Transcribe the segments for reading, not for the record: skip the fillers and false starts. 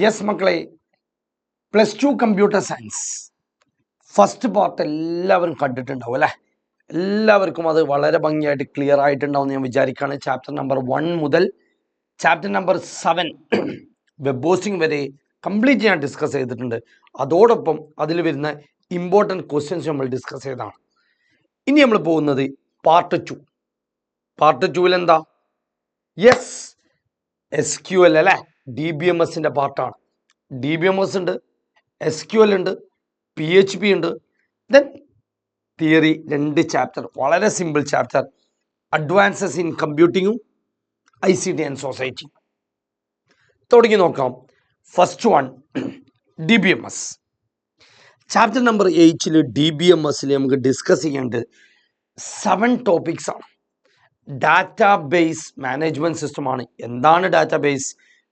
Yes മക്കളെ, +2 computer science first part എല്ലാവരും കണ്ടിട്ടുണ്ടാവും അല്ലേ? എല്ലാവർക്കും അത് വളരെ ഭംഗിയായിട്ട് ക്ലിയർ ആയിട്ടുണ്ടാവും ഞാൻ വിചാരിക്കുകയാണ്. ചാപ്റ്റർ നമ്പർ 1 മുതൽ ചാപ്റ്റർ നമ്പർ 7 വെബ് ഹോസ്റ്റിംഗ് വരെ കംപ്ലീറ്റ് ഞാൻ ഡിസ്കസ് ചെയ്തിട്ടുണ്ട്. അതോടൊപ്പം അതിൽ വരുന്ന ഇമ്പോർട്ടൻറ്റ് ക്വസ്റ്റ്യൻസ് നമ്മൾ ഡിസ്കസ് ചെയ്തതാണ്. ഇനി നമ്മൾ പോകുന്നത് പാർട്ട് 2. പാർട്ട് 2ൽ എന്താ? യെസ്, SQL അല്ലേ? DBMSന്റെ പാർട്ടാണ്. DBMS ഉണ്ട്, SQL ഉണ്ട്, PHP ഉണ്ട്, ദെൻ തിയറി 2 ചാപ്റ്റർ, വളരെ സിമ്പിൾ ചാപ്റ്റർ, അഡ്വാൻസസ് ഇൻ കമ്പ്യൂട്ടിങ്ങും ICT ആൻഡ് സൊസൈറ്റി. തുടങ്ങി നോക്കാം. First one DBMS. Chapter number 8 DBMSൽ നമുക്ക് ഡിസ്കസ് ചെയ്യേണ്ടത് 7 ടോപ്പിക്സ് ആണ്. ഡാറ്റാബേസ് മാനേജ്മെന്റ് സിസ്റ്റമാണ്. എന്താണ് ഡാറ്റാബേസ്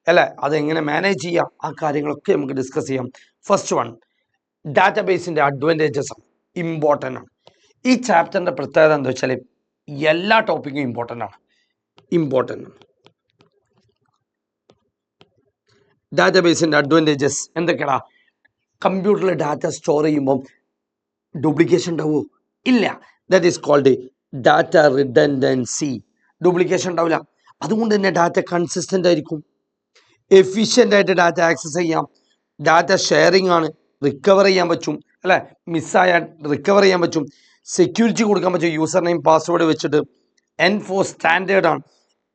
അല്ലേ, അതെങ്ങനെ മാനേജ് ചെയ്യാം, ആ കാര്യങ്ങളൊക്കെ നമുക്ക് ഡിസ്കസ് ചെയ്യാം. ഫസ്റ്റ് വൺ ഡാറ്റാബേസിന്റെ അഡ്വാൻറ്റേജസ് ആണ്, ഇമ്പോർട്ടൻ്റ് ആണ്. ഈ ചാപ്റ്ററിന്റെ പ്രത്യേകത എന്താ വെച്ചാൽ എല്ലാ ടോപ്പിക്കും ഇമ്പോർട്ടൻ്റ് ആണ്. ഡാറ്റാബേസിന്റെ അഡ്വാൻറ്റേജസ് എന്തൊക്കെയാ? കമ്പ്യൂട്ടറിൽ ഡാറ്റ സ്റ്റോർ ചെയ്യുമ്പോൾ ഡ്യൂപ്ലിക്കേഷൻ ഉണ്ടാവുമോ? ഇല്ല. That is called data redundancy. Duplication ഉണ്ടാവില്ല. അതുകൊണ്ട് തന്നെ ഡാറ്റ കൺസിസ്റ്റന്റ് ആയിരിക്കും. എഫിഷ്യൻ്റ് ആയിട്ട് ഡാറ്റ ആക്സസ് ചെയ്യാം. ഡാറ്റ ഷെയറിംഗ് ആണ്, റിക്കവർ ചെയ്യാൻ പറ്റും അല്ലേ? മിസ്സായാൽ റിക്കവർ ചെയ്യാൻ പറ്റും. സെക്യൂരിറ്റി കൊടുക്കാൻ പറ്റും. യൂസർ നെയിം പാസ്വേഡ് വെച്ചിട്ട്. എൻഫോഴ്സ് സ്റ്റാൻഡേർഡ് ആണ്.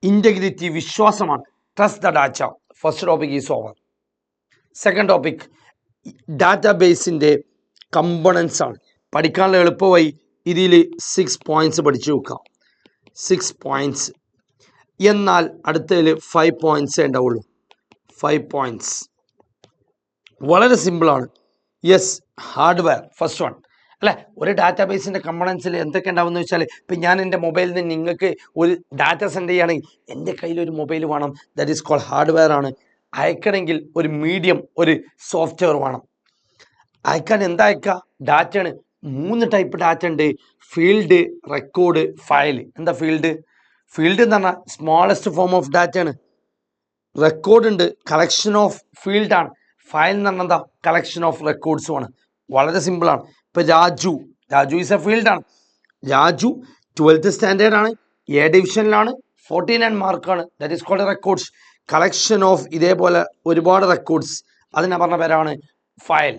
ഇൻറ്റഗ്രിറ്റി വിശ്വാസമാണ്. Trust the data. First topic is over. Second topic ഡാറ്റാബേസിൻ്റെ കമ്പണൻസ് ആണ്. പഠിക്കാനുള്ള എളുപ്പമായി ഇതിൽ 6 പോയിന്റ്സ് പഠിച്ചു വെക്കാം. 6 പോയിന്റ്സ്. എന്നാൽ അടുത്തതിൽ 5 പോയിന്റ്സേ ഉണ്ടാവുള്ളൂ. 5 പോയിന്റ്സ് വളരെ സിമ്പിളാണ്. യെസ്, ഹാർഡ്വെയർ ഫസ്റ്റ് വൺ അല്ലേ? ഒരു ഡാറ്റാബേസിൻ്റെ കമ്പണൻസിൽ എന്തൊക്കെ ഉണ്ടാവുമെന്ന് വെച്ചാൽ, ഇപ്പം ഞാൻ എൻ്റെ മൊബൈലിൽ നിന്ന് നിങ്ങൾക്ക് ഒരു ഡാറ്റ സെൻഡ് ചെയ്യുകയാണെങ്കിൽ എൻ്റെ കയ്യിൽ ഒരു മൊബൈൽ വേണം. ദാറ്റ് ഈസ് കോൾഡ് ഹാർഡ്വെയർ ആണ്. അയക്കണമെങ്കിൽ ഒരു മീഡിയം, ഒരു സോഫ്റ്റ്വെയർ വേണം. അയക്കാൻ എന്താ അയക്കുക? ഡാറ്റയാണ്. 3 ടൈപ്പ് ഡാറ്റ ഉണ്ട്: ഫീൽഡ്, റെക്കോർഡ്, ഫയൽ. എന്താ ഫീൽഡ്? ഫീൽഡ് എന്ന് പറഞ്ഞാൽ സ്മോളസ്റ്റ് ഫോം ഓഫ് ഡാറ്റയാണ്. റെക്കോർഡ് ഉണ്ട്, കളക്ഷൻ ഓഫ് ഫീൽഡ് ആണ്. ഫയൽ എന്ന് പറഞ്ഞാൽ എന്താ? കളക്ഷൻ ഓഫ് റെക്കോർഡ്സും ആണ്. വളരെ സിമ്പിളാണ്. ഇപ്പം രാജു ഈസ് എ ഫീൽഡാണ്. രാജു 12th സ്റ്റാൻഡേർഡ് ആണ്, A ഡിവിഷനിലാണ്, 49 മാർക്കാണ്. That is called records. Collection of ഇതേപോലെ ഒരുപാട് റെക്കോർഡ്സ്, അതിനെ പറഞ്ഞ പേരാണ് ഫയൽ.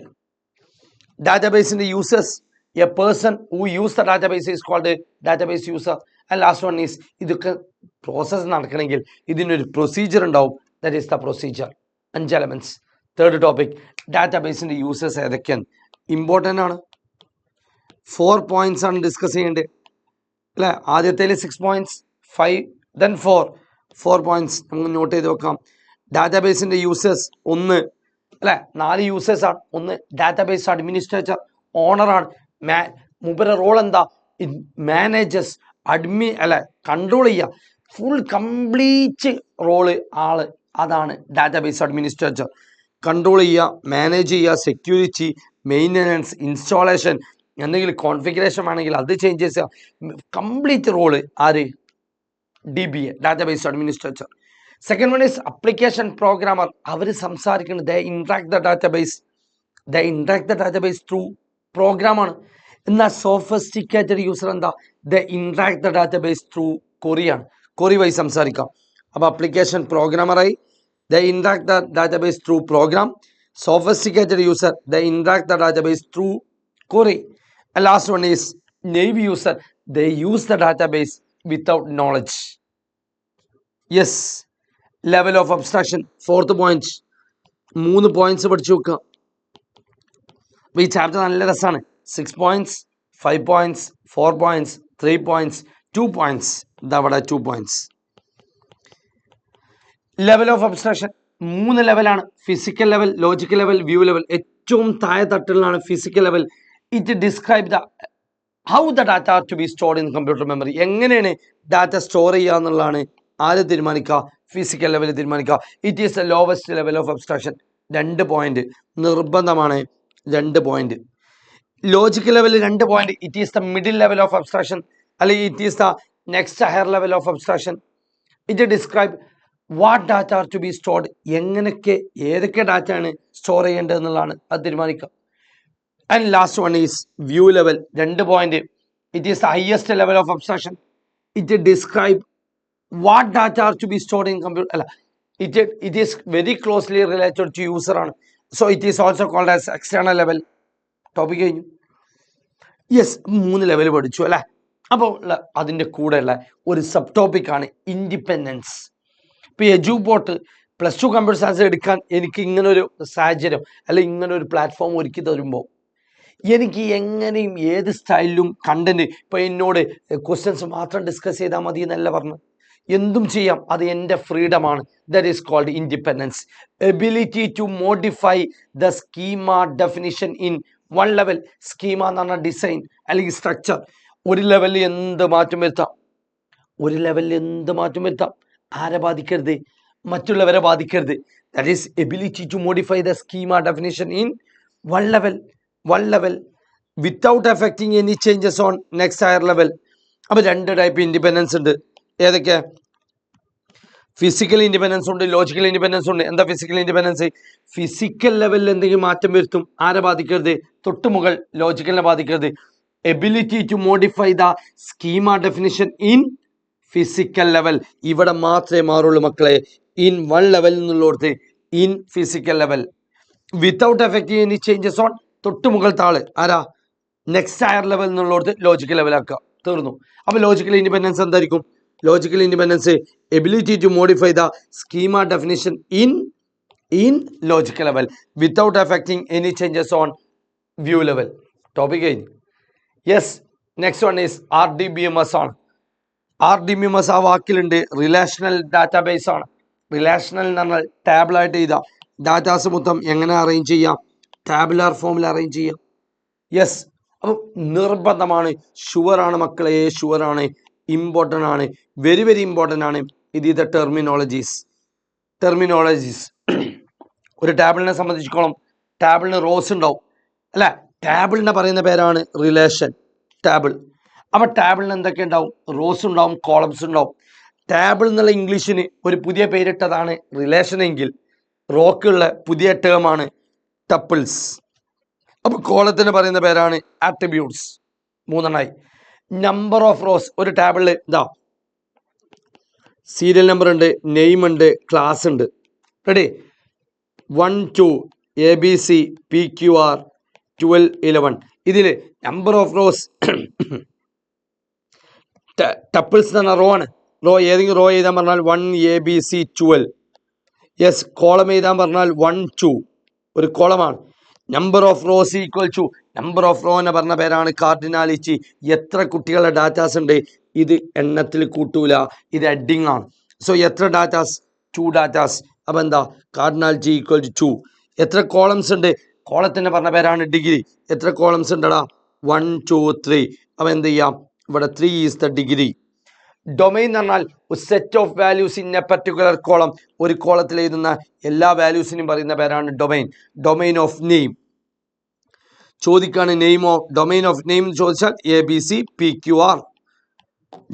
ഡാറ്റാബേസിൻ്റെ users, a person who use the database is called database user. And last one is, ഇതൊക്കെ പ്രോസസ്സ് നടക്കണമെങ്കിൽ ഇതിനൊരു പ്രൊസീജിയർ ഉണ്ടാവും. That is the procedure. 5 elements. Third topic ഡാറ്റാബേസിൻ്റെ യൂസേഴ്സ് ഏതൊക്കെയാണ്? ഇമ്പോർട്ടൻ്റ് ആണ്. 4 പോയിന്റ്സ് ആണ് ഡിസ്കസ് ചെയ്യേണ്ടത് അല്ലേ? ആദ്യത്തേൽ 6 പോയിന്റ്സ്, 5 ദെൻ 4 പോയിന്റ്സ് നമുക്ക് നോട്ട് ചെയ്ത് വെക്കാം. ഡാറ്റാബേസിൻ്റെ യൂസേഴ്സ് 1 അല്ലേ? 4 യൂസേഴ്സാണ്. 1 ഡാറ്റാബേസ് അഡ്മിനിസ്ട്രേറ്റർ, ഓണറാണ്. മൂപ്പരുടെ റോൾ എന്താ? മാനേജേഴ്സ്, അല്ലേ, കൺട്രോൾ ചെയ്യുക. ഫുൾ കംപ്ലീറ്റ് റോള് ആള്, അതാണ് ഡാറ്റാബേസ് അഡ്മിനിസ്ട്രേറ്റർ. കൺട്രോൾ ചെയ്യുക, മാനേജ് ചെയ്യുക, സെക്യൂരിറ്റി, മെയിൻ്റനൻസ്, ഇൻസ്റ്റാളേഷൻ, എന്തെങ്കിലും കോൺഫിഗറേഷൻ ആണെങ്കിൽ അത് ചേഞ്ചസ് ചെയ്യുക. കംപ്ലീറ്റ് റോള് ആര്? DBA, database administrator. Second one is application programmer. അവർ സംസാരിക്കുന്നത് they interact the database through പ്രോഗ്രാമാണ്. എന്നാൽ സോഫിസ്റ്റിക്കേറ്റഡ് യൂസർ എന്താ? They interact the database through കൊറിയാണ്. കൊറി വഴി സംസാരിക്കാം. അപ്പോൾ അപ്ലിക്കേഷൻ പ്രോഗ്രാമറായി they interact the database through program. Sophisticated user they interact the database through query. And last one is naive user. They use the database without knowledge. Yes, level of abstraction. 4th point. 3 points പഠിച്ചു വെക്കുക. ഈ chapter നല്ല രസമാണ്. 6 points, 5 points, 4 points, 3 points, 2 points. ഇതവിടെ 2 points. Level of abstraction 3 ലെവലാണ്. Physical level, logical level, view level. ഏറ്റവും താഴെ തട്ടിലാണ് physical level. It describe the how the data to be stored in computer memory. എങ്ങനെയാണ് ഡാറ്റ സ്റ്റോർ ചെയ്യുക എന്നുള്ളതാണ് ആര് തീരുമാനിക്കുക? ഫിസിക്കൽ ലെവൽ തീരുമാനിക്കുക. It is the lowest level of abstraction. 2 point നിർബന്ധമാണ്. 2 point. Logical level 2 point. It is the middle level of abstraction, അല്ലെങ്കിൽ it is the next higher level of abstraction. It describe what data are to be stored, എങ്ങനെയൊക്കെ ഏതൊക്കെ data ആണ് store ചെയ്യേണ്ടത് എന്നുള്ളതാണ് അത് തീരുമാനിക്കുക. And last one is view level. 2 point. It is the highest level of abstraction. It describe what data are to be stored in computer. അല്ല, it is very closely related to user ആണ്. So it is also called as external level. Topic കഴിഞ്ഞു. Yes, 3 level പഠിച്ചു അല്ലേ. അപ്പോൾ അതിൻ്റെ കൂടെയുള്ള ഒരു sub ടോപ്പിക്കാണ് ഇൻഡിപെൻഡൻസ്. ഇപ്പോൾ എജുപോർട്ട് +2 കമ്പ്യൂട്ടർ സയൻസ് എടുക്കാൻ എനിക്ക് ഇങ്ങനൊരു സാഹചര്യം അല്ലെങ്കിൽ ഇങ്ങനൊരു പ്ലാറ്റ്ഫോം ഒരുക്കി തരുമ്പോൾ എനിക്ക് എങ്ങനെയും ഏത് സ്റ്റൈലിലും കണ്ടന്റ്, ഇപ്പോൾ എന്നോട് ക്വസ്റ്റ്യൻസ് മാത്രം ഡിസ്കസ് ചെയ്താൽ മതി എന്നല്ല പറഞ്ഞു, എന്തും ചെയ്യാം, അത് എൻ്റെ ഫ്രീഡമാണ്. That is called independence. Ability to modify the schema definition in 1 level. Schema എന്ന് പറഞ്ഞാൽ ഡിസൈൻ അല്ലെങ്കിൽ സ്ട്രക്ചർ. ഒരു ലെവലിൽ എന്ത് മാറ്റം വരുത്താം, ഒരു ലെവലിൽ എന്ത് മാറ്റം വരുത്താം. ആരെ ബാധിക്കരുത്? മറ്റുള്ളവരെ ബാധിക്കരുത്. That is ability to modify the schema definition in 1 level without affecting any changes on next higher level. അപ്പോൾ 2 ടൈപ്പ് ഇൻഡിപെൻഡൻസ് ഉണ്ട്. ഏതൊക്കെ? ഫിസിക്കൽ ഇൻഡിപെൻഡൻസ് ഉണ്ട്, ലോജിക്കൽ ഇൻഡിപെൻഡൻസ് ഉണ്ട്. എന്താ ഫിസിക്കൽ ഇൻഡിപെൻഡൻസ്? ഫിസിക്കൽ ലെവലിൽ എന്തെങ്കിലും മാറ്റം വരുത്തും, ആരെ ബാധിക്കരുത്? തൊട്ടുമുകൾ ലോജിക്കലിനെ ബാധിക്കരുത്. Ability to modify the schema definition in physical level. ഇവിടെ മാത്രമേ മാറുള്ളൂ മക്കളെ. ഇൻ 1 ലെവൽ എന്നുള്ളടത്ത് in physical level. Without affecting any changes on തൊട്ടുമുകൾ താള് ആരാ? നെക്സ്റ്റ് ഹയർ ലെവൽ എന്നുള്ളടത്ത് ലോജിക്കൽ ലെവലാക്കുക. തീർന്നു. അപ്പോൾ ലോജിക്കൽ ഇൻഡിപെൻഡൻസ് എന്തായിരിക്കും? Logical independence ability to modify the schema definition in logical level without affecting any changes on view level. Topic കഴിഞ്ഞു. Yes, next one is RDBMS ആണ്. RDBMS ആ വാക്കിലുണ്ട്. Relational database ആണ്. Relational എന്ന് പറഞ്ഞാൽ ടാബിളായിട്ട് ചെയ്താൽ ഡാറ്റാസ് മൊത്തം എങ്ങനെ അറേഞ്ച് ചെയ്യാം? ടാബുലാർ ഫോമിൽ അറേഞ്ച് ചെയ്യാം. യെസ്, അപ്പം നിർബന്ധമാണ്. ഷുവറാണ് മക്കളെ, ഷുവറാണ്. ഇമ്പോർട്ടൻ്റ് ആണ്, വെരി വെരി ഇമ്പോർട്ടൻ്റ് ആണ്. ഇത് ഇത് ടെർമിനോളജീസ്. ഒരു ടാബിളിനെ സംബന്ധിച്ചിടത്തോളം ടാബിളിന് റോസ് ഉണ്ടാവും അല്ലേ? ടാബിളിനെ പറയുന്ന പേരാണ് റിലേഷൻ ടാബിൾ. അപ്പോൾ ടാബിളിന് എന്തൊക്കെ ഉണ്ടാവും? റോസ് ഉണ്ടാവും, കോളംസ് ഉണ്ടാവും. ടാബിൾ എന്നുള്ള ഇംഗ്ലീഷിന് ഒരു പുതിയ പേരിട്ടതാണ് റിലേഷൻ എങ്കിൽ റോക്കുള്ള പുതിയ ടേമാണ് ടപ്പിൾസ്. അപ്പോൾ കോളത്തിന് പറയുന്ന പേരാണ് ആട്രിബ്യൂട്ട്സ്. 3 number of rose. ഒരു ടേബിളിൽ ഇതാ സീരിയൽ നമ്പർ ഉണ്ട്, നെയിം ഉണ്ട്, ക്ലാസ് ഉണ്ട്. റെഡി? 1 2 ABC PQR 12 11. ഇതിൽ നമ്പർ ഓഫ് റോസ് ടപ്പിൾസ് എന്ന് പറഞ്ഞാൽ റോ ആണ്. റോ ഏതെങ്കിലും റോ എഴുതാൻ പറഞ്ഞാൽ 1 ABC 12. യെസ്, കോളം എഴുതാൻ പറഞ്ഞാൽ 1 2 ഒരു കോളമാണ്. Number of rows equal to number of row എന്ന് പറഞ്ഞ പേരാണ് കാർഡിനാലിറ്റി. എത്ര കുട്ടികളുടെ ഡാറ്റാസ് ഉണ്ട്? ഇത് എണ്ണത്തിൽ കൂട്ടൂല, ഇത് ഹെഡിങ് ആണ്. സോ എത്ര ഡാറ്റാസ്? 2 ഡാറ്റാസ്. അപ്പം എന്താ? Cardinality equal to 2. എത്ര കോളംസ് ഉണ്ട്? കോളത്തിന് പറഞ്ഞ പേരാണ് ഡിഗ്രി. എത്ര കോളംസ് ഉണ്ടടാ? 1 2 3. അപ്പം എന്ത് ചെയ്യാം? ഇവിടെ 3 ഈസ് ദ ഡിഗ്രി. ഡൊമൈൻ എന്ന് പറഞ്ഞാൽ set of values in A particular column. ഒരു കോളത്തിൽ എഴുതുന്ന എല്ലാ വാല്യൂസിനും പറയുന്ന പേരാണ് ഡൊമൈൻ. ഡൊമൈൻ ഓഫ് നെയിം ചോദിക്കാണ്. Name of domain of name ചോദിച്ചാൽ ABC PQR.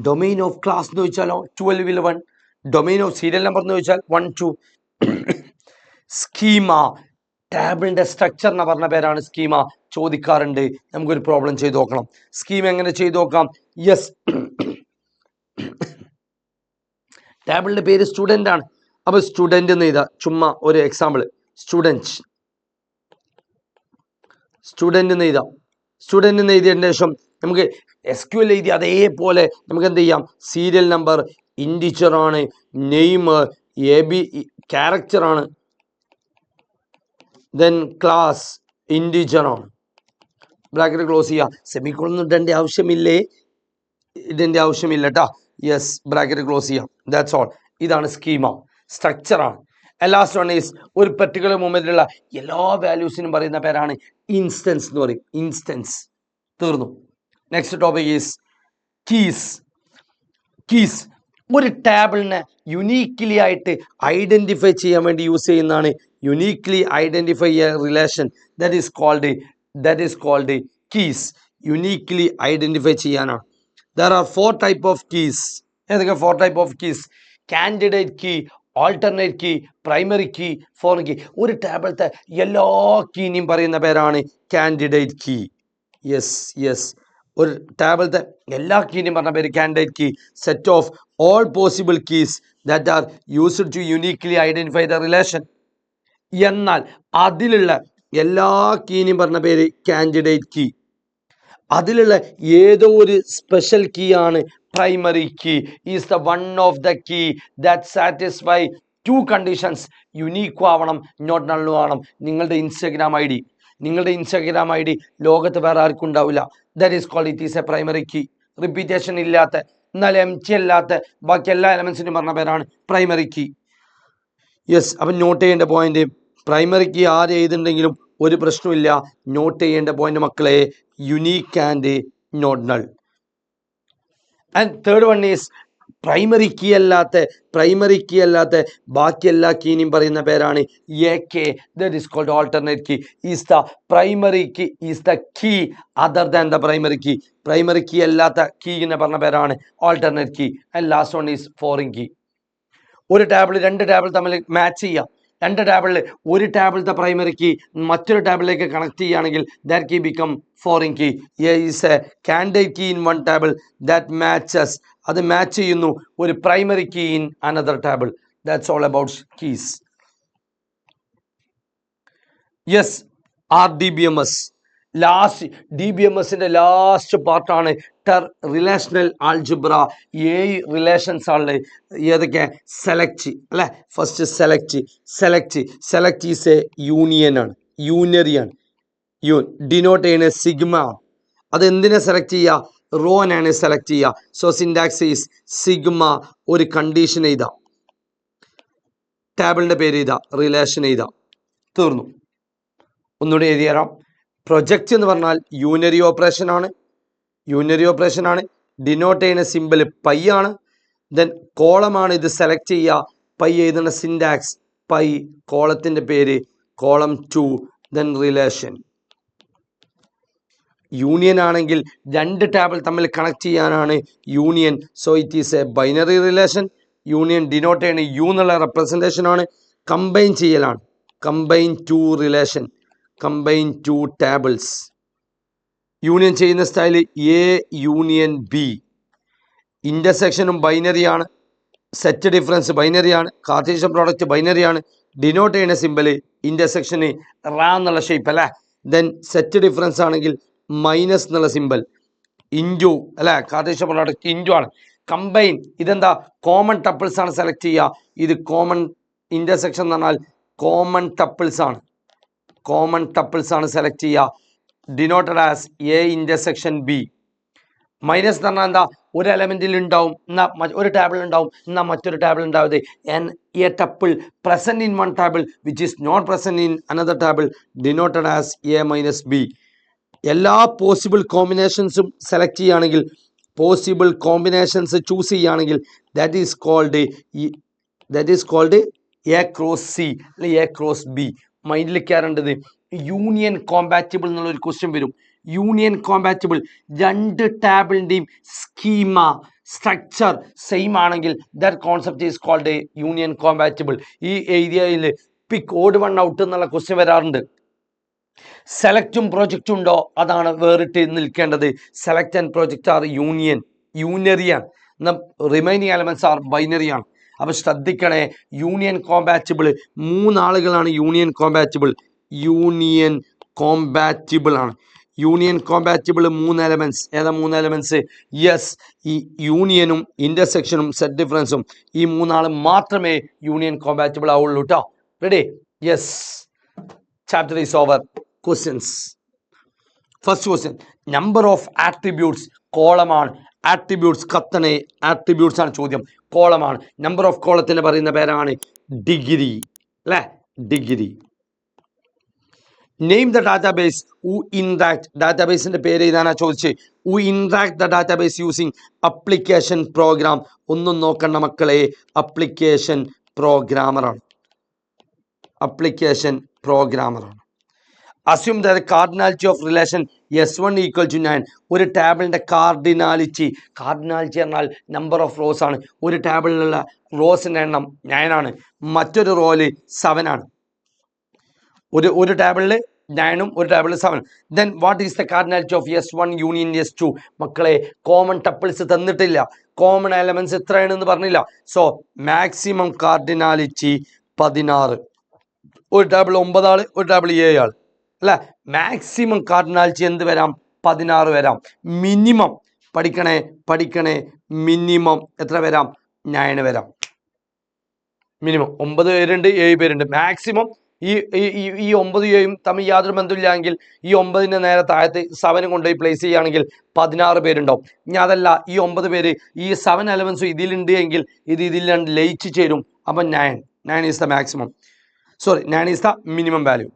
Domain of class എന്ന് ചോദിച്ചാലോ 12 11. ഡൊമൈൻ ഓഫ് സീരിയൽ നമ്പർ എന്ന് ചോദിച്ചാൽ 1 2. സ്കീമ ടാബിളിന്റെ സ്ട്രക്ചർ എന്ന് പറഞ്ഞ പേരാണ് സ്കീമ. ചോദിക്കാറുണ്ട്. നമുക്കൊരു പ്രോബ്ലം ചെയ്ത് നോക്കണം. സ്കീം എങ്ങനെ ചെയ്ത് നോക്കാം? യെസ്, ടാബിളിന്റെ പേര് സ്റ്റുഡൻ്റ് ആണ്. അപ്പോൾ സ്റ്റുഡൻ്റ് എന്ന് എഴുതാം. ചുമ്മാ ഒരു എക്സാമ്പിൾ, സ്റ്റുഡൻറ് എന്ന് എഴുതാം. സ്റ്റുഡൻ്റ് എന്ന് എഴുതിയതിന് ശേഷം നമുക്ക് SQL എഴുതി അതേപോലെ നമുക്ക് എന്ത് ചെയ്യാം? സീരിയൽ നമ്പർ ഇൻഡിജർ ആണ്, നെയിം AB ക്യാരക്ടർ ആണ്, ദെൻ ക്ലാസ് ഇൻഡിജർ ആണ്. ബ്രാക്കറ്റ് ക്ലോസ് ചെയ്യുക. സെമിക്കോളൊന്നും ഇടേണ്ട ആവശ്യമില്ലേ? ഇതിൻ്റെ ആവശ്യമില്ല കേട്ടോ. യെസ്, ബ്രാക്കറ്റ് ക്ലോസ് ചെയ്യാം. That's all. ഇതാണ് സ്കീമ, സ്ട്രക്ചറാണ്. ലാസ്റ്റ് വൺ ഈസ് ഒരു പെർട്ടിക്കുലർ മൂമെന്റിലുള്ള എല്ലാ വാല്യൂസിനും പറയുന്ന പേരാണ് ഇൻസ്റ്റൻസ് എന്ന് പറയും. ഇൻസ്റ്റൻസ്. തീർന്നു. Next topic is keys. ഒരു ടേബിളിനെ യുണീക്ലി ആയിട്ട് ഐഡന്റിഫൈ ചെയ്യാൻ വേണ്ടി യൂസ് ചെയ്യുന്നതാണ് uniquely identify a relation. That is called keys. Uniquely identify ചെയ്യാനാണ്. There are 4 type of keys. ഏതൊക്കെ 4 type of keys? Candidate key, alternate key, primary key, foreign key. ഒരു ടേബിളത്തെ എല്ലാ കീനെയും പറയുന്ന പേരാണ് കാൻഡിഡേറ്റ് കീ. യെസ് ഒരു ടേബിളത്തെ എല്ലാ കീനെയും പറഞ്ഞ പേര് candidate key. Set of all possible keys that are used to uniquely identify the relation. എന്നാൽ അതിലുള്ള എല്ലാ കീനെയും പറഞ്ഞ പേര് കാൻഡിഡേറ്റ് കീ. അതിലുള്ള ഏതോ ഒരു സ്പെഷ്യൽ കീ ആണ് primary key. Is the one of the key that satisfy two conditions. യുണീക്കും ആവണം, നോട്ട് നള്ളും ആവണം. നിങ്ങളുടെ ഇൻസ്റ്റാഗ്രാം ഐ ഡി ലോകത്ത് വേറെ ആർക്കും ഉണ്ടാവില്ല. That is called it is a primary key. Repetition ഇല്ലാത്ത, എന്നാൽ MT അല്ലാത്ത ബാക്കി എല്ലാ എലമെന്റ്സിനും പറഞ്ഞ പേരാണ് പ്രൈമറി കീ. യെസ്, അപ്പം നോട്ട് ചെയ്യേണ്ട പോയിന്റ്, പ്രൈമറി കീ ആര് ചെയ്തിട്ടുണ്ടെങ്കിലും ഒരു പ്രശ്നമില്ല. നോട്ട് ചെയ്യേണ്ട പോയിന്റ് മക്കളെ, unique and not null. And third one is primary key അല്ലാത്ത ബാക്കി എല്ലാ കീനെയും പറയുന്ന പേരാണ് AK. That is called alternate key. Is the primary key is the key other than the primary key. Primary key അല്ലാത്ത കീനെ പറഞ്ഞ പേരാണ് alternate key. And last one is foreign key. ഒരു ടേബിൾ, രണ്ട് ടേബിൾ തമ്മിൽ മാച്ച് ചെയ്യാം. രണ്ട് ടേബിളിൽ ഒരു ടേബിളത്തെ പ്രൈമറി കീ മറ്റൊരു ടേബിളിലേക്ക് കണക്ട് ചെയ്യുകയാണെങ്കിൽ that key become foreign key. Is a candidate key in one table that matches. അത് മാച്ച് ചെയ്യുന്നു ഒരു primary key in another table. That's all about keys. Yes, RDBMS. DBMSന്റെ ലാസ്റ്റ് പാർട്ടാണ് റിലേഷണൽ ആൾജിബ്ര. 7 റിലേഷൻസ് ആണ്. ഏതൊക്കെ? Select അല്ലെ. First select is a യൂണിയനാണ്, യൂണറിയാണ്. ഡിനോട്ട് ചെയ്യുന്ന സിഗ്മ. അത് എന്തിനെ സെലക്ട് ചെയ്യുക? റോനാണ് സെലക്ട് ചെയ്യുക. So syntax is sigma. ഒരു കണ്ടീഷൻ എഴുതാം, ടേബിളിന്റെ പേര് എഴുതാം, റിലേഷൻ എഴുതാം, തീർന്നു. ഒന്നുകൂടി എഴുതി തരാം. പ്രൊജക്റ്റ് എന്ന് പറഞ്ഞാൽ യൂണറി ഓപ്പറേഷൻ ആണ്. ഡിനോട്ട് ചെയ്യുന്ന സിമ്പിൾ പൈ ആണ്. ദെൻ കോളമാണ് ഇത് സെലക്ട് ചെയ്യുക. പൈ എഴുതുന്ന സിൻടാക്സ് പൈ, കോളത്തിന്റെ പേര് കോളം 2, ദെൻ റിലേഷൻ. യൂണിയൻ ആണെങ്കിൽ രണ്ട് ടേബിൾ തമ്മിൽ കണക്ട് ചെയ്യാനാണ് union. So it is a binary relation. Union denote ചെയ്യുന്ന യു എന്നുള്ള റെപ്രസെൻറ്റേഷൻ ആണ്. കമ്പൈൻ ചെയ്യലാണ്, combine 2 relation, combine 2 tables. Union ചെയ്യുന്ന സ്റ്റൈല് A യൂണിയൻ B. ഇൻ്റർസെക്ഷനും ബൈനറിയാണ്, സെറ്റ് ഡിഫറൻസ് ബൈനറിയാണ്, കാർട്ടീഷ്യൻ പ്രോഡക്റ്റ് ബൈനറിയാണ്. ഡിനോട്ട് ചെയ്യുന്ന സിമ്പിൾ ഇൻ്റർസെക്ഷന് റാ എന്നുള്ള ഷേപ്പ് അല്ലേ. ദെൻ സെറ്റ് ഡിഫറൻസ് ആണെങ്കിൽ മൈനസ് എന്നുള്ള സിമ്പിൾ, ഇൻറ്റു അല്ലേ, കാർട്ടീഷ്യൻ പ്രോഡക്റ്റ് ഇൻറ്റു ആണ്. കമ്പൈൻ ഇതെന്താ? കോമൺ ടപ്പിൾസ് ആണ് സെലക്ട് ചെയ്യുക. ഇത് കോമൺ ഇൻ്റർസെക്ഷൻ എന്ന് പറഞ്ഞാൽ കോമൺ ടപ്പിൾസ് ആണ് സെലക്ട് ചെയ്യുക. Denoted as A intersection B. Minus എന്ന് പറഞ്ഞാൽ എന്താ? ഒരു എലമെന്റിൽ ഉണ്ടാവും, എന്നാൽ ഒരു ടേബിൾ ഉണ്ടാവും, എന്നാൽ മറ്റൊരു ടേബിൾ ഉണ്ടാവും. A tuple present in one table which is not present in another table denoted as A minus B. എല്ലാ പോസിബിൾ കോമ്പിനേഷൻസും സെലക്ട് ചെയ്യുകയാണെങ്കിൽ, പോസിബിൾ കോമ്പിനേഷൻസ് ചൂസ് ചെയ്യുകയാണെങ്കിൽ that is called A cross C അല്ലെങ്കിൽ A cross B. മൈൻഡിൽ കയറേണ്ടത് union compatible എന്നുള്ളൊരു question വരും. Union compatible, രണ്ട് ടേബിളിൻ്റെയും സ്കീമ സ്ട്രക്ചർ സെയിം ആണെങ്കിൽ that concept is called union compatible. ഈ ഏരിയയിൽ പിക്ക് ഓഡ് വൺ ഔട്ട് എന്നുള്ള ക്വസ്റ്റ്യൻ വരാറുണ്ട്. സെലക്റ്റും പ്രൊജക്റ്റും ഉണ്ടോ? അതാണ് വേറിട്ട് നിൽക്കേണ്ടത്. സെലക്ട് ആൻഡ് പ്രൊജക്റ്റ് ആർ യൂണറിയാണ്, റിമൈനിങ് എലമെന്റ്സ് ആർ ബൈനറിയാണ്. അപ്പം ശ്രദ്ധിക്കണേ, യൂണിയൻ കോമ്പാറ്റിബിൾ 3 ആളുകളാണ് യൂണിയൻ കോമ്പാറ്റിബിൾ ആണ്. Union compatible 3 elements. ഏതാ 3 എലമെന്റ്സ്? യെസ്, ഈ യൂണിയനും ഇന്റർസെക്ഷനും സെറ്റ് ഡിഫറൻസും, ഈ 3 ആൾ മാത്രമേ യൂണിയൻ കോമ്പാറ്റിബിൾ ആവുള്ളൂ കേട്ടോ. Ready? Yes, chapter is over. Questions. First question, number of attributes. കോളമാണ്. ആട്രിബ്യൂട്ട്സ് കത്തണേ, ആട്രിബ്യൂട്ട്സ് ആണ് ചോദ്യം. കോളമാണ്. നമ്പർ ഓഫ് കോളത്തിന് പറയുന്ന പേരാണ് ഡിഗ്രി അല്ലേ, degree. Name the database who interact. ഡാറ്റാബേസിന്റെ പേര് ഇതാണ് ചോദിച്ച്. Who interact the database using application program. ഒന്നും നോക്കണ്ട മക്കളെ, അപ്ലിക്കേഷൻ പ്രോഗ്രാമറാണ്. Assume the cardinality of relation S1 equal to 9. ഒരു ടേബിളിന്റെ കാർഡിനാലിറ്റി പറഞ്ഞാൽ നമ്പർ ഓഫ് റോസ് ആണ്. ഒരു ടേബിളിലുള്ള റോസിന്റെ എണ്ണം 9 ആണ്. മറ്റൊരു റോയില് 7 ആണ്. ഒരു ടേബിളിൽ 9ഉം ഒരു ടേബിളിൽ 7. Then what is the cardinality of S1 union S2? മക്കളെ കോമൺ ടപ്പിൾസ് തന്നിട്ടില്ല, കോമൺ എലമെന്റ്സ് എത്രയാണെന്ന് പറഞ്ഞില്ല. So maximum cardinality 16. ഒരു ടേബിൾ 9 ആള്, ഒരു ടേബിൾ 7 ആള് അല്ലെ. മാക്സിമം കാർഡിനാലിറ്റി എന്ത് വരാം? 16 വരാം. മിനിമം പഠിക്കണേ മിനിമം എത്ര വരാം? 9 വരാം. മിനിമം 9 പേരുണ്ട്, 7 പേരുണ്ട്. മാക്സിമം ഈ 9 7 തമ്മിൽ യാതൊരു ബന്ധമില്ലെങ്കിൽ ഈ 9ന്റെ നേരെ താഴത്ത് 7 കൊണ്ടുപോയി പ്ലേസ് ചെയ്യുകയാണെങ്കിൽ 16 പേരുണ്ടാവും. ഇനി അതല്ല, ഈ 9 പേര് ഈ 7 എലമെന്റ്സും ഇതിലുണ്ട് എങ്കിൽ ഇതിൽ ലയിച്ച് ചേരും. അപ്പം 9 is the maximum, 9 is the minimum value.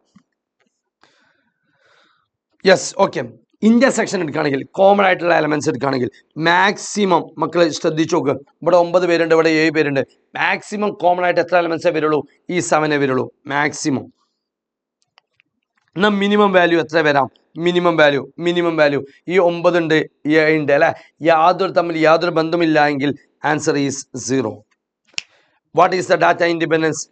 Yes, okay. Intersection എടുക്കുകയാണെങ്കിൽ, കോമൺ ആയിട്ടുള്ള എലമെന്റ്സ് എടുക്കുകയാണെങ്കിൽ മാക്സിമം മക്കൾ ശ്രദ്ധിച്ചു നോക്കുക. ഇവിടെ 9 പേരുണ്ട്, ഇവിടെ 7 പേരുണ്ട്. മാക്സിമം കോമൺ ആയിട്ട് എത്ര എലമെന്റ്സേ വരുള്ളൂ? ഈ 7 വരുള്ളൂ മാക്സിമം. എന്നാൽ മിനിമം വാല്യൂ എത്ര വരാം? മിനിമം വാല്യൂ ഈ 9 ഉണ്ട്, 7 ഉണ്ട് അല്ലെ. തമ്മിൽ യാതൊരു ബന്ധമില്ല എങ്കിൽ answer is 0. What is the data independence?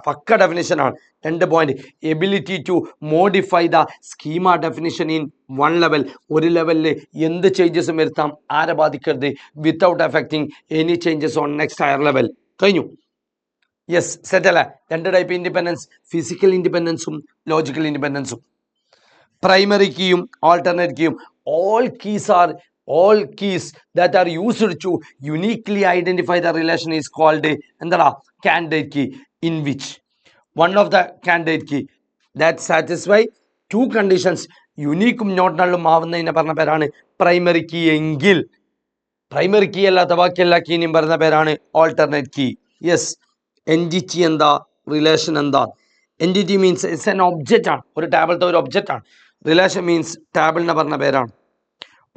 പക്ക ഡെഫിനിഷൻ ആണ്. 2 point. Ability to modify the schema definition in 1 level. ഒരു ലെവലിൽ എന്ത് ചേഞ്ചസും വരുത്താം, ആരെ ബാധിക്കരുത്, without affecting any changes on next higher level. കഴിഞ്ഞു. യെസ്, സെറ്റ് അല്ലേ? 2 ടൈപ്പ് ഇൻഡിപെൻഡൻസ്, ഫിസിക്കൽ ഇൻഡിപെൻഡൻസും ലോജിക്കൽ ഇൻഡിപെൻഡൻസും. പ്രൈമറി കീയും ആൾട്ടർനേറ്റ് കീയും. All keys that are used to uniquely identify the relation is called endara candidate key, in which one of the candidate key that satisfy 2 conditions unique not nullum ആവുന്നതിനെ പറഞ്ഞ പേരാണ് primary key എങ്കിൽ, primary key അല്ലാത്ത ബാക്കി എല്ലാ കീനും പറഞ്ഞ പേരാണ് alternate key. Yes, entity എന്താ, relation എന്താ? Entity means it's an object ആണ്, ഒരു ടേബിളത്തെ ഒരു ഒബ്ജക്റ്റ് ആണ്. റിലേഷൻ മീൻസ് ടേബിളിനെ പറഞ്ഞ പേരാണ്.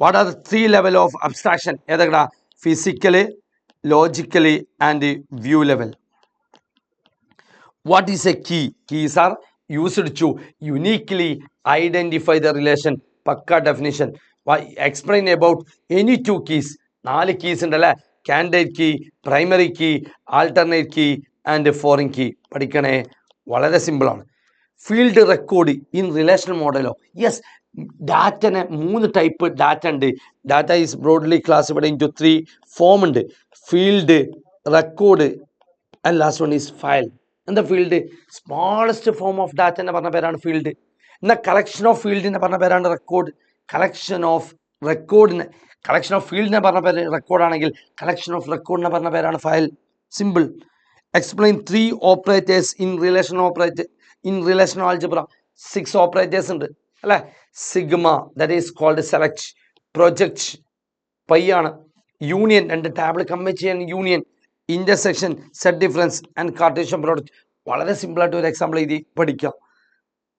What are the 3 level of abstraction? ഏതൊക്കെടാ? Physically, logically and view level. What is a key? Keys are used to uniquely identify the relation. പക്ക definition. Explain about any 2 keys. 4 keys ഉണ്ടല്ലേ? Candidate key, primary key, alternate key and foreign key. പഠിക്കണേ, വളരെ സിമ്പിളാണ്. Field record in relational മോഡലോ? Yes, ഡാറ്റനെ 3 type data ഉണ്ട്. Data is broadly classified into 3 form ഉണ്ട്. Field, record and last one is file. എന്താ field? Smallest form of data എന്ന് പറഞ്ഞ പേരാണ് ഫീൽഡ്. എന്നാൽ കളക്ഷൻ ഓഫ് ഫീൽഡിനെ പറഞ്ഞ പേരാണ് റെക്കോർഡ്. കളക്ഷൻ ഓഫ് ഫീൽഡിനെ പറഞ്ഞ പേര് റെക്കോർഡാണെങ്കിൽ കളക്ഷൻ ഓഫ് റെക്കോർഡിനെ പറഞ്ഞ പേരാണ് file. Simple. Explain 3 operators in relational algebra. 6 operators ഉണ്ട് അല്ലെ? Sigma, that is called select. Project pi ആണ്. യൂണിയൻ, 2 ടേബിൾ കമ്പയർ ചെയ്യാൻ union. Intersection, set difference and cartesian product. വളരെ സിമ്പിൾ ആയിട്ട് ഒരു എക്സാമ്പിൾ എഴുതി പഠിക്കാം.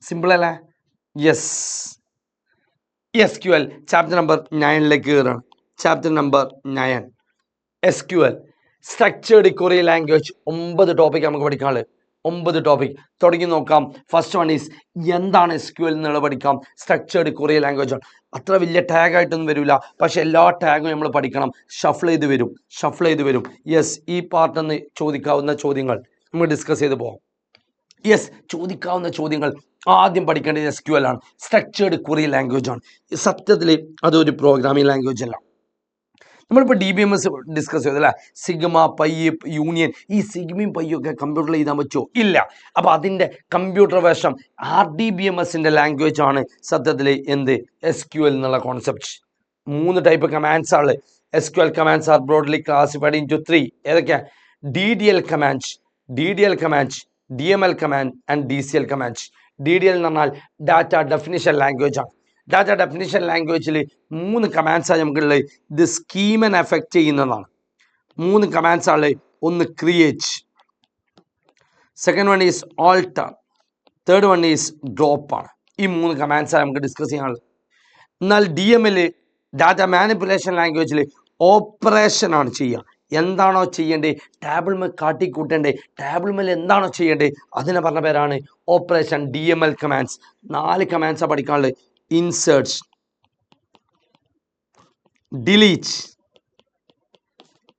സിമ്പിൾ അല്ലേ? യെസ്. SQL ചാപ്റ്റർ നമ്പർ 9ലേക്ക് കയറാണ്. Chapter number 9 SQL, structured query language. 9 topic നമുക്ക് പഠിക്കാനുള്ളത്. 9 ടോപ്പിക് തുടങ്ങി നോക്കാം. ഫസ്റ്റ് വൺ ഈസ് എന്താണ് SQL എന്നുള്ളത് പഠിക്കാം. സ്ട്രക്ചേർഡ് ക്വറി ലാംഗ്വേജ് ആണ്. അത്ര വലിയ ടാഗ് ആയിട്ടൊന്നും വരില്ല, പക്ഷെ എല്ലാ ടാഗും നമ്മൾ പഠിക്കണം. ഷഫിൾ ചെയ്ത് വരും. യെസ്, ഈ പാർട്ടെന്ന് ചോദിക്കാവുന്ന ചോദ്യങ്ങൾ നമുക്ക് ഡിസ്കസ് ചെയ്ത് പോകാം. യെസ്, ചോദിക്കാവുന്ന ചോദ്യങ്ങൾ ആദ്യം പഠിക്കേണ്ടത് SQL ആണ്. സ്ട്രക്ചേർഡ് ക്വറി ലാംഗ്വേജ് ആണ്. സത്യത്തിൽ അതൊരു പ്രോഗ്രാമിംഗ് ലാംഗ്വേജ് അല്ല. നമ്മളിപ്പോൾ DBMS ഡിസ്കസ് ചെയ്തു അല്ലേ? Sigma, pi, union. ഈ സിഗ്മയും പൈയും ഒക്കെ കമ്പ്യൂട്ടറിൽ എഴുതാൻ പറ്റുമോ? ഇല്ല. അപ്പോൾ അതിൻ്റെ കമ്പ്യൂട്ടർ വേർഷൻ RDBMSൻ്റെ ലാംഗ്വേജ് ആണ് സത്യത്തിൽ എന്ത്? SQL എന്നുള്ള കോൺസെപ്റ്റ്. 3 ടൈപ്പ് കമാൻഡ്സ് ആണ്. SQL commands are broadly classified into 3. ഏതൊക്കെയാണ്? DDL command, DML command and DCL command. DDL എന്ന് പറഞ്ഞാൽ ഡാറ്റ ഡെഫിനിഷൻ ലാംഗ്വേജ് ആണ്. ഡാറ്റ ഡെഫിനിഷൻ ലാംഗ്വേജിൽ 3 കമാൻഡ്സാണ് നമുക്കുള്ളത്. ഇത് സ്കീമിനെ എഫക്റ്റ് ചെയ്യുന്നതാണ്. 3 കമാൻഡ്സാണ്. ഒന്ന് create, second one is alter, third one is drop ആണ്. ഈ 3 കമാൻഡ്സാണ് നമുക്ക് ഡിസ്കസ് ചെയ്യാനുള്ളത്. എന്നാൽ DML ഡാറ്റ മാനിപ്പുലേഷൻ ലാംഗ്വേജിൽ ഓപ്പറേഷൻ ആണ് ചെയ്യുക. എന്താണോ ചെയ്യേണ്ടത്, ടേബിൾ മേൽ കാട്ടിക്കൂട്ടേണ്ടത്, ടേബിൾ മേൽ എന്താണോ ചെയ്യേണ്ടത് അതിനെ പറഞ്ഞ പേരാണ് ഓപ്പറേഷൻ. DML കമാൻഡ്സ് 4 കമാൻഡ്സാണ് പഠിക്കാനുള്ളത്. Insert, delete,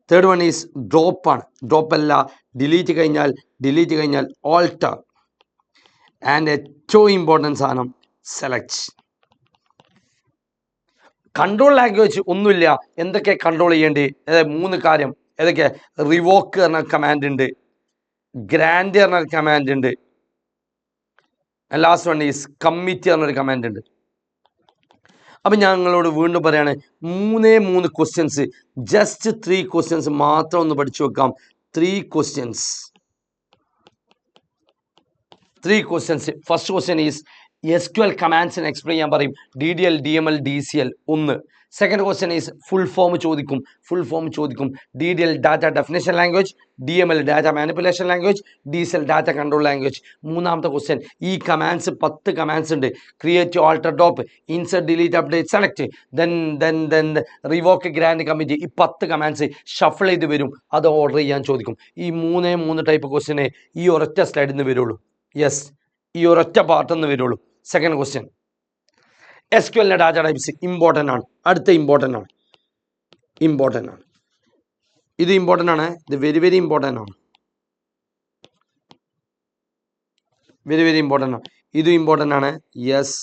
third one is drop ആണ്. ഡ്രോപ്പ് അല്ല, ഡിലീറ്റ് കഴിഞ്ഞാൽ ഓൾട്ടർ, ആൻഡ് ഏറ്റവും ഇമ്പോർട്ടൻറ്റ് സാധനം സെലക്ട്. കൺട്രോൾ ലാംഗ്വേജ് ഒന്നുമില്ല. എന്തൊക്കെ കൺട്രോൾ ചെയ്യേണ്ടി? 3 കാര്യം. ഏതൊക്കെ? റിവോക്ക് എന്ന കമാൻഡ് ഉണ്ട്, ഗ്രാൻഡ് എന്ന കമാൻഡ് ഉണ്ട്, ലാസ്റ്റ് വൺ ഈസ് കമ്മിറ്റ് എന്നൊരു കമാൻഡ് ഉണ്ട്. അപ്പം ഞങ്ങളോട് വീണ്ടും പറയാണ് 3 ക്വസ്റ്റ്യൻസ്, ജസ്റ്റ് 3 ക്വസ്റ്റ്യൻസ് മാത്രം ഒന്ന് പഠിച്ചു വെക്കാം. 3 questions. First question is SQL കമാൻഡ്സിന് എക്സ്പ്ലെയിൻ ചെയ്യാൻ പറയും. DDL, DML, DCL 1. Second question is full form ചോദിക്കും. DDL data definition language, DML data manipulation language, DCL data control language. മൂന്നാമത്തെ ക്വസ്റ്റ്യൻ, ഈ കമാൻഡ്സ് 10 കമാൻഡ്സ് ഉണ്ട്. Create, alter, drop, insert, delete, update, select, then revoke, grant, commit. ഈ 10 commands shuffle ചെയ്ത് വരും. അത് order ചെയ്യാൻ ചോദിക്കും. ഈ 3 ടൈപ്പ് ക്വസ്റ്റ്യനെ ഈ ഒരൊറ്റ സ്ലൈഡിൽ നിന്ന് വരുള്ളൂ. യെസ്, ഈ ഒരൊറ്റ പാർട്ടിൽ നിന്ന് വരുള്ളൂ. Second question, SQL data types important ആണ്. അടുത്ത ഇമ്പോർട്ടൻ്റ് ആണ്. ഇത് ഇമ്പോർട്ടൻ്റ് ആണ്. ഇത് വെരി വെരി ഇമ്പോർട്ടൻ്റ് ആണ്. ഇതും ഇമ്പോർട്ടൻ്റ് ആണ്. യെസ്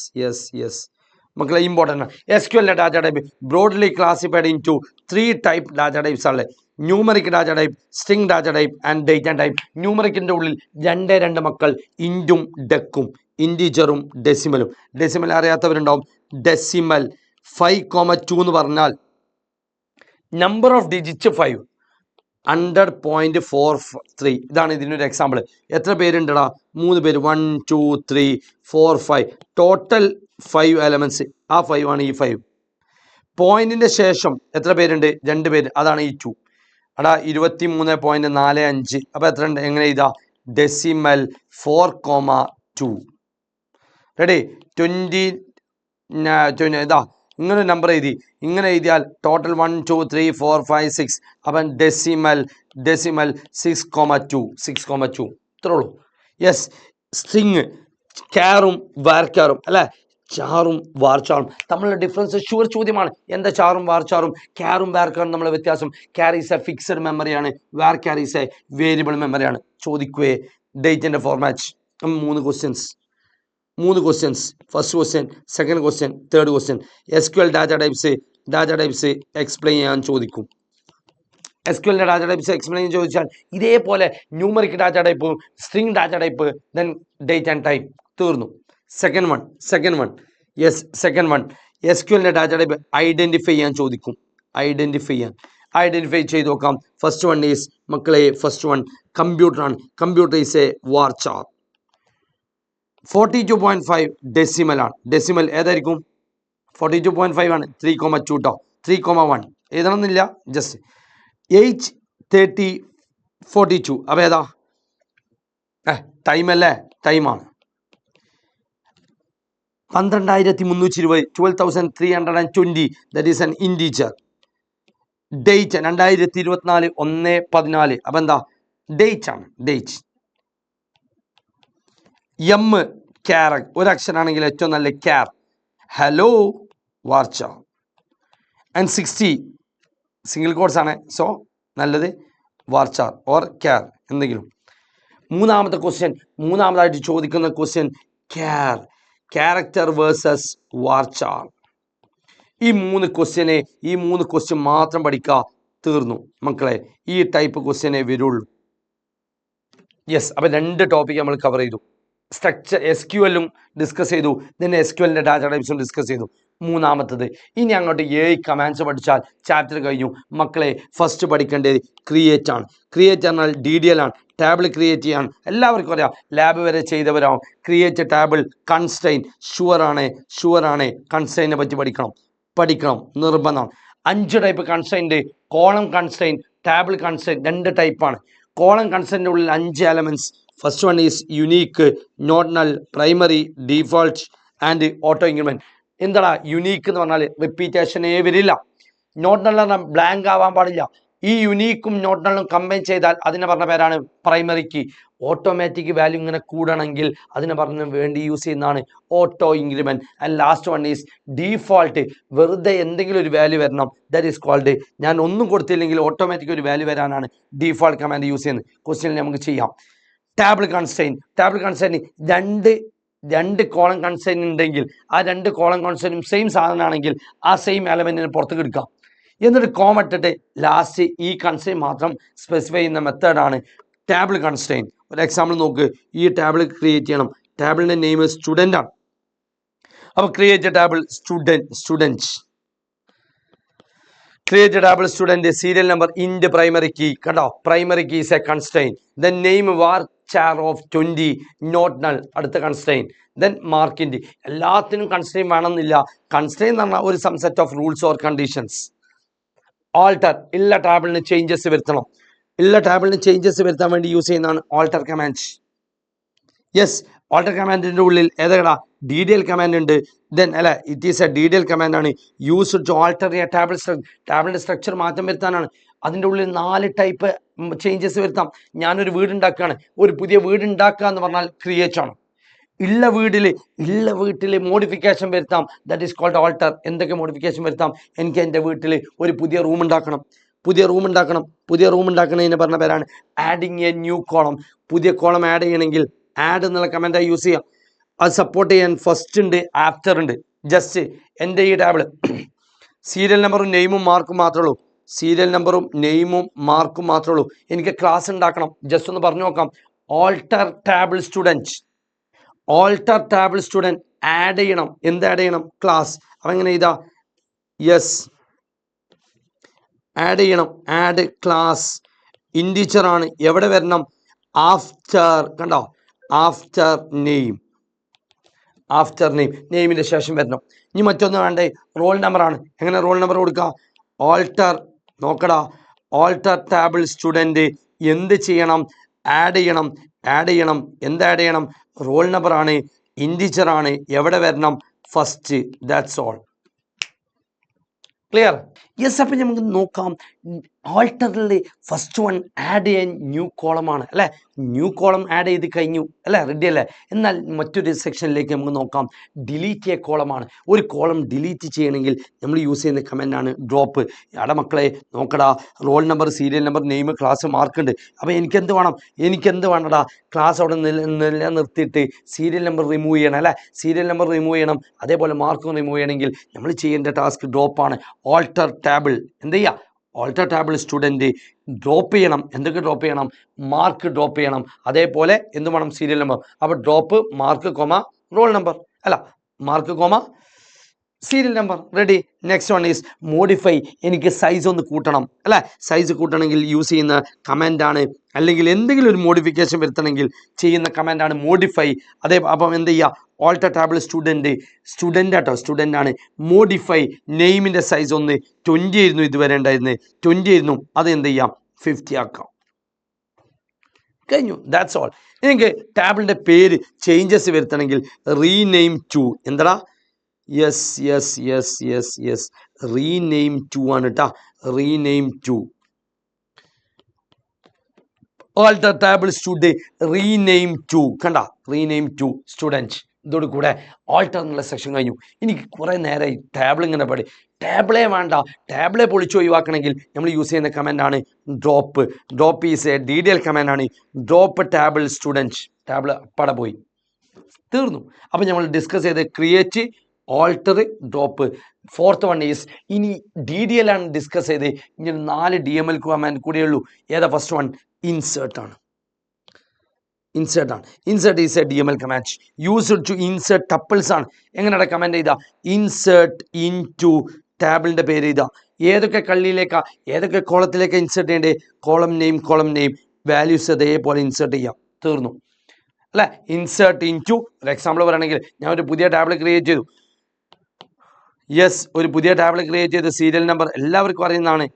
മക്കളെ, ഇമ്പോർട്ടൻ്റ് ആണ്. SQL data type broadly classified into 3 type data types ആണ്. Numeric data type, string data type and date type. ന്യൂമറിക്കിൻ്റെ ഉള്ളിൽ 2 മക്കൾ, ഇൻറ്റും ഡെക്കും, ഇൻറ്റീജറും ഡെസിമലും. ഡെസിമൽ അറിയാത്തവരുണ്ടാവും. ഡെസിമൽ 5,2 എന്ന് പറഞ്ഞാൽ നമ്പർ ഓഫ് ഡിജിറ്റ് 5, 100.43. ഇതാണ് ഇതിനൊരു എക്സാമ്പിൾ. എത്ര പേരുണ്ടടാ? 3 പേര്. 1 2 3 4 5. Total 5 elements. ആ 5 ആണ് ഈ 5. പോയിന്റിന്റെ ശേഷം എത്ര പേരുണ്ട്? 2 പേര്. അതാണ് ഈ 2. അടാ 23.45. അപ്പോൾ എത്ര ഉണ്ട്? എങ്ങനെ ഇതാ? ഡെസിമൽ 4,2. റെഡി? 20 ഇതാ ഇങ്ങനെ നമ്പർ എഴുതി. ഇങ്ങനെ എഴുതിയാൽ ടോട്ടൽ 1 2 3 4 5 6. അപ്പം ഡെസിമൽ 6,2. ഇത്രേ ഉള്ളൂ. യെസ്, സ്ട്രിങ് ക്യാറും വാർക്കാറും അല്ലേ? ചാറും വാർച്ചാറും തമ്മിലുള്ള ഡിഫറൻസ് ഷുവർ ചോദ്യമാണ്. എന്താ ചാറും വാർച്ചാറും? ക്യാറും വാർക്കാറും നമ്മളെ വ്യത്യാസം. ക്യാർ ഈസ് എ ഫിക്സഡ് മെമ്മറിയാണ്, വാർക്കാർ ഈസ് എ വേരിയബിൾ മെമ്മറിയാണ്. ചോദിക്കുവേ ഡേറ്റിൻ്റെ format. 3 questions. First question, second question, third question. SQL data types explain ചെയ്യാൻ ചോദിക്കും. SQL ഡാറ്റ ടൈപ്സ് എക്സ്പ്ലെയിൻ ചോദിച്ചാൽ ഇതേപോലെ numeric data type, string data type, then date and type. തീർന്നു. Second one SQL data type identify ചെയ്യാൻ ചോദിക്കും. Identify ചെയ്ത് നോക്കാം. First one is മക്കളെ, കമ്പ്യൂട്ടർ ആണ്. Computer is a varchar. 42.5 decimal ആണ്. ഡെസിമൽ ഏതായിരിക്കും? 42.5 ആണ്. 3,2 കേട്ടോ. 3,1 എഴുതണമെന്നില്ല, ജസ്റ്റ് 8:30:42. അപ്പോൾ ഏതാ? ടൈം അല്ലേ? ടൈമാണ്. 12,320, 12,320. That is an integer. Date 2024 1/14. അപ്പം എന്താ? ഡേറ്റ് ആണ്. എം ക്യാർ, ഒരക്ഷരാണെങ്കിൽ ഏറ്റവും നല്ല char. Hello varchar. And 60 single codes ആണ്. സോ നല്ലത് വാർച്ചാർ ഓർ ക്യാർ എന്തെങ്കിലും. മൂന്നാമതായിട്ട് ചോദിക്കുന്ന ക്വസ്റ്റ്യൻ ക്യാരക്ടർ വേഴ്സസ് വാർച്ചാർ. ഈ 3 ക്വസ്റ്റ്യൻ മാത്രം പഠിക്കുക. തീർന്നു മക്കളെ. ഈ ടൈപ്പ് ക്വസ്റ്റ്യനെ വരുള്ളൂ. യെസ്, അപ്പം 2 ടോപ്പിക് നമ്മൾ കവർ ചെയ്തു. സ്ട്രക്ചർ SQLും ഡിസ്കസ് ചെയ്തു, then SQLൻ്റെ ഡാറ്റ ടൈപ്സും ഡിസ്കസ് ചെയ്തു. മൂന്നാമത്തത് ഇനി അങ്ങോട്ട് 7 കമാൻഡ്സ് പഠിച്ചാൽ ചാപ്റ്റർ കഴിഞ്ഞു മക്കളെ. ഫസ്റ്റ് പഠിക്കേണ്ടത് ക്രിയേറ്റ് ആണ്. ക്രിയേറ്റ് പറഞ്ഞാൽ DDL ആണ്. ടേബിൾ ക്രിയേറ്റ് ചെയ്യാൻ എല്ലാവർക്കും അറിയാം. ലാബ് വരെ ചെയ്തവരാവും. Create table, constraint. ഷുവറാണ് കൺസ്ട്രെയിനെ പറ്റി പഠിക്കണം നിർബന്ധമാണ്. 5 type constraint. Column constraint, table constraint 2 ടൈപ്പാണ്. കോളം കൺസ്ട്രെയിൻ്റെ ഉള്ളിൽ 5 elements. First one is unique, not null, primary, default and auto increment. എന്താടാ യുണീക്ക് എന്ന് പറഞ്ഞാൽ റിപ്പീറ്റേഷനേ വരില്ല. നോർഡിനൽ പറഞ്ഞാൽ ബ്ലാങ്ക് ആവാൻ പാടില്ല. ഈ യുണീക്കും നോട്ട് നള്ളും കമ്പൈൻ ചെയ്താൽ അതിനെ പറഞ്ഞ പേരാണ് പ്രൈമറി കീ. ഓട്ടോമാറ്റിക് വാല്യൂ ഇങ്ങനെ കൂടണമെങ്കിൽ അതിനെ പറഞ്ഞ വേണ്ടി യൂസ് ചെയ്യുന്നതാണ് auto increment. And last one is default. വെറുതെ എന്തെങ്കിലും ഒരു വാല്യൂ വരണം, ദാറ്റ് ഈസ് കോൾഡ്, ഞാൻ ഒന്നും കൊടുത്തില്ലെങ്കിൽ ഓട്ടോമാറ്റിക് ഒരു വാല്യൂ വരാനാണ് ഡീഫോൾട്ട് കമാൻഡ് യൂസ് ചെയ്യുന്നത്. ക്വസ്റ്റ്യനിൽ നമുക്ക് ചെയ്യാം. ടാബിൾ കൺസ്ട്രെയിൻ രണ്ട് കോളം കൺസ്ട്രെയിൻ ഉണ്ടെങ്കിൽ ആ രണ്ട് കോളം കൺസ്ട്രെയിനും സെയിം സാധനമാണെങ്കിൽ ആ സെയിം എലമെന്റിനെ പുറത്തേക്ക് എടുക്കാം. എന്നിട്ട് കോമ ഇട്ടിട്ട് ലാസ്റ്റ് ഈ കൺസ്ട്രെയിൻ മാത്രം സ്പെസിഫൈ ചെയ്യുന്ന മെത്തേഡാണ് ടാബിൾ കൺസ്ട്രെയിൻ. ഒരു എക്സാമ്പിൾ നോക്ക്. ഈ ടേബിൾ ക്രിയേറ്റ് ചെയ്യണം. ടേബിളിന്റെ നെയിം സ്റ്റുഡൻ്റ് ആണ്. അപ്പോൾ create table student. Create table student. Serial number int primary key. കണ്ടോ, primary key is a constraint. Then name varchar of 20 not null, അടുത്ത കൺസ്ട്രെയിൻ. ദെൻ മാർക്കിൻ്റെ. എല്ലാത്തിനും കൺസ്ട്രെയിൻ വേണമെന്നില്ല. കൺസ്ട്രെയിൻ എന്ന് പറഞ്ഞാൽ ഒരു subset of rules or conditions. Alter, ഇല്ല ടാബിളിന് ചേഞ്ചസ് വരുത്തണം. ഇല്ല ടാബിളിന് ചേഞ്ചസ് വരുത്താൻ വേണ്ടി യൂസ് ചെയ്യുന്നതാണ് ആൾട്ടർ കമാൻഡ്. യെസ്, ആൾട്ടർ കമാൻഡിന്റെ ഉള്ളിൽ ഏതാ DDL കമാൻഡ് ഉണ്ട്. ദെൻ അല്ല, it is a DDL command ആണ് use to alter a table. ടാബിളിന്റെ സ്ട്രക്ചർ മാറ്റം വരുത്താനാണ്. അതിൻ്റെ ഉള്ളിൽ 4 ടൈപ്പ് ചേഞ്ചസ് വരുത്താം. ഞാനൊരു വീട് ഉണ്ടാക്കുകയാണ്. ഒരു പുതിയ വീട് ഉണ്ടാക്കുക എന്ന് പറഞ്ഞാൽ ക്രിയേറ്റ് ആണ്. ഉള്ള വീട്ടിൽ മോഡിഫിക്കേഷൻ വരുത്താം, ദാറ്റ് ഈസ് കോൾഡ് ആൾട്ടർ. എന്തൊക്കെ മോഡിഫിക്കേഷൻ വരുത്താം? എനിക്ക് എൻ്റെ വീട്ടിൽ ഒരു പുതിയ റൂം ഉണ്ടാക്കണം. പുതിയ റൂം ഉണ്ടാക്കണതിന് പറഞ്ഞ പേരാണ് ആഡിങ് എ ന്യൂ കോളം. പുതിയ കോളം ആഡ് ചെയ്യണമെങ്കിൽ ആഡ് എന്നുള്ള കമൻറ്റായി യൂസ് ചെയ്യാം. അത് സപ്പോർട്ട് ചെയ്യാൻ ഫസ്റ്റ് ഉണ്ട്, ആഫ്റ്റർ ഉണ്ട്. ജസ്റ്റ് എൻ്റെ ഈ ടേബിൾ സീരിയൽ നമ്പറും നെയിമും മാർക്കും മാത്രമേ ഉള്ളൂ. എനിക്ക് ക്ലാസ് ഉണ്ടാക്കണം. ജസ്റ്റ് ഒന്ന് പറഞ്ഞു നോക്കാം. ആൾട്ടർ ടാബിൾ സ്റ്റുഡൻറ് ആഡ് ചെയ്യണം. എന്ത് ആഡ് ചെയ്യണം? ക്ലാസ്. അപ്പം എങ്ങനെ ഇതാ, യെസ്, ആഡ് ചെയ്യണം. ആഡ് ക്ലാസ് ഇൻറ്റീജർ ആണ്. എവിടെ വരണം? ആഫ്റ്റർ. കണ്ടോ, ആഫ്റ്റർ നെയിം. നെയിമിൻ്റെ ശേഷം വരണം. ഇനി മറ്റൊന്ന് വേണ്ടേ, റോൾ നമ്പർ ആണ്. എങ്ങനെ റോൾ നമ്പർ കൊടുക്കാം? ആൾട്ടർ, നോക്കടാ, ആൾട്ടർ ടാബിൾ സ്റ്റുഡൻറ് എന്ത് ചെയ്യണം? ആഡ് ചെയ്യണം. എന്ത് ആഡ് ചെയ്യണം? റോൾ നമ്പർ ആണ്, ഇൻറ്റീജർ ആണ്. എവിടെ വരണം? First. That's all. Clear? Yes. അപ്പം നമുക്ക് നോക്കാം. ആൾട്ടറിൽ ഫസ്റ്റ് വൺ ആഡ് ചെയ്യാൻ ന്യൂ കോളമാണ് അല്ലേ. ന്യൂ കോളം ആഡ് ചെയ്ത് കഴിഞ്ഞു അല്ലേ, റെഡി അല്ലേ? എന്നാൽ മറ്റൊരു സെക്ഷനിലേക്ക് നമുക്ക് നോക്കാം. ഡിലീറ്റ് എ കോളമാണ്. ഒരു കോളം ഡിലീറ്റ് ചെയ്യണമെങ്കിൽ നമ്മൾ യൂസ് ചെയ്യുന്ന കമൻറ്റാണ് ഡ്രോപ്പ്. അവിടെ മക്കളെ നോക്കടാ, roll number, serial number, name, class, mark ഉണ്ട്. അപ്പോൾ എനിക്കെന്ത് വേണടാ? ക്ലാസ് അവിടെ നിലനിർത്തിയിട്ട് സീരിയൽ നമ്പർ റിമൂവ് ചെയ്യണം അല്ലേ. അതേപോലെ മാർക്കും റിമൂവ് ചെയ്യണമെങ്കിൽ നമ്മൾ ചെയ്യേണ്ട ടാസ്ക് ഡ്രോപ്പാണ്. ആൾട്ടർ ടാബിൾ എന്ത് ചെയ്യുക? ആൾട്ടർ ടാബിൾ സ്റ്റുഡൻറ് ഡ്രോപ്പ് ചെയ്യണം. എന്തൊക്കെ ഡ്രോപ്പ് ചെയ്യണം? മാർക്ക് ഡ്രോപ്പ് ചെയ്യണം. അതേപോലെ എന്ത് വേണം? Serial number. അപ്പോൾ drop mark comma roll number, അല്ല mark comma serial number. Ready. Next one is modify. എനിക്ക് സൈസ് ഒന്ന് കൂട്ടണം അല്ലേ. സൈസ് കൂട്ടണമെങ്കിൽ യൂസ് ചെയ്യുന്ന കമാൻഡാണ്, അല്ലെങ്കിൽ എന്തെങ്കിലും ഒരു മോഡിഫിക്കേഷൻ വരുത്തണമെങ്കിൽ ചെയ്യുന്ന കമാൻഡാണ് മോഡിഫൈ. അപ്പം എന്ത് ചെയ്യുക? ആൾട്ടർ ടാബിൾ സ്റ്റുഡൻ്റ് ആണ്. മോഡിഫൈ. നെയിമിൻ്റെ സൈസ് ഒന്ന് 20 ആയിരുന്നു ഇതുവരെ ഉണ്ടായിരുന്നത്, 20 ആയിരുന്നു. അത് എന്ത് ചെയ്യാം? 50 ആക്കാം. കഴിഞ്ഞു. That's all. എനിക്ക് ടാബിളിൻ്റെ പേര് ചേഞ്ചസ് വരുത്തണമെങ്കിൽ റീനെയിം ടു. എന്താ? യെസ്, റീനെയിം ടു ആണ് കേട്ടോ. Rename to. Alter table rename to. കണ്ട, റീനെയിം ടു സ്റ്റുഡൻറ്. ഇതോട് കൂടെ ആൾട്ടർ എന്നുള്ള സെക്ഷൻ കഴിഞ്ഞു. എനിക്ക് കുറേ നേരമായി ടേബിൾ ഇങ്ങനെ ടേബിളേ വേണ്ട, ടേബിളെ പൊളിച്ച് ഒഴിവാക്കണമെങ്കിൽ നമ്മൾ യൂസ് ചെയ്യുന്ന കമാൻഡാണ് ഡ്രോപ്പ്. ഈസ് എ DDL കമാൻഡാണ്. Drop table student. ടേബിൾ അപ്പടെ പോയി, തീർന്നു. അപ്പം നമ്മൾ ഡിസ്കസ് ചെയ്ത് create, alter, drop. Fourth one is, ഇനി DDL ആണ് ഡിസ്കസ് ചെയ്ത്. ഇനി 4 DML കമാൻഡ് കൂടിയേ ഉള്ളൂ. ഏതാ ഫസ്റ്റ് വൺ? ഇൻസേർട്ട് ആണ്. Insert is a DML command used to insert tuples ആണ്. എങ്ങനെയാണ് കമാൻഡ് ചെയ്താ? ഇൻസേർട്ട് ഇൻ ടു ടാബിളിൻ്റെ പേര് ചെയ്താ ഏതൊക്കെ കള്ളിയിലേക്കാ, ഏതൊക്കെ കോളത്തിലേക്കാ ഇൻസേർട്ട് ചെയ്യേണ്ടത്? കോളം നെയിം, വാല്യൂസ് അതേപോലെ ഇൻസേർട്ട് ചെയ്യാം. തീർന്നു അല്ലേ. Insert into. ഒരു എക്സാമ്പിൾ പറയുകയാണെങ്കിൽ, ഞാൻ ഒരു പുതിയ ടാബിൾ ക്രിയേറ്റ് ചെയ്തു. യെസ്, ഒരു പുതിയ ടാബിൾ ക്രിയേറ്റ് ചെയ്ത് സീരിയൽ നമ്പർ എല്ലാവർക്കും അറിയുന്നതാണ്,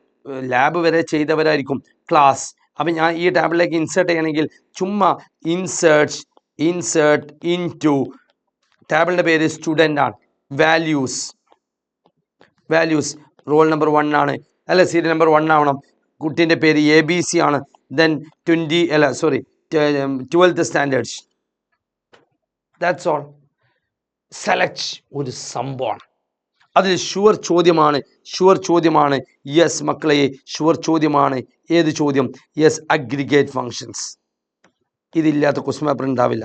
ലാബ് വരെ ചെയ്തവരായിരിക്കും. ക്ലാസ്. അപ്പം ഞാൻ ഈ ടാബിളിലേക്ക് ഇൻസേർട്ട് ചെയ്യണമെങ്കിൽ ചുമ്മാ ഇൻസേർട്ട് ഇൻ ടു. ടാബിളിൻ്റെ പേര് സ്റ്റുഡൻ്റ് ആണ്. വാല്യൂസ് റോൾ നമ്പർ 1 ആണ് അല്ലെ, സീരിയൽ നമ്പർ 1 ആവണം. കുട്ടീൻ്റെ പേര് ABC ആണ്. Then 12th standards. That's all. Select ഒരു സംഭവമാണ്. അതിൽ ഷുവർ ചോദ്യമാണ്. യെസ് മക്കളെ, ഷുവർ ചോദ്യമാണ്. ഏത് ചോദ്യം? Yes, aggregate functions. ഇതില്ലാത്ത ക്വസ്റ്റ്യൻ പേപ്പർ ഉണ്ടാവില്ല.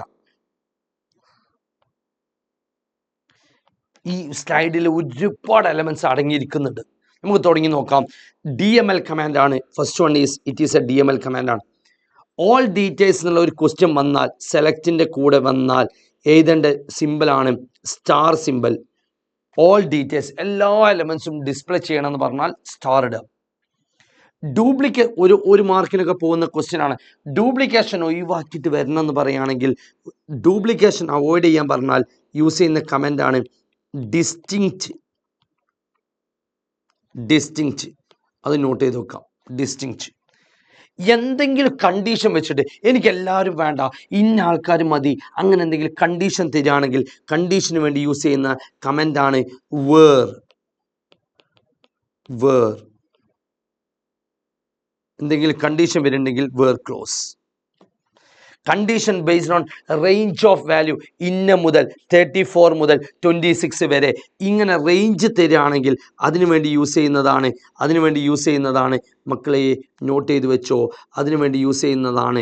ഈ സ്ലൈഡിൽ ഒരുപാട് എലമെന്റ്സ് അടങ്ങിയിരിക്കുന്നുണ്ട്. നമുക്ക് തുടങ്ങി നോക്കാം. DML കമാൻഡ് ആണ്. First one it is a DML command ആണ്. ഓൾ ഡീറ്റെയിൽസ് എന്നുള്ള ഒരു ക്വസ്റ്റ്യൻ വന്നാൽ, സെലക്റ്റിൻ്റെ കൂടെ വന്നാൽ എഴുതേണ്ട സിമ്പിളാണ് സ്റ്റാർ സിമ്പിൾ. ഓൾ ഡീറ്റെയിൽസ്, എല്ലാ എലമെന്റ്സും ഡിസ്പ്ലേ ചെയ്യണമെന്ന് പറഞ്ഞാൽ സ്റ്റാർ ഇടുക. ഡ്യൂപ്ലിക്കേറ്റ് ഒരു മാർക്കിനൊക്കെ പോകുന്ന ക്വസ്റ്റ്യൻ ആണ്. ഡ്യൂപ്ലിക്കേഷൻ ഒഴിവാക്കിയിട്ട് വരണം എന്ന് പറയുകയാണെങ്കിൽ, ഡ്യൂപ്ലിക്കേഷൻ അവോയ്ഡ് ചെയ്യാൻ പറഞ്ഞാൽ യൂസ് ചെയ്യുന്ന കമൻ്റ് ആണ് ഡിസ്റ്റിങ്ക്റ്റ്. അത് നോട്ട് ചെയ്ത് വെക്കാം. ഡിസ്റ്റിങ്ക്റ്റ്. എന്തെങ്കിലും കണ്ടീഷൻ വെച്ചിട്ട് എനിക്ക് എല്ലാവരും വേണ്ട, ഇന്ന ആൾക്കാർ മതി, അങ്ങനെ എന്തെങ്കിലും കണ്ടീഷൻ തരികയാണെങ്കിൽ കണ്ടീഷന് വേണ്ടി യൂസ് ചെയ്യുന്ന കമൻ്റ് ആണ് വേർ. എന്തെങ്കിലും കണ്ടീഷൻ വരുന്നുണ്ടെങ്കിൽ where clause. Condition based on range of value, ഇന്ന മുതൽ 34 മുതൽ 26 വരെ, ഇങ്ങനെ റേഞ്ച് തരികയാണെങ്കിൽ അതിനുവേണ്ടി യൂസ് ചെയ്യുന്നതാണ് മക്കളെ, നോട്ട് ചെയ്ത് വെച്ചോ. അതിനുവേണ്ടി യൂസ് ചെയ്യുന്നതാണ്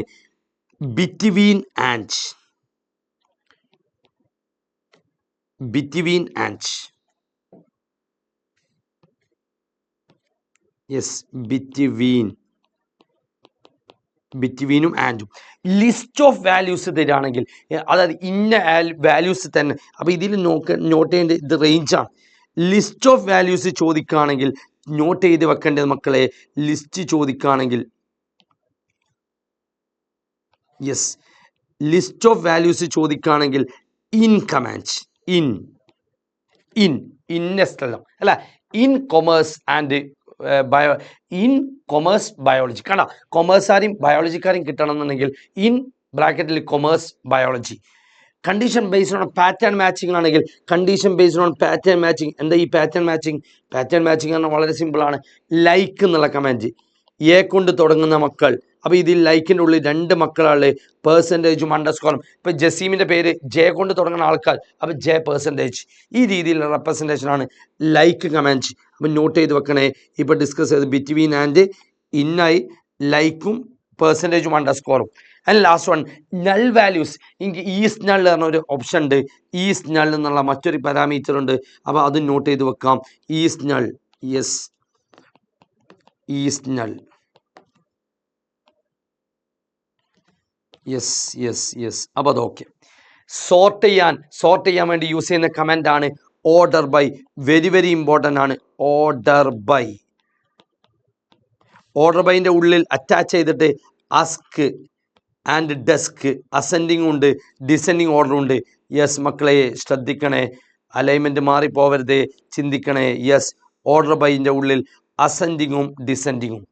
ബിറ്റ്വീൻ ആൻഡ്. യെസ്, ബിറ്റ്വീനും ആൻഡും. ലിസ്റ്റ് ഓഫ് വാല്യൂസ് തരികയാണെങ്കിൽ, അതായത് ഇന്ന വാല്യൂസ് തന്നെ, അപ്പോൾ ഇതിൽ നോട്ട് ചെയ്യേണ്ടത് ഇത് റേഞ്ചാണ്. ലിസ്റ്റ് ഓഫ് വാല്യൂസ് ചോദിക്കുകയാണെങ്കിൽ നോട്ട് ചെയ്ത് വെക്കേണ്ടത് മക്കളെ, ലിസ്റ്റ് ചോദിക്കുകയാണെങ്കിൽ യെസ്, ലിസ്റ്റ് ഓഫ് വാല്യൂസ് ചോദിക്കുകയാണെങ്കിൽ ഇൻ കമാൻഡ്. ഇന്ന സ്ഥലം അല്ല, ഇൻ കൊമേഴ്സ് ആൻഡ് ബയോളജി. കാണാം, കൊമേഴ്സുകാരെയും ബയോളജിക്കാരെയും കിട്ടണമെന്നുണ്ടെങ്കിൽ ഇൻ ബ്രാക്കറ്റിൽ commerce biology. Condition based on pattern matching ആണെങ്കിൽ condition based on pattern matching. എന്താ ഈ പാറ്റേൺ മാച്ചിങ് പറഞ്ഞാൽ വളരെ സിമ്പിളാണ്. ലൈക്ക് എന്നുള്ള കമാൻഡ്, എ കൊണ്ട് തുടങ്ങുന്ന മക്കൾ. അപ്പോൾ ഇതിൽ ലൈക്കിൻ്റെ ഉള്ളിൽ 2 മക്കളാണ്, പെർസെൻറ്റേജും അണ്ടർസ്കോറും. ഇപ്പോൾ ജസീമിൻ്റെ പേര് ജെ കൊണ്ട് തുടങ്ങുന്ന ആൾക്കാർ, അപ്പോൾ ജെ പെർസെൻറ്റേജ്. ഈ രീതിയിലുള്ള റെപ്രസെൻറ്റേഷനാണ് ലൈക്ക് കമാൻഡ്. അപ്പം നോട്ട് ചെയ്ത് വെക്കണേ. ഇപ്പോൾ ഡിസ്കസ് ചെയ്ത് ബിറ്റ്വീൻ ആൻഡ് ഇന്നായി ലൈക്കും പെർസെൻറ്റേജും അണ്ടർസ്കോറും. And last one null values. എനിക്ക് ഈസ് നൾ പറഞ്ഞ ഒരു ഓപ്ഷൻ ഉണ്ട്. ഈസ് നൾ എന്നുള്ള മറ്റൊരു പാരാമീറ്റർ ഉണ്ട്. അപ്പോൾ അത് നോട്ട് ചെയ്ത് വെക്കാം. Is null. Yes, is null. Yes. അപ്പോൾ അത് ഓക്കെ. സോർട്ട് ചെയ്യാൻ വേണ്ടി യൂസ് ചെയ്യുന്ന കമൻ്റ് ആണ് ഓർഡർ ബൈ. വെരി ഇമ്പോർട്ടൻ്റ് ആണ് ഓർഡർ ബൈ. ഓർഡർ ബൈൻ്റെ ഉള്ളിൽ അറ്റാച്ച് ചെയ്തിട്ട് അസ്ക് ആൻഡ് ഡെസ്ക്, അസെൻഡിങ് ഉണ്ട്, ഡിസെൻഡിങ് ഓർഡർ ഉണ്ട്. യെസ് മക്കളെ, ശ്രദ്ധിക്കണേ, അലൈൻമെൻറ്റ് മാറിപ്പോവരുത്, ചിന്തിക്കണേ. യെസ്, ഓർഡർ ബൈൻ്റെ ഉള്ളിൽ അസെൻഡിങ്ങും ഡിസെൻഡിങ്ങും.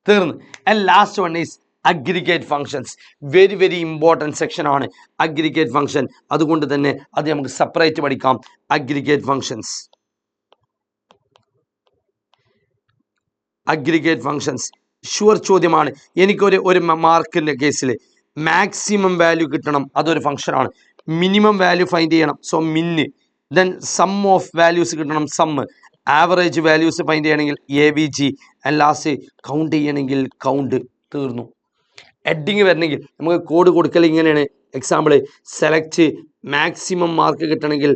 തീർന്ന്. And last one is aggregate functions. Very important section ആണ് അഗ്രിഗേറ്റ് ഫങ്ഷൻ. അതുകൊണ്ട് തന്നെ അത് നമുക്ക് സെപ്പറേറ്റ് പഠിക്കാം. അഗ്രിഗേറ്റ് ഫങ്ഷൻസ് ഷുവർ ചോദ്യമാണ്. ഒരു മാർക്കിൻ്റെ കേസിൽ മാക്സിമം വാല്യൂ കിട്ടണം, അതൊരു ഫങ്ഷനാണ്. മിനിമം വാല്യൂ ഫൈൻഡ് ചെയ്യണം, so min. Then sum of values കിട്ടണം, സം. ആവറേജ് വാല്യൂസ് ഫൈൻഡ് ചെയ്യണമെങ്കിൽ AVG. ആൻഡ് ലാസ്റ്റ് കൗണ്ട് ചെയ്യണമെങ്കിൽ കൗണ്ട്. തീർന്നു. ഹെഡിങ് വരണമെങ്കിൽ നമുക്ക് കോഡ് കൊടുക്കൽ ഇങ്ങനെയാണ്. എക്സാമ്പിൾ, സെലക്ട് മാക്സിമം മാർക്ക് കിട്ടണമെങ്കിൽ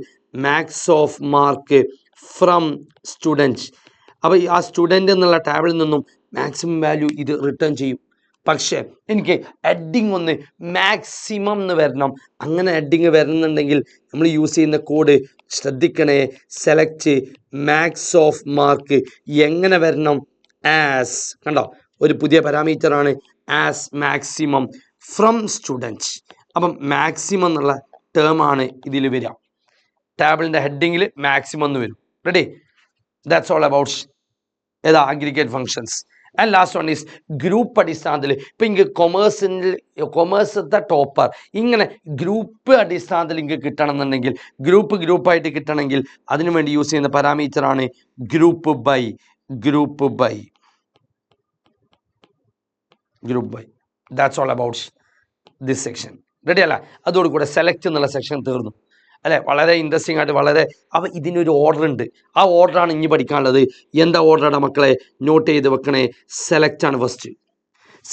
max of mark from student. അപ്പോൾ ആ സ്റ്റുഡൻറ്റ് എന്നുള്ള ടാബിളിൽ നിന്നും മാക്സിമം വാല്യൂ ഇത് റിട്ടേൺ ചെയ്യും. പക്ഷേ എനിക്ക് ഹെഡിങ് ഒന്ന് മാക്സിമം എന്ന് വരണം. അങ്ങനെ ഹെഡിങ് വരണമെന്നുണ്ടെങ്കിൽ നമ്മൾ യൂസ് ചെയ്യുന്ന കോഡ് ശ്രദ്ധിക്കണേ. സെലക്ട് മാക്സ് ഓഫ് മാർക്ക് എങ്ങനെ വരണം? ആസ്. കണ്ടോ, ഒരു പുതിയ പാരാമീറ്ററാണ് ആസ് മാക്സിമം ഫ്രം സ്റ്റുഡൻറ്റ്. അപ്പം മാക്സിമം എന്നുള്ള ടേമാണ് ഇതിൽ വരിക. ടാബിളിൻ്റെ ഹെഡിങ്ങിൽ മാക്സിമം എന്ന് വരും. റെഡി? ദാറ്റ്സ് ഓൾ അബൌട്ട് ഏതാ aggregate functions. And last one is group അടിസ്ഥാനത്തിൽ. ഇപ്പം ഇങ്ങ് കൊമേഴ്സത്തെ ടോപ്പർ ഇങ്ങനെ ഗ്രൂപ്പ് അടിസ്ഥാനത്തിൽ ഇങ്ങ് കിട്ടണം എന്നുണ്ടെങ്കിൽ, ഗ്രൂപ്പായിട്ട് കിട്ടണമെങ്കിൽ അതിനുവേണ്ടി യൂസ് ചെയ്യുന്ന പാരാമീറ്ററാണ് group by. Group by. That's all about this section. Ready അല്ല? അതോടുകൂടെ സെലക്ട് എന്നുള്ള സെക്ഷൻ തീർന്നു അല്ലെ? വളരെ ഇൻട്രസ്റ്റിംഗ് ആയിട്ട് വളരെ. അപ്പം ഇതിനൊരു ഓർഡർ ഉണ്ട്. ആ ഓർഡറാണ് ഇനി പഠിക്കാനുള്ളത്. എന്താ ഓർഡറാണ് മക്കളെ? നോട്ട് ചെയ്ത് വെക്കണേ. സെലക്ട് ആണ് ഫസ്റ്റ്.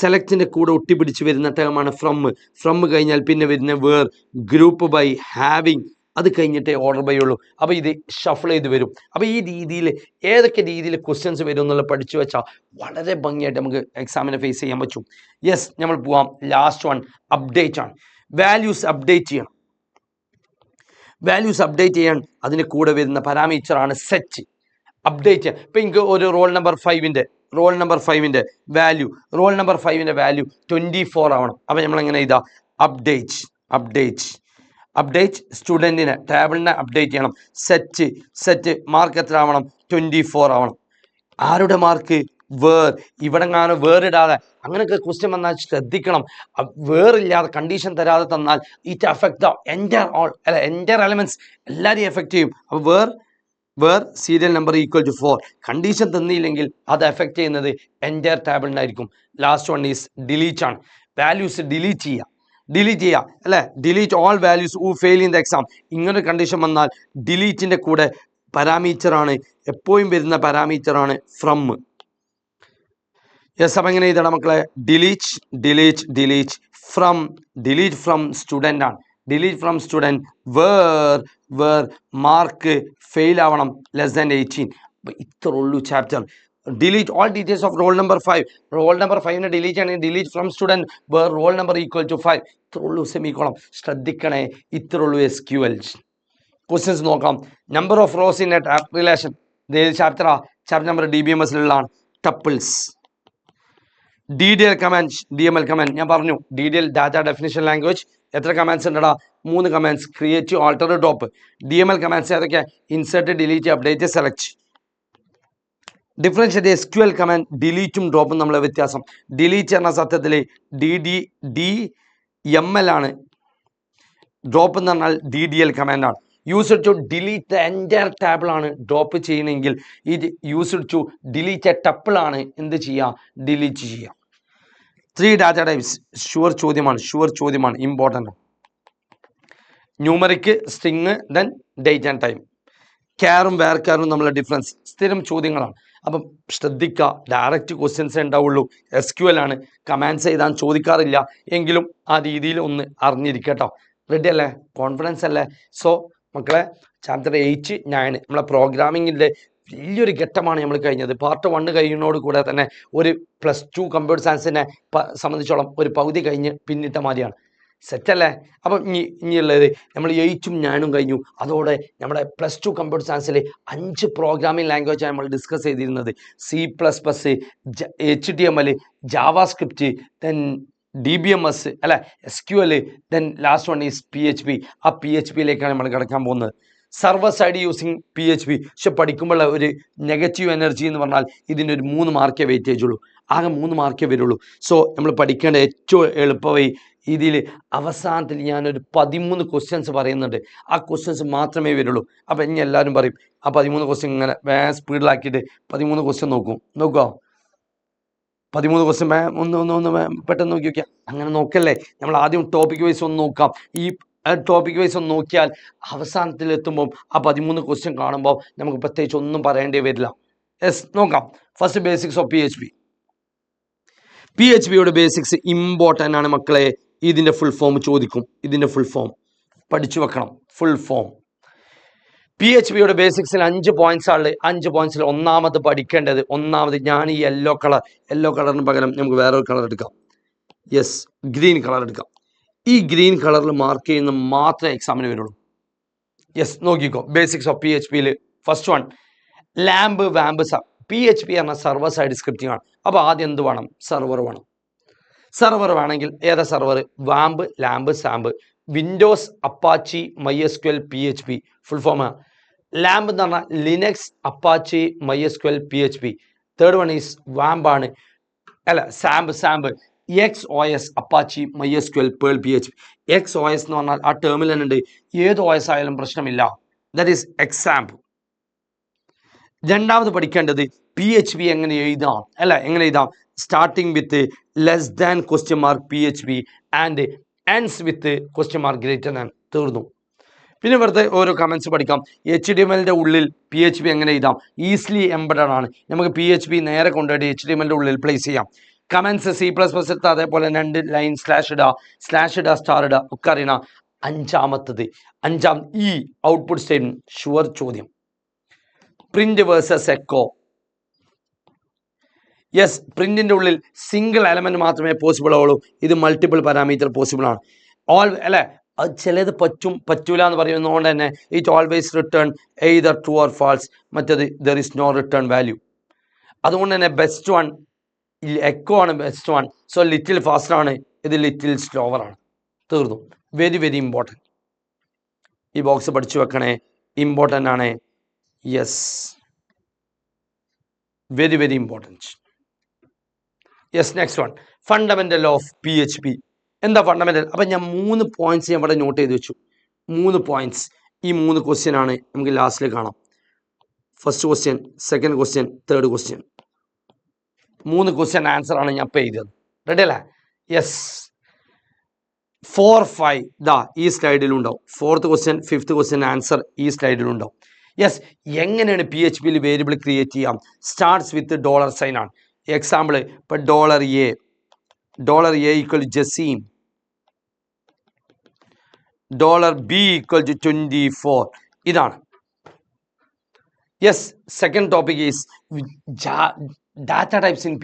സെലക്റ്റിൻ്റെ കൂടെ ഒട്ടിപ്പിടിച്ച് വരുന്ന ടേമാണ് ഫ്രം. ഫ്രം കഴിഞ്ഞാൽ പിന്നെ വരുന്ന വേർ, ഗ്രൂപ്പ് ബൈ, ഹാവിങ്, അത് കഴിഞ്ഞിട്ടേ ഓർഡർ ബൈ ഉള്ളൂ. അപ്പോൾ ഇത് ഷഫിൾ ചെയ്ത് വരും. അപ്പോൾ ഈ രീതിയിൽ ഏതൊക്കെ രീതിയിൽ ക്വസ്റ്റ്യൻസ് വരും എന്നുള്ളത് പഠിച്ചു വെച്ചാൽ വളരെ ഭംഗിയായിട്ട് നമുക്ക് എക്സാമിനെ ഫേസ് ചെയ്യാൻ പറ്റും. യെസ്, നമ്മൾ പോവാം. ലാസ്റ്റ് വൺ അപ്ഡേറ്റ് ആണ്. വാല്യൂസ് അപ്ഡേറ്റ് ചെയ്യണം. വാല്യൂസ് അപ്ഡേറ്റ് ചെയ്യാൻ അതിന് കൂടെ വരുന്ന പാരാമീറ്ററാണ് സെറ്റ്. അപ്ഡേറ്റ് ചെയ്യാൻ. ഇപ്പം എനിക്ക് ഒരു റോൾ നമ്പർ 5ൻ്റെ വാല്യൂ, റോൾ നമ്പർ 5ൻ്റെ വാല്യൂ 24 ആവണം. അപ്പം നമ്മളെങ്ങനെ ഇതാ അപ്ഡേറ്റ് സ്റ്റുഡൻറ്റിനെ, ടേബിളിനെ അപ്ഡേറ്റ് ചെയ്യണം. സെറ്റ് മാർക്ക് എത്ര ആവണം? 24 ആവണം. ആരുടെ മാർക്ക്? വേർ. ഇവിടെ കാണാൻ വേറിടാതെ അങ്ങനെയൊക്കെ ക്വസ്റ്റ്യൻ വന്നാൽ ശ്രദ്ധിക്കണം. വേറില്ലാതെ കണ്ടീഷൻ തരാതെ തന്നാൽ it affect the entire elements, എല്ലാവരെയും എഫക്റ്റ് ചെയ്യും. അപ്പോൾ where serial number equal to 4 condition തന്നില്ലെങ്കിൽ അത് എഫക്റ്റ് ചെയ്യുന്നത് എൻറ്റയർ ടേബിളിനായിരിക്കും. ലാസ്റ്റ് വൺ ഈസ് ഡിലീറ്റ് ആണ്. വാല്യൂസ് ഡിലീറ്റ് ചെയ്യുക അല്ലേ? Delete all values who fail in the exam. ഇങ്ങനെ കണ്ടീഷൻ വന്നാൽ ഡിലീറ്റിൻ്റെ കൂടെ പാരാമീറ്ററാണ് എപ്പോഴും വരുന്ന പാരാമീറ്ററാണ് ഫ്രം. യെസ്, അപ്പം എങ്ങനെ എഴുതണം മക്കളെ? ഡിലീറ്റ് ഫ്രം സ്റ്റുഡൻ്റ് ആണ്. Delete from student. Where mark fail ആവണം <18. അപ്പോൾ ഇത്ര ഉള്ളൂ chapter. Delete all details of roll number 5. Roll number 5നെ ഡിലീറ്റ് ആണെങ്കിൽ delete from student where roll number equal to 5. ഇത്ര ഉള്ളൂ സെമിക്കോളം. ശ്രദ്ധിക്കണേ, ഇത്ര ഉള്ളൂ SQL. ക്വസ്റ്റ്യൻസ് നോക്കാം. Number of rows in a relation. Chapter number DBMSലുള്ളതാണ്. Tuples. DDL command, DML command ഞാൻ പറഞ്ഞു. DDL data definition language. എത്ര കമാൻഡ്സ് ഉണ്ടടാ? 3 commands. Create, alter, drop. DML commands ഏതൊക്കെ? Insert, delete, update, select. Differentiate SQL command ഡിലീറ്റും ഡ്രോപ്പും നമ്മളെ വ്യത്യാസം. ഡിലീറ്റ് എന്ന സത്യത്തിൽ DML ആണ്. ഡ്രോപ്പ് എന്ന് പറഞ്ഞാൽ DDL കമാൻഡാണ്. Used to delete the entire table ആണ് ഡ്രോപ്പ് ചെയ്യണമെങ്കിൽ. ഇത് used to delete a tuple ആണ് എന്ത് ചെയ്യുക? ഡിലീറ്റ് ചെയ്യുക. 3 ഡാറ്റ ടൈപ്സ്. ഷുവർ ചോദ്യമാണ്, important. Numeric, string, then date and time. ക്യാറും വേർക്കാറും തമ്മിലുള്ള ഡിഫറൻസ് സ്ഥിരം ചോദ്യങ്ങളാണ്. അപ്പം ശ്രദ്ധിക്കുക, ഡയറക്റ്റ് ക്വസ്റ്റ്യൻസേ ഉണ്ടാവുള്ളൂ. SQL ആണ്, കമാൻഡ്സ് എഴുതാൻ ചോദിക്കാറില്ല. എങ്കിലും ആ രീതിയിൽ ഒന്ന് അറിഞ്ഞിരിക്കട്ടോ. റെഡി അല്ലേ? കോൺഫിഡൻസ് അല്ലേ? സോ മക്കളെ, ചാപ്റ്റർ 8, 9 നമ്മളെ പ്രോഗ്രാമിങ്ങിൻ്റെ വലിയൊരു ഘട്ടമാണ് നമ്മൾ കഴിഞ്ഞത്. പാർട്ട് 1 കഴിയുന്നതോട് കൂടെ തന്നെ ഒരു +2 കമ്പ്യൂട്ടർ സയൻസിനെ സംബന്ധിച്ചോളം ഒരു പകുതി കഴിഞ്ഞ് പിന്നിട്ട മാതിരിയാണ്. സെറ്റല്ലേ? അപ്പം ഇനിയുള്ളത് നമ്മൾ 8ഉം 9ഉം കഴിഞ്ഞു. അതോടെ നമ്മുടെ +2 കമ്പ്യൂട്ടർ സയൻസിൽ 5 പ്രോഗ്രാമിംഗ് ലാംഗ്വേജാണ് നമ്മൾ ഡിസ്കസ് ചെയ്തിരുന്നത്. C++, HTML, JavaScript, then DBMS അല്ലെ, SQL, then last one is PHP. ആ PHPയിലേക്കാണ് നമ്മൾ കിടക്കാൻ പോകുന്നത്. Server side using PHP. പക്ഷെ പഠിക്കുമ്പോൾ ഒരു നെഗറ്റീവ് എനർജി എന്ന് പറഞ്ഞാൽ ഇതിനൊരു 3 മാർക്കേ വെയിറ്റേജ് ഉള്ളൂ. ആകെ 3 മാർക്കേ വരുള്ളൂ. സോ നമ്മൾ പഠിക്കേണ്ട ഏറ്റവും എളുപ്പമായി ഇതിൽ അവസാനത്തിൽ ഞാനൊരു 13 ക്വസ്റ്റ്യൻസ് പറയുന്നുണ്ട്. ആ ക്വസ്റ്റ്യൻസ് മാത്രമേ വരുള്ളൂ. അപ്പം ഇനി എല്ലാവരും പറയും ആ 13 ക്വസ്റ്റ്യൻ ഇങ്ങനെ സ്പീഡിലാക്കിയിട്ട് 13 ക്വസ്റ്റ്യൻ നോക്കുക. 13 ക്വസ്റ്റ്യൻ ഒന്ന് പെട്ടെന്ന് നോക്കി നോക്കിയാൽ അങ്ങനെ നോക്കല്ലേ. നമ്മൾ ആദ്യം ടോപ്പിക് വൈസ് ഒന്ന് നോക്കാം. ഈ ടോപ്പിക് വൈസ് ഒന്ന് നോക്കിയാൽ അവസാനത്തിൽ എത്തുമ്പോൾ ആ 13 ക്വസ്റ്റ്യൻ കാണുമ്പോൾ നമുക്ക് പ്രത്യേകിച്ച് ഒന്നും പറയേണ്ടി വരില്ല. യെസ്, നോക്കാം. ഫസ്റ്റ് ബേസിക്സ് ഓഫ് PHPയുടെ ബേസിക്സ് ഇമ്പോർട്ടൻ്റ് ആണ് മക്കളെ. ഇതിൻ്റെ ഫുൾ ഫോം ചോദിക്കും. ഇതിൻ്റെ ഫുൾ ഫോം പഠിച്ചു വെക്കണം. ഫുൾ ഫോം PHPയുടെ ബേസിക്സിൽ 5 പോയിന്റ്സ് ആണ്. 5 പോയിന്റ്സിൽ ഒന്നാമത് പഠിക്കേണ്ടത്, ഞാൻ ഈ യെല്ലോ കളറിന് പകരം നമുക്ക് വേറൊരു കളർ എടുക്കാം. യെസ്, ഗ്രീൻ കളർ എടുക്കാം. ഈ ഗ്രീൻ കളറിൽ മാർക്ക് ചെയ്യുന്ന മാത്രമേ എക്സാമിന് വരുള്ളൂ. യെസ്, നോക്കിക്കോ. ബേസിക്സ് ഓഫ് PHPയിൽ ഫസ്റ്റ് വൺ ലാമ്പ്, വാമ്പ്. PHP എന്ന സർവർ സൈഡ് സ്ക്രിപ്റ്റിംഗ് ആണ്. അപ്പോൾ ആദ്യം എന്ത് വേണം? സർവർ വേണം. സർവർ വേണമെങ്കിൽ ഏതാ സർവർ? വാമ്പ്, LAMP, XAMPP. Windows, Apache, MySQL, PHP. Full form LAMP എന്ന് പറഞ്ഞാൽ Linux, Apache, MySQL, PHP. Third one is വാമ്പ് ആണ്. അല്ല, XAMPP XOS, Apache, MySQL, Perl, PHP. XOS എന്ന് പറഞ്ഞാൽ ആ ടേമിൽ തന്നെ ഉണ്ട്. ഏത് OS ആയാലും പ്രശ്നമില്ല. That is XAMPP. രണ്ടാമത് പഠിക്കേണ്ടത് PHP എങ്ങനെ എഴുതാം. starting with less than question mark PHP and ends with question mark greater than. തീർന്നു. പിന്നെ വെറുതെ ഓരോ കമൻസ് പഠിക്കാം. HTML ഉള്ളിൽ PHP എങ്ങനെ എഴുതാം? ഈസിലി എംബഡഡ് ആണ്. നമുക്ക് PHP നേരെ കൊണ്ടുപോയിട്ട് HTML ഉള്ളിൽ പ്ലേസ് ചെയ്യാം. കമൻസ് C++ എടുത്ത് അതേപോലെ 2 ലൈൻ സ്ലാഷ് ഇടുക സ്റ്റാർ ഇടുക ഒക്കെ അറിയണ. അഞ്ചാം ഈ ഔട്ട്പുട്ട് സ്റ്റേറ്റ്മെന്റ് ഷുവർ ചോദ്യം. Print versus echo. യെസ്, പ്രിന്റിന്റെ ഉള്ളിൽ സിംഗിൾ എലമെന്റ് മാത്രമേ പോസിബിൾ ആവുള്ളൂ. ഇത് മൾട്ടിപ്പിൾ പാരാമീറ്റർ പോസിബിൾ ആണ്. അല്ലെ, അത് ചിലത് പറ്റൂല എന്ന് പറയുന്നതുകൊണ്ട് തന്നെ it always return either true or false. മറ്റേത് there is no return value. അതുകൊണ്ട് തന്നെ ബെസ്റ്റ് വൺ എക്കോ ആണ് best one. So little faster ആണ്, ഇത് ലിറ്റിൽ സ്ലോവർ ആണ്. തീർന്നു. Very very important. ഈ ബോക്സ് പഠിച്ചു വെക്കണേ, ഇമ്പോർട്ടൻ്റ് ആണ്. Yes, very very important. Yes, next one, fundamental of PHP. എന്താ ഫണ്ടമെന്റൽ? അപ്പം ഞാൻ 3 പോയിന്റ്സ് ഞാൻ ഇവിടെ നോട്ട് ചെയ്ത് വെച്ചു. 3 പോയിന്റ്സ്. ഈ 3 ക്വസ്റ്റ്യൻ ആണ് നമുക്ക് ലാസ്റ്റിൽ കാണാം. First question, second question, third question. 3 question answer ആണ് ഞാൻ ഇപ്പോൾ എഴുതിയത്. റെഡി അല്ലേ? യെസ്. 4, 5 ദാ ഈ സ്ലൈഡിലുണ്ടാവും. 4th question, 5th question answer ഈ സ്ലൈഡിലുണ്ടാവും. യെസ്, എങ്ങനെയാണ് PHP വേരിയബിൾ ക്രിയേറ്റ് ചെയ്യാം? സ്റ്റാർട്ട്സ് വിത്ത് ഡോളർ സൈൻ ആണ്. എക്സാമ്പിൾ, ഇപ്പം $A equal Jaseem, $B equal to 24. ഇതാണ്. Yes, second topic is data types in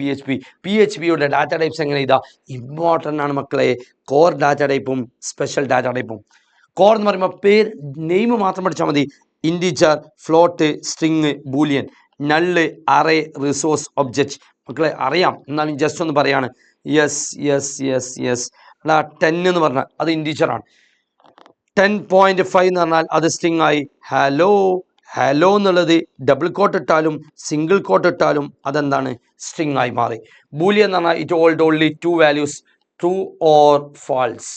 PHPയുടെ ഡാറ്റ ടൈപ്സ് എങ്ങനെ ഇതാ ഇമ്പോർട്ടൻ്റ് ആണ് മക്കളെ. കോർ ഡാറ്റ ടൈപ്പും സ്പെഷ്യൽ ഡാറ്റ ടൈപ്പും. കോർ എന്ന് പറയുമ്പോൾ പേര് നെയിം മാത്രം പഠിച്ചാൽ മതി. Integer, float, string, boolean, null, array, resource, object. മക്കളെ അറിയാം, എന്നാലും ജസ്റ്റ് ഒന്ന് പറയാണ്. യെസ് അല്ല, 10 എന്ന് പറഞ്ഞാൽ അത് ഇൻറ്റിജറാണ്. 10.5 എന്ന് പറഞ്ഞാൽ അത് സ്ട്രിങ് ആയി. ഹലോ എന്നുള്ളത് ഡബിൾ കോട്ട് ഇട്ടാലും സിംഗിൾ കോട്ട് ഇട്ടാലും അതെന്താണ്? സ്ട്രിങ് ആയി മാറി. ബൂലിയൻ എന്ന് പറഞ്ഞാൽ it hold only 2 values, true or false.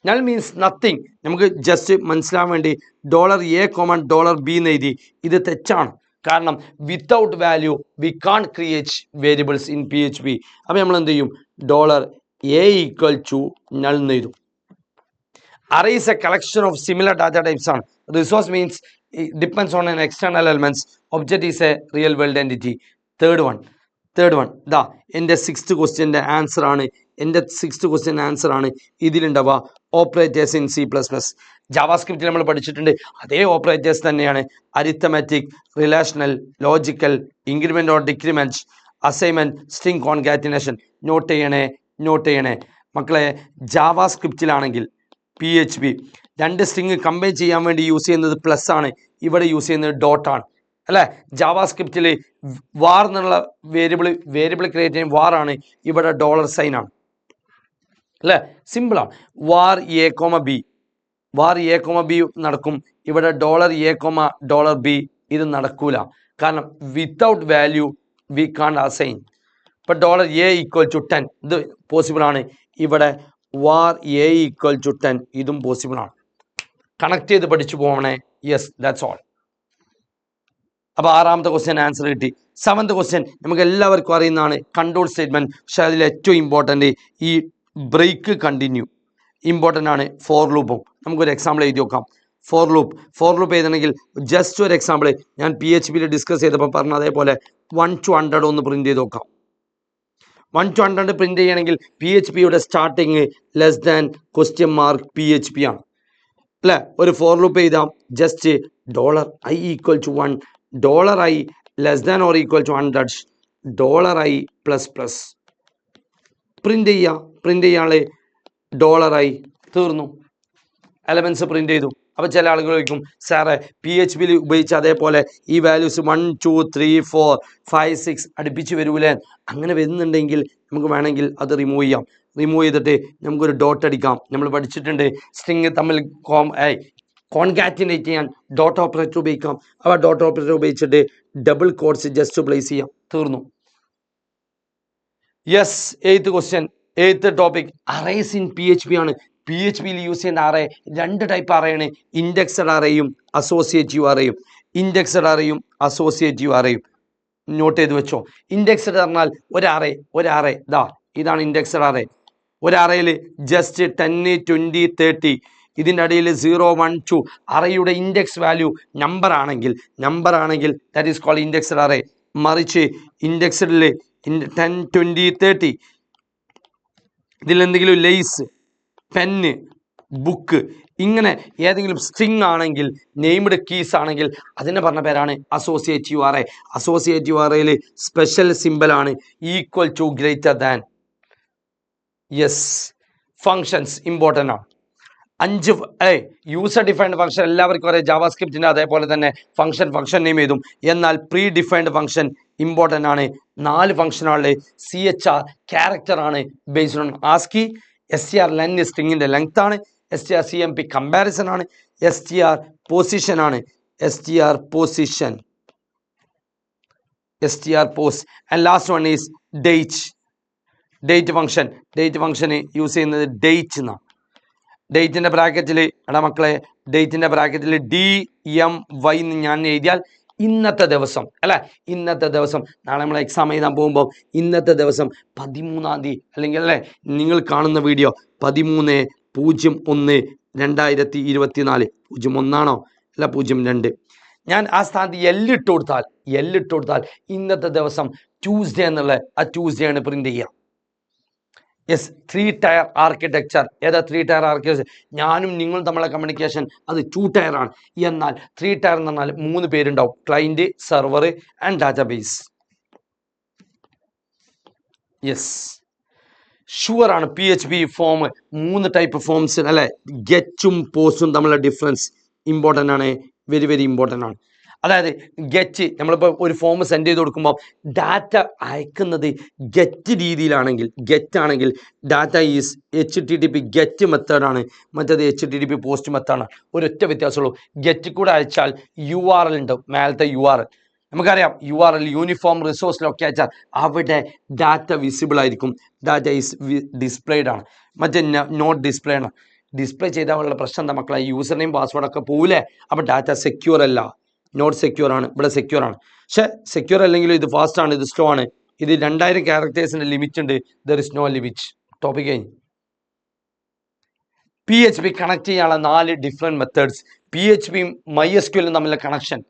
Null means nothing. നമുക്ക് ജസ്റ്റ് മനസ്സിലാൻ വേണ്ടി $A, $B എന്ന് എഴുതി. ഇത് തെറ്റാണ്. കാരണം without value we can create variables in PHP. അപ്പം നമ്മൾ എന്ത് ചെയ്യും? $A ഈക്വൽ ടു നൾ എന്ന് എഴുതും. Array is a collection of similar data types ആണ്. Resource means it depends on an external elements. Object is a real world entity. Third one ദാ എൻ്റെ 6th ക്വസ്റ്റ്യൻ്റെ ആൻസർ ആണ്. ഇതിലുണ്ടാവുക ഓപ്പറേറ്റേഴ്സ് ഇൻ C++. ജാവാസ്ക്രിപ്റ്റിൽ നമ്മൾ പഠിച്ചിട്ടുണ്ട്. അതേ ഓപ്പറേറ്റേഴ്സ് തന്നെയാണ്. Arithmetic, relational, logical, increment or decrement, assignment, string concatenation. Note ചെയ്യണേ മക്കളെ. ജാവാസ്ക്രിപ്റ്റിലാണെങ്കിൽ PHP 2 സ്ട്രിങ് കമ്പൈൻ ചെയ്യാൻ വേണ്ടി യൂസ് ചെയ്യുന്നത് പ്ലസ് ആണ്. ഇവിടെ യൂസ് ചെയ്യുന്നത് ഡോട്ടാണ് അല്ലേ? ജാവാസ്ക്രിപ്റ്റിൽ വാർ എന്നുള്ള വേരിയബിൾ ക്രിയേറ്റ് ചെയ്യാൻ വാർ ആണ്. ഇവിടെ ഡോളർ സൈൻ ആണ് അല്ലേ? സിമ്പിളാണ്. വാർ A, B നടക്കും. ഇവിടെ $A, $B ഇത് നടക്കൂല. കാരണം without value we can't assign. ഇപ്പം $A ഈക്വൽ ടു 10 ഇത് പോസിബിൾ ആണ്. ഇവിടെ വാർ A ഈക്വൽ ടു 10 ഇതും പോസിബിൾ ആണ്. കണക്ട് ചെയ്ത് പഠിച്ചു പോകണേ. Yes, that's all. അപ്പോൾ 6ാമത്തെ ക്വസ്റ്റ്യൻ ആൻസർ കിട്ടി. 7th ക്വസ്റ്റ്യൻ നമുക്ക് എല്ലാവർക്കും അറിയുന്നതാണ്, കൺട്രോൾ സ്റ്റേറ്റ്മെന്റ്. പക്ഷെ അതിൽ ഏറ്റവും ഇമ്പോർട്ടൻ്റ് ഈ ബ്രേക്ക് കണ്ടിന്യൂ ഇമ്പോർട്ടൻ്റ് ആണ്. ഫോർ ലൂപ്പും നമുക്കൊരു എക്സാമ്പിൾ എഴുതി നോക്കാം. ഫോർ ലൂപ്പ് എഴുതണമെങ്കിൽ ജസ്റ്റ് ഒരു എക്സാമ്പിൾ ഞാൻ PHPയിൽ ഡിസ്കസ് ചെയ്തപ്പോൾ പറഞ്ഞ അതേപോലെ 1 to 100 ഒന്ന് പ്രിന്റ് ചെയ്ത് നോക്കാം. 1 to 100 പ്രിന്റ് ചെയ്യണമെങ്കിൽ PHPയുടെ സ്റ്റാർട്ടിങ് ലെസ് ദാൻ $PHP ആണ് അല്ലേ? ഒരു ഫോർ ലൂപ്പ് എഴുതാം. Just $i equal to 1, $i less than or equal to 100, $i plus plus. Print ചെയ്യാളെ $i. തീർന്നു. എലമെന്റ്സ് പ്രിന്റ് ചെയ്തു. അപ്പോൾ ചില ആളുകൾ ചോദിക്കും, സാറേ PHPയിൽ ഉപയോഗിച്ച അതേപോലെ ഈ വാല്യൂസ് 1, 2, 3, 4, 5, 6 അടുപ്പിച്ച് വരൂലേ? അങ്ങനെ വരുന്നുണ്ടെങ്കിൽ നമുക്ക് വേണമെങ്കിൽ അത് റിമൂവ് ചെയ്യാം. റിമൂവ് ചെയ്തിട്ട് നമുക്കൊരു ഡോട്ട് അടിക്കാം. നമ്മൾ പഠിച്ചിട്ടുണ്ട് സ്ട്രിങ് തമ്മിൽ കോൺകാറ്റിനേറ്റ് ചെയ്യാൻ ഡോട്ട് ഓപ്പറേറ്റർ ഉപയോഗിക്കാം. അപ്പോൾ ഡോട്ട് ഓപ്പറേറ്റർ ഉപയോഗിച്ചിട്ട് ഡബിൾ കോട്ട്സ് ജസ്റ്റ് പ്ലേസ് ചെയ്യാം. തീർന്നു. Yes, 8th question, 8th topic arrays in PHP ആണ്. PHPയിൽ യൂസ് ചെയ്യുന്ന അറേ 2 ടൈപ്പ് അറേയാണ്. ഇൻഡെക്സഡ് അറേയും അസോസിയേറ്റീവ് അറേയും. നോട്ട് ചെയ്ത് വെച്ചോ. ഇൻഡെക്സ്ഡ് പറഞ്ഞാൽ ഒരു അറേ ഇതാണ് ഇൻഡെക്സ്ഡ് അറേ. ഒരു അറയിൽ ജസ്റ്റ് 10 20 30 ഇതിൻ്റെ അടിയിൽ 0 1 2 അറയുടെ ഇൻഡെക്സ് വാല്യൂ നമ്പർ ആണെങ്കിൽ that is called indexed array. മറിച്ച് ഇൻഡെക്സ്ഡിൽ 10 20 30 ഇതിലെന്തെങ്കിലും ലേസ്, പെന്ന്, ബുക്ക് ഇങ്ങനെ ഏതെങ്കിലും സ്ട്രിങ് ആണെങ്കിൽ, നെയിംഡ് കീസ് ആണെങ്കിൽ അതിനെ പറഞ്ഞ പേരാണ് അസോസിയേറ്റീവ് അറേ. അസോസിയേറ്റീവ് അറേയിൽ സ്പെഷ്യൽ സിമ്പലാണ് equal to, greater than. Yes, functions important ആണ്. 5 യൂസർ ഡിഫൈൻഡ് ഫംഗ്ഷൻ എല്ലാവർക്കും അറിയാം. ജാവാസ്ക്രിപ്റ്റിൻ്റെ അതേപോലെ തന്നെ ഫംഗ്ഷൻ നെയിം ചെയ്തും. എന്നാൽ പ്രീ ഡിഫൈൻഡ് ഫംഗ്ഷൻ ഇമ്പോർട്ടൻ്റ് ആണ്. 4 ഫംഗ്ഷനാണ്. CHR ക്യാരക്ടർ ആണ്, based on ASCII. STR len സ്ട്രിങ്ങിൻ്റെ ലെങ്ത് ആണ്. STR CMP കമ്പാരിസൺ ആണ്. STR പൊസിഷൻ ആണ്. STR post. And last one is date ഫംഗ്ഷന് യൂസ് ചെയ്യുന്നത് ഡേറ്റ് എന്നാണ്. ഡേറ്റിൻ്റെ ബ്രാക്കറ്റിൽ മക്കളെ, ഡേറ്റിൻ്റെ ബ്രാക്കറ്റിൽ DMY എന്ന് ഞാൻ എഴുതിയാൽ ഇന്നത്തെ ദിവസം അല്ലേ, ഇന്നത്തെ ദിവസം. നാളെ നമ്മൾ എക്സാം എഴുതാൻ പോകുമ്പോൾ ഇന്നത്തെ ദിവസം 13-ാം തീയതി അല്ലെങ്കിൽ അല്ലേ, നിങ്ങൾ കാണുന്ന വീഡിയോ 13/01/2024. 01 അല്ല 02. ഞാൻ ആ സ്ഥാനത്ത് എല്ലിട്ട് കൊടുത്താൽ ഇന്നത്തെ ദിവസം ട്യൂസ്ഡേ എന്നുള്ള ആ ട്യൂസ്ഡേ ആണ് പ്രിന്റ് ചെയ്യുക. Yes, 3 tier architecture. ഏതാ 3 ടയർ ആർക്കിടെക്ചർ? ഞാനും നിങ്ങളും തമ്മിലുള്ള കമ്മ്യൂണിക്കേഷൻ അത് 2 ടയർ ആണ്. എന്നാൽ 3 ടയർ എന്ന് പറഞ്ഞാൽ 3 പേരുണ്ടാവും: client, server and database. Yes, sure ആണ്. PHP ഫോം 3 ടൈപ്പ് ഫോംസ് അല്ലേ. ഗെറ്റും പോസ്റ്റും തമ്മിലുള്ള ഡിഫറൻസ് ഇമ്പോർട്ടൻ്റ് ആണ്, വെരി വെരി ഇമ്പോർട്ടൻ്റ് ആണ്. അതായത് ഗെറ്റ്, നമ്മളിപ്പോൾ ഒരു ഫോം സെൻഡ് ചെയ്ത് കൊടുക്കുമ്പോൾ ഡാറ്റ അയക്കുന്നത് ഗെറ്റ് രീതിയിലാണെങ്കിൽ, ഡാറ്റ ഈസ് HTTP ഗെറ്റ് മെത്തേഡാണ്, മറ്റേത് HTTP പോസ്റ്റ് മെത്തേഡാണ്. ഒരൊറ്റ വ്യത്യാസമുള്ളൂ, ഗെറ്റ് കൂടെ അയച്ചാൽ URL ഉണ്ട്, മേലത്തെ URL നമുക്കറിയാം. URL യൂണിഫോം റിസോഴ്സിലൊക്കെ അയച്ചാൽ അവിടെ ഡാറ്റ വിസിബിൾ ആയിരിക്കും, ഡാറ്റ ഈസ് ഡിസ്പ്ലേഡ് ആണ്. മറ്റേ നോട്ട് ഡിസ്പ്ലേ ആണ്. ഡിസ്പ്ലേ ചെയ്താലുള്ള പ്രശ്നം എന്താ മക്കളെ? യൂസർ നെയിം പാസ്വേഡൊക്കെ പോവില്ലേ, അപ്പോൾ ഡാറ്റ സെക്യൂർ അല്ല, നോട്ട് സെക്യൂർ ആണ്. ഇവിടെ സെക്യൂർ ആണ്, പക്ഷെ സെക്യൂർ അല്ലെങ്കിലും ഇത് ഫാസ്റ്റ് ആണ്, ഇത് സ്ലോ ആണ്. ഇത് 2000 ക്യാരക്ടേഴ്സിന്റെ ലിമിറ്റ് ഉണ്ട്. There is no limit. Topic കഴിഞ്ഞു. PHP കണക്ട് ചെയ്യാനുള്ള 4 ഡിഫറെന്റ് മെത്തേഡ്സ്. PHP MySQL തമ്മിലുള്ള connection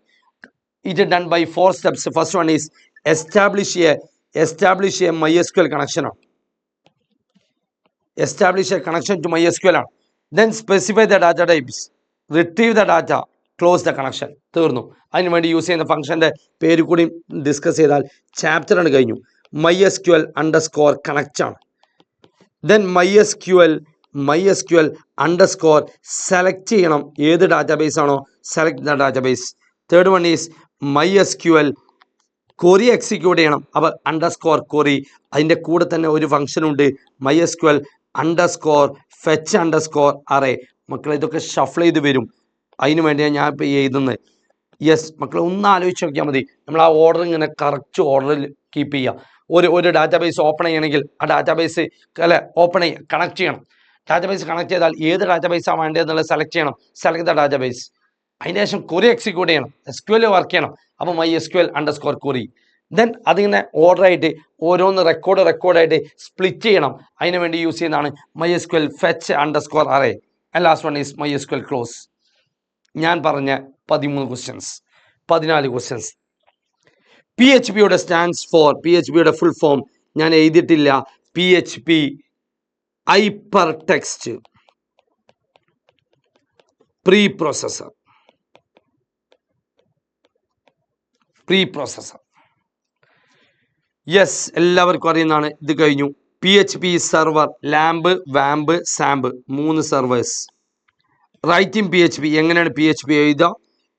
it is done by 4 steps. First one is establish a MySQL connection. Establish a connection to MySQL. Then specify the data types, retrieve the data, close the connection. തീർന്നു. അതിന് വേണ്ടി use ചെയ്യുന്ന ഫംഗ്ഷന്റെ പേര് കൂടി discuss ചെയ്താൽ chapter ആണ് കഴിഞ്ഞു. MySQL_connect ആണ്. Then MySQL underscore സെലക്ട് ചെയ്യണം ഏത് ഡാറ്റാബേസ് ആണോ, select the database. Third one is MySQL query execute ചെയ്യണം, അപ്പോൾ അണ്ടർസ്കോർ query. അതിൻ്റെ കൂടെ തന്നെ ഒരു ഫംഗ്ഷൻ ഉണ്ട്, MySQL_fetch_array. മക്കളെ ഇതൊക്കെ ഷഫിൾ ചെയ്ത് വരും, അതിന് വേണ്ടിയാണ് ഞാൻ ഇപ്പോൾ എഴുതുന്നത്. യെസ് മക്കളെ, ഒന്ന് ആലോചിച്ച് നോക്കിയാൽ മതി. നമ്മൾ ആ ഓർഡർ ഇങ്ങനെ കറക്റ്റ് ഓർഡറിൽ കീപ്പ് ചെയ്യുക. ഒരു ഡാറ്റാബേസ് ഓപ്പൺ ചെയ്യണമെങ്കിൽ ആ ഡാറ്റാബേസ് അല്ലെ കണക്ട് ചെയ്യണം. ഡാറ്റാബേസ് കണക്ട് ചെയ്താൽ ഏത് ഡാറ്റാബേസാണ് വേണ്ടതെന്നുള്ളത് സെലക്ട് ചെയ്യണം, സെലക്ട് ദ ഡാറ്റാബേസ്. അതിന് ശേഷം query എക്സിക്യൂട്ട് ചെയ്യണം, SQL വർക്ക് ചെയ്യണം, അപ്പോൾ MySQL_query. ദെൻ അതിങ്ങനെ ഓർഡറായിട്ട് ഓരോന്ന് റെക്കോർഡായിട്ട് സ്പ്ലിറ്റ് ചെയ്യണം. അതിന് വേണ്ടി യൂസ് ചെയ്യുന്നതാണ് MySQL_fetch_array. And last one is MySQL close. ഞാൻ പറഞ്ഞ 13 ക്വസ്റ്റ്യൻസ്, 14 ക്വസ്റ്റ്യൻസ്. PHPയുടെ സ്റ്റാൻഡ്സ് ഫോർ, PHPയുടെ ഫുൾ ഫോം ഞാൻ എഴുതിയിട്ടില്ല. PHP hypertext preprocessor. Yes, എല്ലാവർക്കും അറിയുന്നതാണ്. ഇത് കഴിഞ്ഞു. PHP സെർവർ, ലാമ്പ്, വാമ്പ്, സാമ്പ്, 3 സെർവേഴ്സ്. റൈറ്റിംഗ് PHP എങ്ങനെയാണ് PHP എഴുതുക?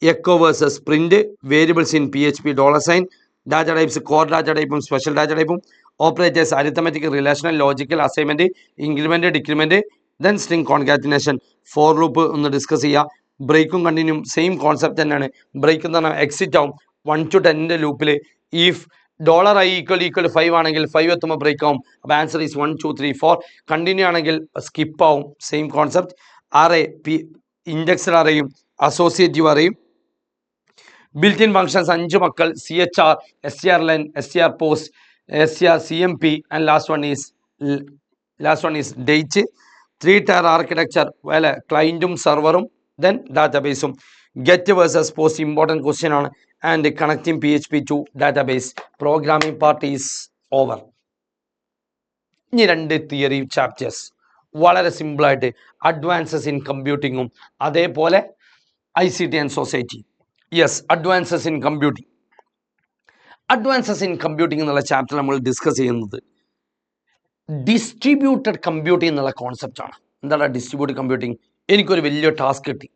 Echo versus print, variables in PHP $, data types, core data ടൈപ്പും സ്പെഷ്യൽ ഡാറ്റ ടൈപ്പും, operators, arithmetic, relational, logical, assignment, increment, decrement, then string concatenation, for loop ഒന്ന് discuss ചെയ്യുക. ബ്രേക്കും continuum same concept തന്നെയാണ്. Break എന്ന് പറഞ്ഞാൽ exit ആവും 1 to 10 ലൂപ്പിൽ. If $i = 5 ആണെങ്കിൽ 5 എത്തുമ്പോൾ ബ്രേക്ക് ആവും. അപ്പോൾ ആൻസർ ഈസ് 1 2 3 4. കണ്ടിന്യൂ ആണെങ്കിൽ സ്കിപ്പ് ആവും, സെയിം കോൺസെപ്റ്റ്. അറേ, ഇൻഡെക്സ്ഡ് അറേയും അസോസിയേറ്റീവ് അറേയും ബിൽറ്റ് ഇൻ ഫങ്ഷൻസ് 5 മക്കൾ, CHR, SCR len, SCR post, SCR CMP, and last one is date. 3-tier architecture, well, clientum serverum, then database. Get versus post important question on and connecting PHP to database. Programming part is over. ഇനി 2 theory chapters വളരെ സിമ്പിളായിട്ട് advances in കമ്പ്യൂട്ടിങ്ങും അതേപോലെ ICT and society. Yes, advances in computing. Advances in computing എന്നുള്ള chapter നമ്മൾ discuss ചെയ്യുന്നത് distributed computing എന്നുള്ള കോൺസെപ്റ്റാണ്. എന്താണ് distributed computing? എനിക്കൊരു വലിയ ടാസ്ക് കിട്ടി.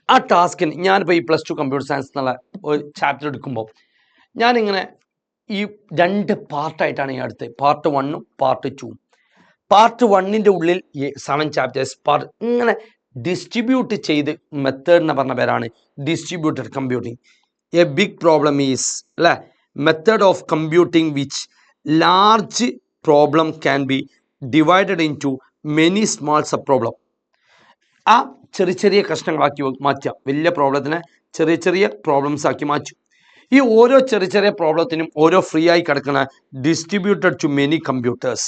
ആ ടാസ്കിന് ഞാനിപ്പോൾ ഈ +2 കമ്പ്യൂട്ടർ സയൻസ് എന്നുള്ള ഒരു ചാപ്റ്റർ എടുക്കുമ്പോൾ ഞാനിങ്ങനെ ഈ 2 പാർട്ടായിട്ടാണ് ഞാൻ എടുത്തത്. പാർട്ട് 1ഉം പാർട്ട് 2ഉം. പാർട്ട് 1ൻ്റെ ഉള്ളിൽ 7 ചാപ്റ്റേഴ്സ് ഇങ്ങനെ ഡിസ്ട്രിബ്യൂട്ട് ചെയ്ത് മെത്തേഡിനെ പറഞ്ഞ പേരാണ് distributed computing. A big problem is അല്ലേ method of computing which large problem can be divided into many small sub problem. ആ ചെറിയ ചെറിയ കഷ്ണങ്ങളാക്കി മാറ്റുക, വലിയ പ്രോബ്ലത്തിനെ ചെറിയ ചെറിയ പ്രോബ്ലംസ് ആക്കി മാറ്റും. ഈ ഓരോ ചെറിയ ചെറിയ പ്രോബ്ലത്തിനും ഓരോ ഫ്രീ ആയി കിടക്കുന്ന distributed to many computers.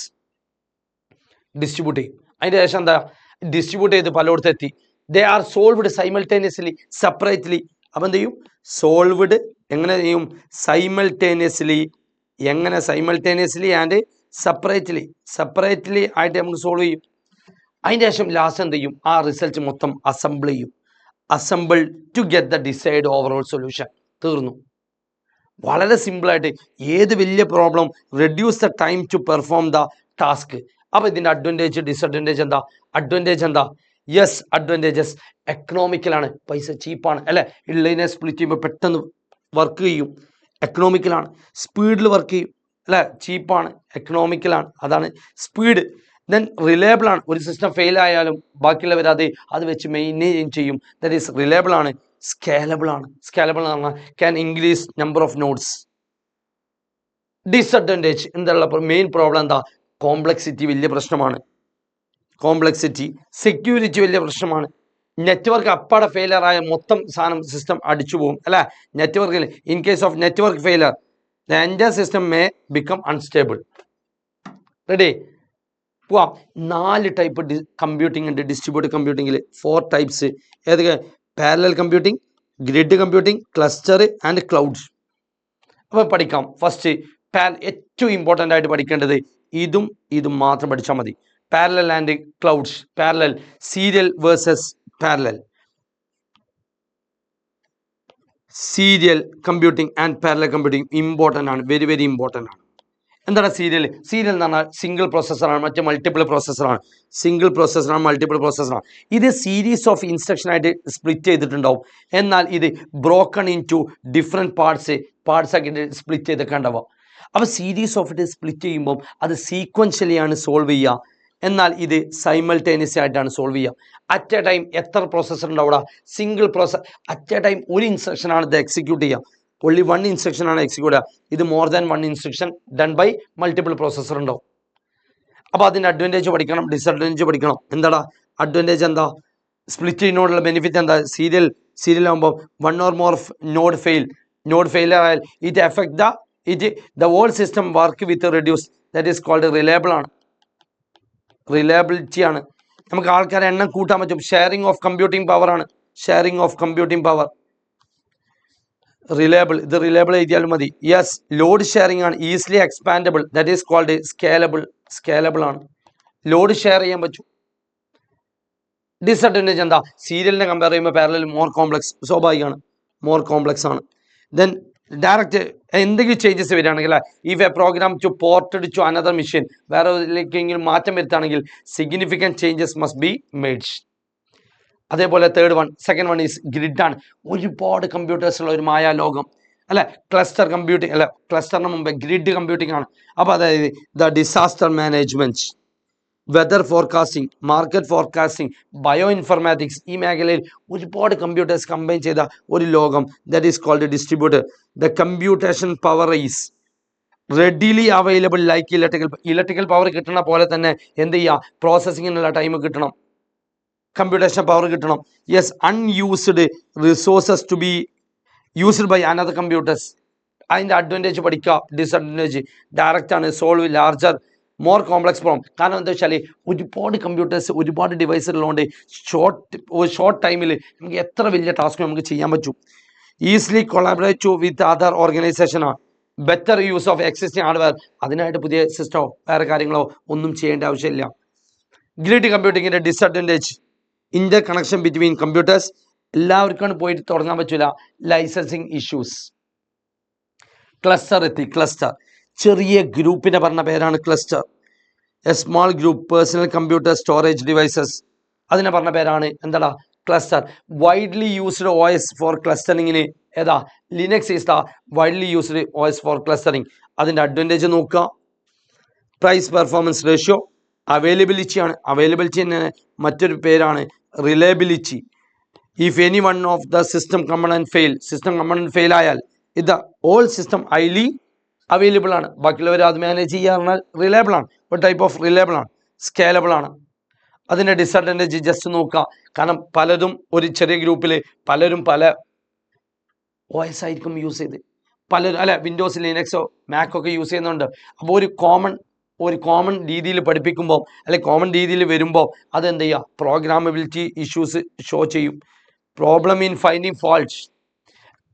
Distribute ചെയ്യും. അതിൻ്റെ ശേഷം എന്താ ഡിസ്ട്രിബ്യൂട്ട് ചെയ്ത് പലയിടത്ത് എത്തി. They are solved simultaneously separately. അപ്പം എന്ത് ചെയ്യും? സോൾവ്ഡ് എങ്ങനെ ചെയ്യും? സൈമൾട്ടേനിയസ്ലി. എങ്ങനെ? സൈമൾട്ടേനിയസ്ലി ആൻഡ് സെപ്പറേറ്റ്ലി ആയിട്ട് നമുക്ക് സോൾവ് ചെയ്യും. അതിൻ്റെ ശേഷം ലാസ്റ്റ് എന്ത് ചെയ്യും? ആ റിസൾട്ട് മൊത്തം അസംബിൾ ചെയ്യും. Assemble to get the decide overall solution. തീർന്നു. വളരെ സിമ്പിളായിട്ട് ഏത് വലിയ problem reduce the time to perform the task. അപ്പോൾ ഇതിൻ്റെ അഡ്വാൻറ്റേജ് ഡിസഡ്വാൻറ്റേജ് എന്താ? അഡ്വാൻറ്റേജ് എന്താ? യെസ്, അഡ്വാൻറ്റേജസ് എക്കണോമിക്കലാണ്. പൈസ ചീപ്പാണ് അല്ലേ? ഉള്ളതിനെ സ്പ്ലിറ്റ് ചെയ്യുമ്പോൾ പെട്ടെന്ന് വർക്ക് ചെയ്യും. എക്കണോമിക്കലാണ്. സ്പീഡിൽ വർക്ക് ചെയ്യും അല്ലേ? ചീപ്പാണ്, എക്കണോമിക്കലാണ്. അതാണ് സ്പീഡ്. ദെൻ റിലയബിൾ ആണ്. ഒരു സിസ്റ്റം ഫെയിൽ ആയാലും ബാക്കിയുള്ളവർ അത് വെച്ച് മെയിൻറ്റെയിൻ ചെയ്യും. ദാറ്റ് ഈസ് റിലയബിൾ ആണ്. സ്കേലബിൾ ആണ്. സ്കേലബിൾ എന്ന് പറഞ്ഞാൽ can increase number of nodes. Disadvantage എന്നുള്ള മെയിൻ പ്രോബ്ലം എന്താ? കോംപ്ലക്സിറ്റി വലിയ പ്രശ്നമാണ്. കോംപ്ലക്സിറ്റി. സെക്യൂരിറ്റി വലിയ പ്രശ്നമാണ്. നെറ്റ്വർക്ക് അപ്പാടെ ഫെയിലർ ആയ മൊത്തം സാധനം സിസ്റ്റം അടിച്ചു പോകും അല്ലേ? നെറ്റ്വർക്കിൽ in case of network failure the entire system may become unstable. Ready? പോവാം. 4 ടൈപ്പ് കമ്പ്യൂട്ടിംഗ് ഉണ്ട് ഡിസ്ട്രിബ്യൂട്ടഡ് കമ്പ്യൂട്ടിങ്ങിൽ. 4 ടൈപ്സ്. ഏതൊക്കെ? Parallel computing, grid computing, cluster and clouds. അപ്പോൾ പഠിക്കാം. ഫസ്റ്റ് ഏറ്റവും ഇമ്പോർട്ടൻ്റ് ആയിട്ട് പഠിക്കേണ്ടത് ഇതും മാത്രം പഠിച്ചാൽ മതി. Parallel and clouds. Parallel serial versus parallel. Serial computing and parallel computing important ആണ്. വെരി വെരി ഇമ്പോർട്ടൻ്റ് ആണ്. എന്താണ് സീരിയൽ? സീരിയൽ എന്ന് പറഞ്ഞാൽ സിംഗിൾ പ്രോസസ്സറാണ്, മറ്റേ മൾട്ടിപ്പിൾ പ്രോസസ്സറാണ്. സിംഗിൾ പ്രോസസ്സറാണ്, മൾട്ടിപ്പിൾ പ്രോസസ്സറാണ്. ഇത് സീരീസ് ഓഫ് ഇൻസ്ട്രക്ഷൻ ആയിട്ട് സ്പ്ലിറ്റ് ചെയ്തിട്ടുണ്ടാവും. എന്നാൽ ഇത് broken into different parts ആക്കിയിട്ട് സ്പ്ലിറ്റ് ചെയ്തൊക്കെ ഉണ്ടാവുക. അപ്പോൾ സീരീസ് ഓഫ് ഇറ്റ് സ്പ്ലിറ്റ് ചെയ്യുമ്പോൾ അത് സീക്വൻഷ്യലിയാണ് സോൾവ് ചെയ്യുക. എന്നാൽ ഇത് സൈമൾട്ടേനിയസ് ആയിട്ടാണ് സോൾവ് ചെയ്യുക. അറ്റ് എ ടൈം എത്ര പ്രോസസ്സർ ഉണ്ടാവുക? Single process. At a time ഒരു ഇൻസ്ട്രക്ഷനാണ് ഇത് എക്സിക്യൂട്ട് ചെയ്യുക. only one instruction ആണ് എക്സിക്യൂട്ട് ചെയ്യുക. ഇത് more than one instruction done by multiple processor ഉണ്ടാവും. അപ്പോൾ അതിൻ്റെ അഡ്വാൻറ്റേജ് പഠിക്കണം, ഡിസഡ്വാൻറ്റേജ് പഠിക്കണം. എന്താടാ അഡ്വാൻറ്റേജ്? എന്താ? സ്പ്ലിറ്റ് ചെയ്യുന്നതിനോടുള്ള ബെനിഫിറ്റ് എന്താ? സീരിയൽ ആകുമ്പോൾ one or more node failure ആയാൽ it effect the whole system work with reduce. That is called reliable ആണ്. റിലയബിലിറ്റി ആണ്. നമുക്ക് ആൾക്കാരെ എണ്ണം കൂട്ടാൻ പറ്റും. ഷെയറിംഗ് ഓഫ് കമ്പ്യൂട്ടിംഗ് പവർ ആണ്. Sharing of computing power. Reliable. ഇത് റിലയബിൾ എഴുതിയാലും മതി. യെസ്, ലോഡ് ഷെയറിംഗ് ആണ്. Easily expandable. That is called scalable ആണ്. ലോഡ് ഷെയർ ചെയ്യാൻ പറ്റും. ഡിസഡ്വാൻറ്റേജ് എന്താ? സീരിയലിനെ കമ്പയർ ചെയ്യുമ്പോൾ പാരലൽ മോർ കോംപ്ലക്സ്. സ്വാഭാവികമാണ്, മോർ കോംപ്ലക്സ് ആണ്. ദെൻ ഡയറക്റ്റ് എന്തെങ്കിലും ചേഞ്ചസ് വരികയാണെങ്കിൽ if a program to ported to another machine, വേറെ ഇതിലേക്കെങ്കിലും മാറ്റം വരുത്തുകയാണെങ്കിൽ significant changes must be made. അതേപോലെ സെക്കൻഡ് വൺ ഈസ് ഗ്രിഡാണ്. ഒരുപാട് കമ്പ്യൂട്ടേഴ്സ് ഉള്ള ഒരു മായാലോകം അല്ലെ? ക്ലസ്റ്റർ കമ്പ്യൂട്ടിംഗ് അല്ലെ? ക്ലസ്റ്ററിന് മുമ്പ് ഗ്രിഡ് കമ്പ്യൂട്ടിംഗ് ആണ്. അപ്പോൾ അതായത് the disaster management, weather forecasting, market forecasting, bio informatics, ഈ മേഖലയിൽ ഒരുപാട് കമ്പ്യൂട്ടേഴ്സ് കമ്പൈൻ ചെയ്ത ഒരു ലോകം. That is called distributor. The computation power is readily available like electrical power കിട്ടണ പോലെ തന്നെ എന്ത് ചെയ്യുക? പ്രോസസ്സിങ്ങിനുള്ള ടൈം കിട്ടണം, കമ്പ്യൂട്ടേഷൻ പവർ കിട്ടണം. Yes, unused resources to be used by another computers. അതിൻ്റെ അഡ്വാൻറ്റേജ് പഠിക്കുക, ഡിസഡ്വാൻറ്റേജ് ഡയറക്റ്റ് ആണ്, solve larger more complex problem. കാരണം എന്താ വെച്ചാൽ ഒരുപാട് കമ്പ്യൂട്ടേഴ്സ് ഒരുപാട് ഡിവൈസ് ഉള്ളതുകൊണ്ട് ഷോർട്ട് ടൈമിൽ നമുക്ക് എത്ര വലിയ ടാസ്ക് നമുക്ക് ചെയ്യാൻ പറ്റും. ഈസിലി കൊളാബറേറ്റ് വിത്ത് അതർ ഓർഗനൈസേഷനാണ്. Better use of existing hardware. അതിനായിട്ട് പുതിയ സിസ്റ്റമോ വേറെ കാര്യങ്ങളോ ഒന്നും ചെയ്യേണ്ട ആവശ്യമില്ല. ഗ്രിഡ് കമ്പ്യൂട്ടിങ്ങിൻ്റെ disadvantage interconnection between computers. എല്ലാവർക്കും പോയിട്ട് തുടങ്ങാൻ പറ്റില്ല. Licensing issues. ക്ലസ്റ്റർ എത്തി. ക്ലസ്റ്റർ ചെറിയ ഗ്രൂപ്പിനെ പറഞ്ഞ പേരാണ് cluster. A small group personal computer storage devices, അതിനെ പറഞ്ഞ പേരാണ് എന്താ cluster. Widely used OS for ക്ലസ്റ്ററിങ്ങിന് ഏതാ? Linux is the widely used OS for clustering. അതിൻ്റെ അഡ്വാൻറ്റേജ് നോക്കുക. Price performance ratio. അവൈലബിലിറ്റി ആണ്. അവൈലബിലിറ്റി തന്നെ മറ്റൊരു പേരാണ് reliability. If any one of the system component fail, system component fail ആയാൽ ഇത് ഓൾ സിസ്റ്റം ഹൈലി അവൈലബിൾ ആണ്. ബാക്കിയുള്ളവർ അത് മാനേജ് ചെയ്യുക പറഞ്ഞാൽ റിലയബിൾ ആണ്. ഒരു ടൈപ്പ് ഓഫ് റിലയബിൾ ആണ്, സ്കേലബിൾ ആണ്. അതിൻ്റെ ഡിസഡ്വാൻറ്റേജ് ജസ്റ്റ് നോക്കുക. കാരണം പലതും ഒരു ചെറിയ ഗ്രൂപ്പിൽ പലരും പല OS ആയിരിക്കും യൂസ് ചെയ്ത്, പലരും അല്ല വിൻഡോസ് ലിനക്സോ മാക്കൊക്കെ യൂസ് ചെയ്യുന്നുണ്ട്. അപ്പോൾ ഒരു കോമൺ രീതിയിൽ പഠിപ്പിക്കുമ്പോൾ അല്ലെങ്കിൽ കോമൺ രീതിയിൽ വരുമ്പോൾ അതെന്ത് ചെയ്യുക? പ്രോഗ്രാമബിലിറ്റി ഇഷ്യൂസ് ഷോ ചെയ്യും. Problem in finding faults.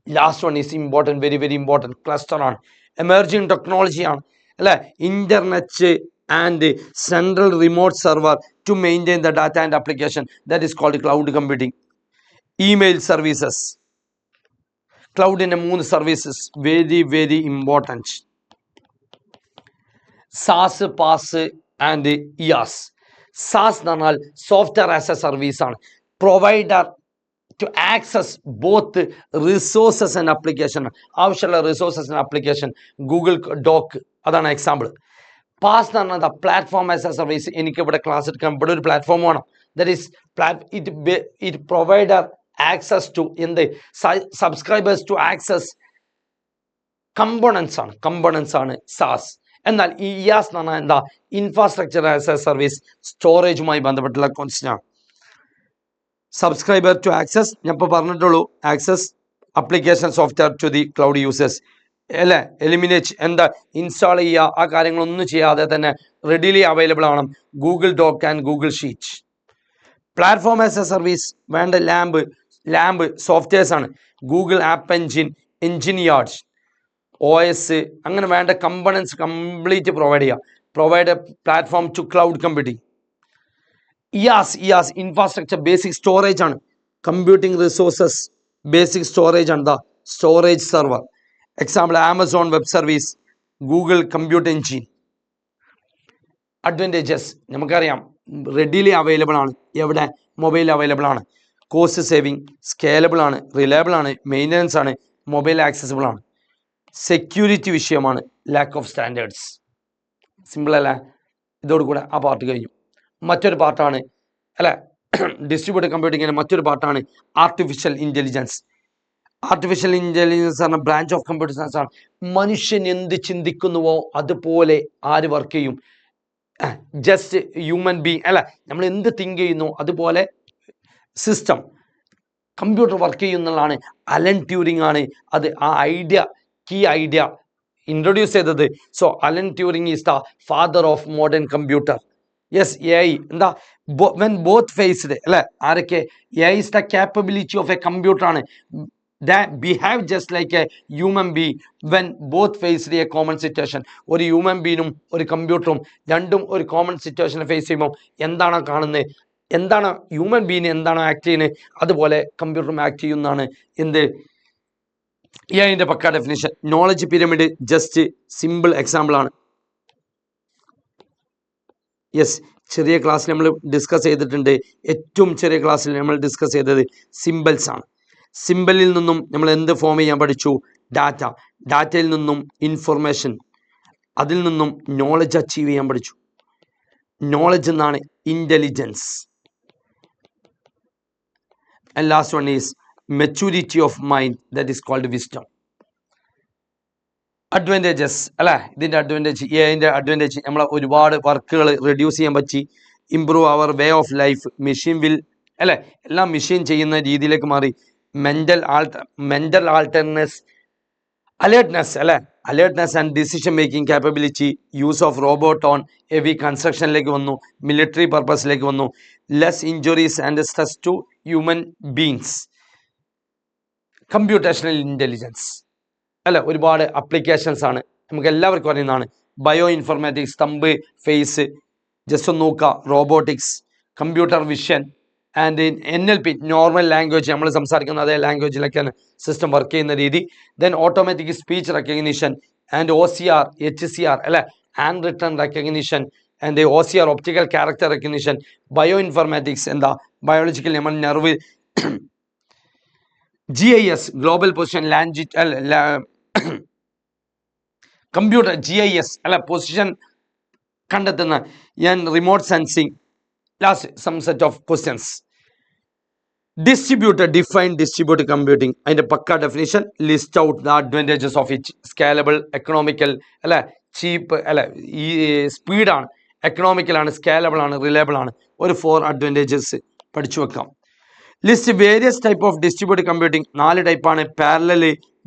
Last one is important, very very important. Cluster ആണ്, എമർജിങ് ടെക്നോളജിയാണ് അല്ലേ. Internet and central remote server to maintain the data and application, that is called cloud computing. Email services, ക്ലൗഡിൻ്റെ 3 services very very important. SaaS, PaaS and IaaS. SaaS എന്ന് പറഞ്ഞാൽ software as a service ആണ്. Provider to access both resources and application. ആവശ്യമുള്ള resources and application Google dock, അതാണ് example. Pass എന്ന് പറഞ്ഞാൽ platform as a service. എനിക്ക് ഇവിടെ class എടുക്കാൻ ഇവിടെ ഒരു പ്ലാറ്റ്ഫോം വേണം. That is it provider access to എന്ത് സബ്സ്ക്രൈബേഴ്സ് ടു ആക്സസ് കമ്പോണൻസ് ആണ് സാസ്. എന്നാൽ ഈ ഇയാസ് എന്ന് പറഞ്ഞാൽ എന്താ? ഇൻഫ്രാസ്ട്രക്ചർ ആസ് എ സർവീസ്, സ്റ്റോറേജുമായി ബന്ധപ്പെട്ടുള്ള കോൺസെപ്റ്റാണ്. സബ്സ്ക്രൈബർ ടു ആക്സസ്, ഞാൻ ഇപ്പോൾ പറഞ്ഞിട്ടുള്ളൂ. Access application software to the cloud users അല്ലേ. എലിമിനേറ്റ് എന്താ? ഇൻസ്റ്റാൾ ചെയ്യുക, ആ കാര്യങ്ങളൊന്നും ചെയ്യാതെ തന്നെ റെഡിലി അവൈലബിൾ ആണ് Google doc and Google sheet. Platform as a service വേണ്ട ലാമ്പ് സോഫ്റ്റ്വെയർസ് ആണ്. ഗൂഗിൾ ആപ്പ് എൻജിനിയേർഡ്, OS അങ്ങനെ വേണ്ട കമ്പണൻസ് കംപ്ലീറ്റ് പ്രൊവൈഡ് ചെയ്യുക. Provide a platform to cloud computing. IaaS infrastructure basic storage ആണ്. കമ്പ്യൂട്ടിംഗ് റിസോഴ്സസ് ബേസിക് സ്റ്റോറേജ് ആണ്. Storage server. Example Amazon web service, Google compute engine. Advantages നമുക്കറിയാം, readily available ആണ്. എവിടെ? Mobile available ആണ്. Cost saving, scalable ആണ്, reliable ആണ്, maintenance ആണ്, mobile accessible ആണ്. സെക്യൂരിറ്റി വിഷയമാണ്, ലാക്ക് ഓഫ് സ്റ്റാൻഡേർഡ്സ്. സിമ്പിൾ അല്ലേ? ഇതോടുകൂടെ ആ പാർട്ട് കഴിഞ്ഞു. മറ്റൊരു പാർട്ടാണ് അല്ലേ ഡിസ്ട്രിബ്യൂട്ടഡ് കമ്പ്യൂട്ടിങ്ങിൻ്റെ മറ്റൊരു പാർട്ടാണ് ആർട്ടിഫിഷ്യൽ ഇൻ്റലിജൻസ്. ആർട്ടിഫിഷ്യൽ ഇൻ്റലിജൻസ് പറഞ്ഞ ബ്രാഞ്ച് ഓഫ് കമ്പ്യൂട്ടർ സയൻസ് ആണ്. മനുഷ്യൻ എന്ത് ചിന്തിക്കുന്നുവോ അതുപോലെ ആര് വർക്ക് ചെയ്യും? ജസ്റ്റ് ഹ്യൂമൻ ബീങ് അല്ല, നമ്മൾ എന്ത് തിങ്ക് ചെയ്യുന്നു അതുപോലെ സിസ്റ്റം കമ്പ്യൂട്ടർ വർക്ക് ചെയ്യുന്നതാണ്. അലൻ ട്യൂറിംഗ് ആണ് അത് ആ കീ ഐഡിയ ഇൻട്രൊഡ്യൂസ് ചെയ്തത്. So Allen Turing is the father of modern computer. Yes, AI എന്താ? വെൻ ബോത്ത് ഫേസ്ഡ് അല്ലെ, ആരൊക്കെ? AI is the capability of A computer ആണ് that behave just like a human being when both faced a common situation. ഒരു human ബീനും ഒരു കമ്പ്യൂട്ടറും രണ്ടും ഒരു common സിറ്റുവേഷനെ face ചെയ്യുമ്പോൾ എന്താണ് കാണുന്നത്? എന്താണ് ഹ്യൂമൻ ബീന് എന്താണ് ആക്ട് ചെയ്യുന്നത് അതുപോലെ കമ്പ്യൂട്ടറും ആക്ട് ചെയ്യുന്നതാണ് എന്ത് അതിൻ്റെ പക്ക definition. Knowledge pyramid just simple example ആണ്. യെസ്, ചെറിയ ക്ലാസ്സിൽ നമ്മൾ ഡിസ്കസ് ചെയ്തിട്ടുണ്ട്. ഏറ്റവും ചെറിയ ക്ലാസ്സിൽ നമ്മൾ ഡിസ്കസ് ചെയ്തത് സിമ്പിൾസ് ആണ്. സിമ്പിളിൽ നിന്നും നമ്മൾ എന്ത് ഫോം ചെയ്യാൻ പഠിച്ചു? ഡാറ്റയിൽ നിന്നും ഇൻഫർമേഷൻ, അതിൽ നിന്നും നോളജ് അച്ചീവ് ചെയ്യാൻ പഠിച്ചു. നോളജ് എന്നാണ് intelligence. And last one is maturity of mind, that is called wisdom. Advantages അല്ലേ, ഇതിൻ്റെ അഡ്വാൻറ്റേജ്, അതിൻ്റെ അഡ്വാൻറ്റേജ് നമ്മളെ ഒരുപാട് വർക്കുകൾ റെഡ്യൂസ് ചെയ്യാൻ പറ്റി. Improve our way of life, machine will അല്ലേ, എല്ലാം മെഷീൻ ചെയ്യുന്ന രീതിയിലേക്ക് മാറി. mental alertness അല്ലെ, alertness and decision making capability, use of robot on heavy constructionലേക്ക് വന്നു, military purposeലേക്ക് വന്നു, less injuries and stress to human beings, computational intelligence അല്ലെ, ഒരുപാട് അപ്ലിക്കേഷൻസ് ആണ്, നമുക്ക് എല്ലാവർക്കും അറിയുന്നതാണ്. Bio informatics, thumb face just ഒന്ന് നോക്കുക, robotics, computer vision and NLP, normal language, നമ്മൾ സംസാരിക്കുന്ന അതേ ലാംഗ്വേജിലൊക്കെയാണ് സിസ്റ്റം വർക്ക് ചെയ്യുന്ന രീതി. Then automatic speech recognition and OCR HCR അല്ലെ, hand written recognition and OCR optical character recognition. Bio informatics എന്താ, ബയോളജിക്കൽ നമ്മൾ nerve. GIS global position computer GIS അല്ല, പൊസിഷൻ കണ്ടെത്തുന്ന remote sensing. Last some set of questions. Distributed computing, അതിന്റെ പക്ക definition, list out the advantages of it. Scalable, economical അല്ലെ, cheap അല്ലെ, ഈ സ്പീഡാണ്, economical ആണ്, സ്കാലബിൾ ആണ്, റിലയബിൾ ആണ്. ഒരു 4 അഡ്വാൻറ്റേജസ് പഠിച്ചു വെക്കാം. List various type of distributed computing. 4 ടൈപ്പാണ്: parallel,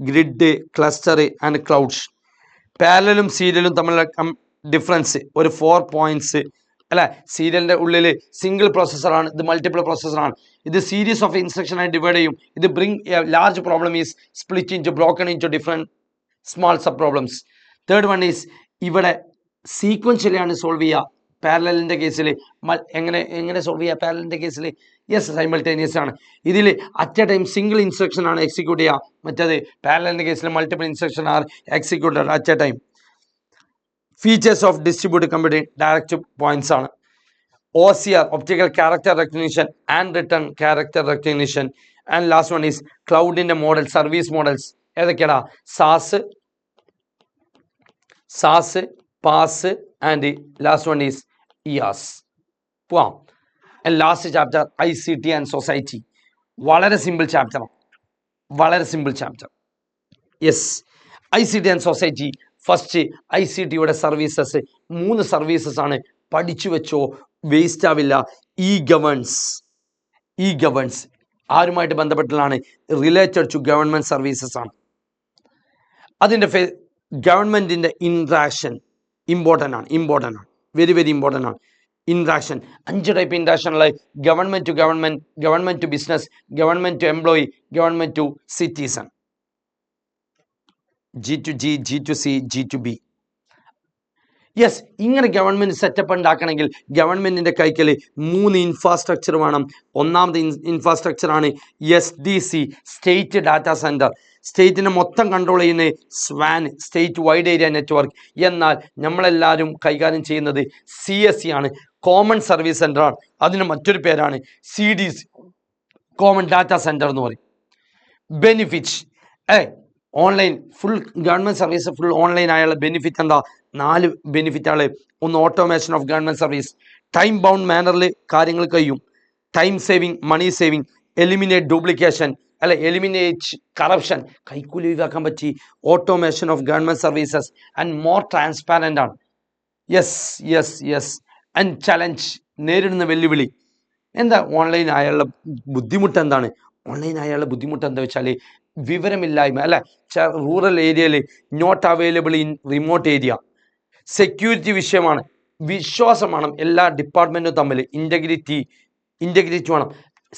grid, cluster and clouds. പാരലലും സീരിയലും തമ്മിലുള്ള ഡിഫറൻസ് ഒരു 4 പോയിന്റ്സ് അല്ലെ. സീരിയലിന്റെ ഉള്ളിൽ സിംഗിൾ പ്രോസസ്സറാണ്, ഇത് മൾട്ടിപ്പിൾ പ്രോസസ്സറാണ്. ഇത് സീരീസ് ഓഫ് ഇൻസ്ട്രക്ഷൻ ആയി ഡിവൈഡ് ചെയ്യും. ഇത് bring a large problem is split into broken into different small sub problems. Third one is ഇവിടെ സീക്വൻഷ്യലിയാണ് സോൾവ് ചെയ്യുക. പാരലലിന്റെ കേസിൽ എങ്ങനെ സോൾവ് ചെയ്യുക? പാരലലിന്റെ കേസിൽ യെസ്, സൈമൾട്ടേനിയസ് ആണ്. ഇതിൽ at a time single instruction ആണ് എക്സിക്യൂട്ട് ചെയ്യുക. മറ്റേത് പാരലലിന്റെ കേസിൽ multiple instruction are executed at a time. Features of distributed computing direct points ആണ്. OCR optical character recognition and return character recognition. And last one is ക്ലൗഡിന്റെ model, service models. ഏതൊക്കെയാടാ? SaaS, PaaS and last one is IaaS. പോവാം. And last chapter ICT and society. വളരെ simple chapter, വളരെ simple chapter. Yes, ICT and society. First ICTയുടെ services, 3 services ആണ്, പഠിച്ചു വെച്ചോ, waste ആവില്ല. ഇ ഗവേൺസ് ആരുമായിട്ട് ബന്ധപ്പെട്ടുള്ളതാണ്? റിലേറ്റഡ് ടു ഗവൺമെന്റ് സർവീസസ് ആണ്. അതിൻ്റെ ഗവൺമെന്റിന്റെ ഇൻട്രാക്ഷൻ ഇമ്പോർട്ടൻ്റ് ആണ്, വെരി വെരി ഇമ്പോർട്ടൻ്റ് ആണ്. ഇൻട്രാക്ഷൻ 5 ടൈപ്പ് ഇൻട്രാക്ഷൻ ഉള്ള: government to government, government to business, government to employee, government to citizen. G2G, G2C, G2B. Yes, ഇങ്ങനെ ഗവൺമെന്റ് സെറ്റപ്പ് ഉണ്ടാക്കണമെങ്കിൽ ഗവൺമെന്റിന്റെ കൈക്കൽ 3 ഇൻഫ്രാസ്ട്രക്ചർ വേണം. ഒന്നാമത്തെ ഇൻഫ്രാസ്ട്രക്ചർ ആണ് SDC, സ്റ്റേറ്റ് ഡാറ്റാ സെന്റർ. സ്റ്റേറ്റിനെ മൊത്തം കൺട്രോൾ ചെയ്യുന്ന SWAN, state wide area network. എന്നാൽ നമ്മളെല്ലാവരും കൈകാര്യം ചെയ്യുന്നത് CSC ആണ്, കോമൺ സർവീസ് സെന്റർ ആണ്. അതിന് മറ്റൊരു പേരാണ് CDC, കോമൺ ഡാറ്റാ സെന്റർ എന്ന് പറയും. Benefit online, full government service full online ആയുള്ള ബെനിഫിറ്റ് എന്താ? 4 ബെനിഫിറ്റാണ്. ഒന്ന്, automation of government service. Time bound മാനറിൽ കാര്യങ്ങൾ കഴിയും. Time saving, money saving, eliminate duplication eliminate corruption, കൈക്കൂലി ഒഴിവാക്കാൻ പറ്റി. Automation of government services and more transparent ആണ്. യെസ്. ആൻഡ് ചലഞ്ച്, നേരിടുന്ന വെല്ലുവിളി എന്താ? ഓൺലൈൻ ആയുള്ള ബുദ്ധിമുട്ട് എന്താണ്? ഓൺലൈൻ ആയുള്ള ബുദ്ധിമുട്ട് എന്താ വെച്ചാൽ വിവരമില്ലായ്മ അല്ലെ. റൂറൽ ഏരിയയിൽ not available in remote area. Security വിഷയമാണ്. വിശ്വാസം വേണം എല്ലാ ഡിപ്പാർട്ട്മെന്റും തമ്മിൽ. ഇന്റഗ്രിറ്റി വേണം.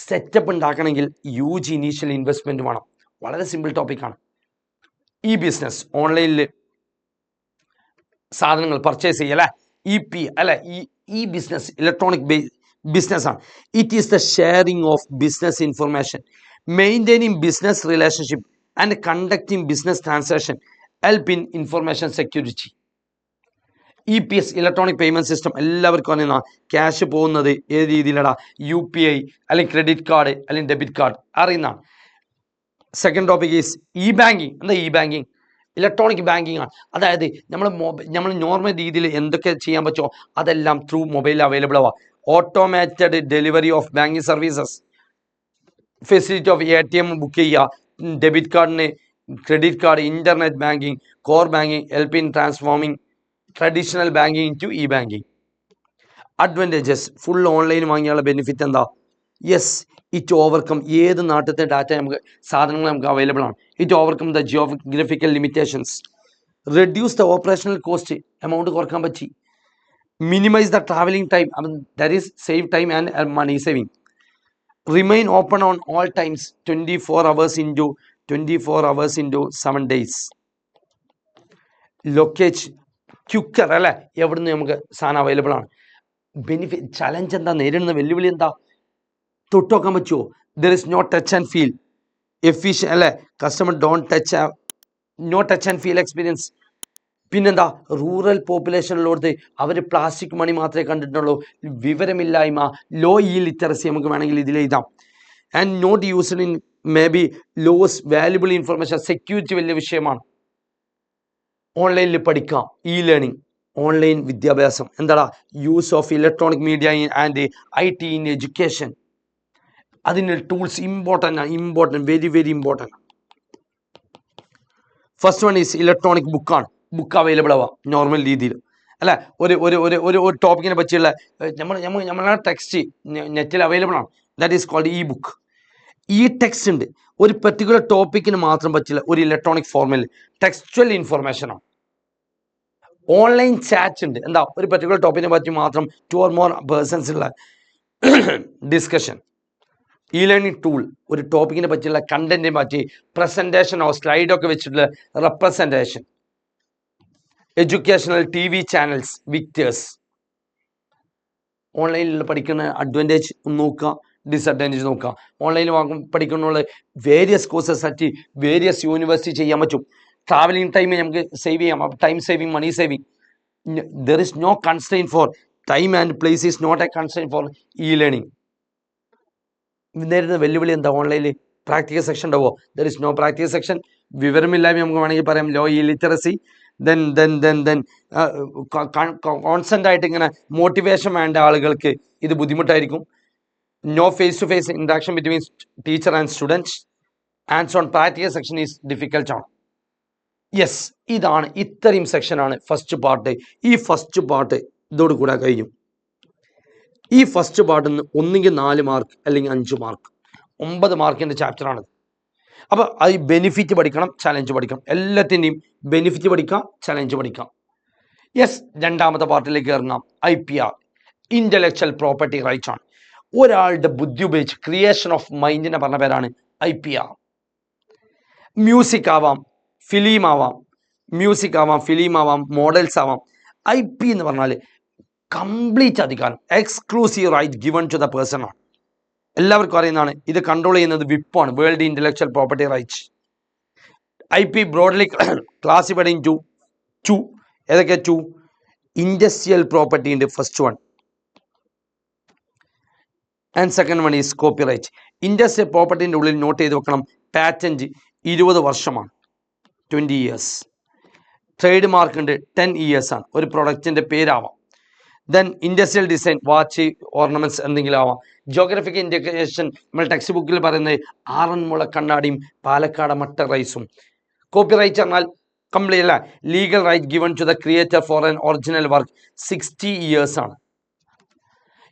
സെറ്റപ്പ് ഉണ്ടാക്കണമെങ്കിൽ ഹ്യൂജ് ഇനീഷ്യൽ ഇൻവെസ്റ്റ്മെന്റ് വേണം. വളരെ സിമ്പിൾ ടോപ്പിക്കാണ്. ബിസിനസ്, ഓൺലൈനിൽ സാധനങ്ങൾ പർച്ചേസ് ചെയ്യുക അല്ലെ. EP അല്ലെ, ഈ ബിസിനസ് ഇലക്ട്രോണിക് ബിസിനസ് ആണ്. It is the sharing of business information, maintaining business relationship and conducting business transaction, help in information security. EPS electronic payment system എല്ലാവർക്കും അറിയുന്ന. ക്യാഷ് പോകുന്നത് ഏത് രീതിയിലടാ? UPI അല്ലെങ്കിൽ ക്രെഡിറ്റ് കാർഡ് അല്ലെങ്കിൽ ഡെബിറ്റ് കാർഡ്, അറിയുന്നതാണ്. Second topic is banking. എന്താ banking? Electronic banking ആണ്. അതായത് നമ്മൾ നോർമൽ രീതിയിൽ എന്തൊക്കെ ചെയ്യാൻ പറ്റുമോ അതെല്ലാം ത്രൂ മൊബൈലിൽ അവൈലബിൾ ആവാം. Automated delivery of banking services, facility of ATM book ചെയ്യുക, ഡെബിറ്റ് കാർഡിന് credit card, internet banking, core banking, help in transforming traditional banking to banking. Advantages, full online വാങ്ങിയുള്ള ബെനിഫിറ്റ് എന്താ? യെസ്, ഇറ്റ് ഓവർകം ഏത് നാട്ടിലത്തെ data നമുക്ക് സാധനങ്ങൾ നമുക്ക് available ആണ്. It overcome the geographical limitations. Reduce the operational cost, amount കുറക്കാൻ പറ്റി. Minimise the travelling time, that is save time and money saving. Remain open on all times 24 hours into 7 days. Location quicker അല്ലേ, എവിടുന്ന് നമുക്ക് സാധനം available ആണ്. Benefit challenge എന്താ, നേരിടുന്ന വെല്ലുവിളി എന്താ, തൊട്ടുനോക്കാൻ പറ്റുമോ? There is no touch and feel efficient അല്ലേ, customer don't touch, no touch and feel experience. പിന്നെന്താ, റൂറൽ പോപ്പുലേഷനിലോട്ട് അവർ പ്ലാസ്റ്റിക് മണി മാത്രമേ കണ്ടിട്ടുള്ളൂ, വിവരമില്ലായ്മ, ലോ ലിറ്ററസി നമുക്ക് വേണമെങ്കിൽ ഇതിൽ എഴുതാം. And not used in may be loss valuable information. Security വലിയ വിഷയമാണ്. ഓൺലൈനിൽ പഠിക്കാം, ലേണിംഗ്, ഓൺലൈൻ വിദ്യാഭ്യാസം. എന്താടാ, use of electronic media and IT in education. അതിന് tools important, very very important. First one is electronic ബുക്കാണ്. ബുക്ക് അവൈലബിൾ ആവാം normal രീതിയിൽ അല്ല. ഒരു ടോപ്പിക്കിനെ പറ്റിയുള്ള നമ്മളെ ടെക്സ്റ്റ് നെറ്റിൽ അവൈലബിൾ ആണ്. That is called book. Text ഉണ്ട്, ഒരു പെർട്ടിക്കുലർ ടോപ്പിക്കിന് മാത്രം പറ്റില്ല, ഒരു ഇലക്ട്രോണിക് ഫോർമിൽ ടെക്സ്ച്വൽ ഇൻഫർമേഷൻ ആണ്. ഓൺലൈൻ ചാറ്റ് ഉണ്ട്, എന്താ, ഒരു പെർട്ടിക്കുലർ ടോപ്പിക്കിനെ പറ്റി മാത്രം 2 or more പേഴ്സൺസ് ഉള്ള ഡിസ്കഷൻ. ലേണിംഗ് ടൂൾ, ഒരു ടോപ്പിക്കിനെ പറ്റിയുള്ള കണ്ടന്റിനെ പറ്റി പ്രസന്റേഷനോ സ്ലൈഡൊക്കെ വെച്ചിട്ടുള്ള representation. Educational TV channels, Victers. ഓൺലൈനിൽ പഠിക്കുന്ന അഡ്വാൻറ്റേജ് നോക്കുക, ഡിസഡ്വാൻറ്റേജ് നോക്കുക. ഓൺലൈനിൽ പഠിക്കുന്ന various courses at various university ചെയ്യാൻ പറ്റും. ട്രാവലിംഗ് ടൈം നമുക്ക് സേവ് ചെയ്യാം, time saving, money saving. There is no constrain for time and place is not a constrain for learning. നേരിടുന്ന വെല്ലുവിളി എന്താ, ഓൺലൈനിൽ പ്രാക്ടിക്കൽ സെക്ഷൻ ഉണ്ടാവോ? There is no practical section. വിവരമില്ലായ്മ നമുക്ക് വേണമെങ്കിൽ പറയാം, ലോ ലിറ്ററസി. ദെൻ കോൺസ്റ്റന്റ് ആയിട്ട് ഇങ്ങനെ മോട്ടിവേഷൻ വേണ്ട ആളുകൾക്ക് ഇത് ബുദ്ധിമുട്ടായിരിക്കും. No face to face interaction between teacher and students. Hands on practical section is difficult ആണ്. യെസ്, ഇതാണ്, ഇത്രയും സെക്ഷനാണ് ഫസ്റ്റ് പാർട്ട്. ഈ ഫസ്റ്റ് പാർട്ട് ഇതോട് കൂടെ കഴിഞ്ഞു. ഈ ഫസ്റ്റ് പാർട്ടിൽ നിന്ന് ഒന്നുകിൽ 4 മാർക്ക് അല്ലെങ്കിൽ 5 മാർക്ക്, 9 മാർക്കിൻ്റെ ചാപ്റ്ററാണിത്. അപ്പോൾ അത് ബെനിഫിറ്റ് പഠിക്കണം, ചലഞ്ച് പഠിക്കണം. എല്ലാത്തിൻ്റെയും ബെനിഫിറ്റ് പഠിക്കാം, ചലഞ്ച് പഠിക്കാം. യെസ്, രണ്ടാമത്തെ പാർട്ടിലേക്ക് ഇറങ്ങാം. IPR, ഇൻ്റലക്ച്വൽ പ്രോപ്പർട്ടി റൈറ്റ്സ് ആണ്. ഒരാളുടെ ബുദ്ധി ഉപയോഗിച്ച് ക്രിയേഷൻ ഓഫ് മൈൻഡിനെ പറഞ്ഞ പേരാണ് IPR. മ്യൂസിക് ആവാം, ഫിലിം ആവാം, മോഡൽസ് ആവാം. IP എന്ന് പറഞ്ഞാൽ കംപ്ലീറ്റ് അധികാരം, exclusive right given to the person ആണ്. എല്ലാവർക്കും അറിയുന്നതാണ്. ഇത് കൺട്രോൾ ചെയ്യുന്നത് വിപ്പാണ്, world intellectual property rights. IP broadly classified into ഏതൊക്കെ? 2 ഇൻഡസ്ട്രിയൽ പ്രോപ്പർട്ടി ഉണ്ട്, first one, and second one is copyright. Industrial പ്രോപ്പർട്ടിൻ്റെ ഉള്ളിൽ നോട്ട് ചെയ്ത് വെക്കണം, പാറ്റന്റ് 20 വർഷമാണ്, 20 years. ട്രേഡ് മാർക്ക് ഉണ്ട്, 10 years ആണ്. ഒരു പ്രൊഡക്റ്റിൻ്റെ പേരാവാം. Then industrial design, watch, ornaments എന്തെങ്കിലും ആവാം. ജിയോഗ്രഫിക്കൽ ഇൻഡിക്കേഷൻ, നമ്മൾ ടെക്സ്റ്റ് ബുക്കിൽ പറയുന്നത് ആറന്മുള കണ്ണാടിയും പാലക്കാട് മട്ട റൈസും. കോപ്പി റൈറ്റ് പറഞ്ഞാൽ കംപ്ലീറ്റ് അല്ല, legal right given to the creator for an original work, 60 years ആണ്.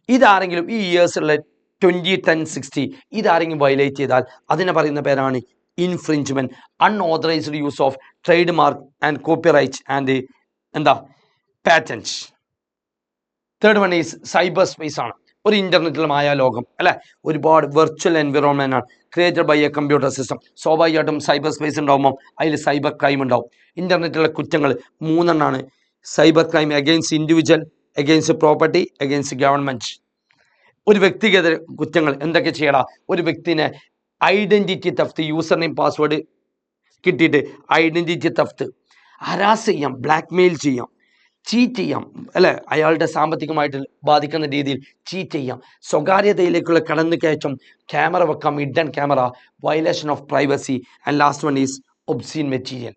ഇതാരെങ്കിലും ഈ ഇയേഴ്സുള്ള 20, 10, 60 ഇതാരെങ്കിലും വയലേറ്റ് ചെയ്താൽ അതിനെ പറയുന്ന പേരാണ് infringement, unauthorised use of trademark and copyright and patent. Third one is cyberspace ആണ്. ഒരു ഇന്റർനെറ്റിൽ മായാലോകം അല്ലെ, ഒരുപാട് വെർച്വൽ എൻവിറോൺമെന്റ് ആണ് created by a computer system. സ്വാഭാവികമായിട്ടും സൈബർ സ്പേസ് ഉണ്ടാകുമ്പോൾ അതിൽ സൈബർ ക്രൈം ഉണ്ടാവും. ഇന്റർനെറ്റിലെ കുറ്റങ്ങൾ 3 എണ്ണമാണ്. Cyber crime against individual, against property, against government. ഒരു വ്യക്തിഗത കുറ്റങ്ങൾ എന്തൊക്കെ ചെയ്യടാ? ഒരു വ്യക്തിനെ identity theft, user name password കിട്ടിയിട്ട് ഐഡന്റിറ്റി തെഫ്റ്റ്, ഹരാസ് ചെയ്യാം, ബ്ലാക്ക് മെയിൽ ചെയ്യാം, ചീറ്റ് ചെയ്യാം അല്ലെ, അയാളുടെ സാമ്പത്തികമായിട്ട് ബാധിക്കുന്ന രീതിയിൽ ചീറ്റ് ചെയ്യാം, സ്വകാര്യതയിലേക്കുള്ള കടന്നുകയറ്റം, ക്യാമറ വെക്കാം, hidden camera, violation of privacy, and last one is obscene material.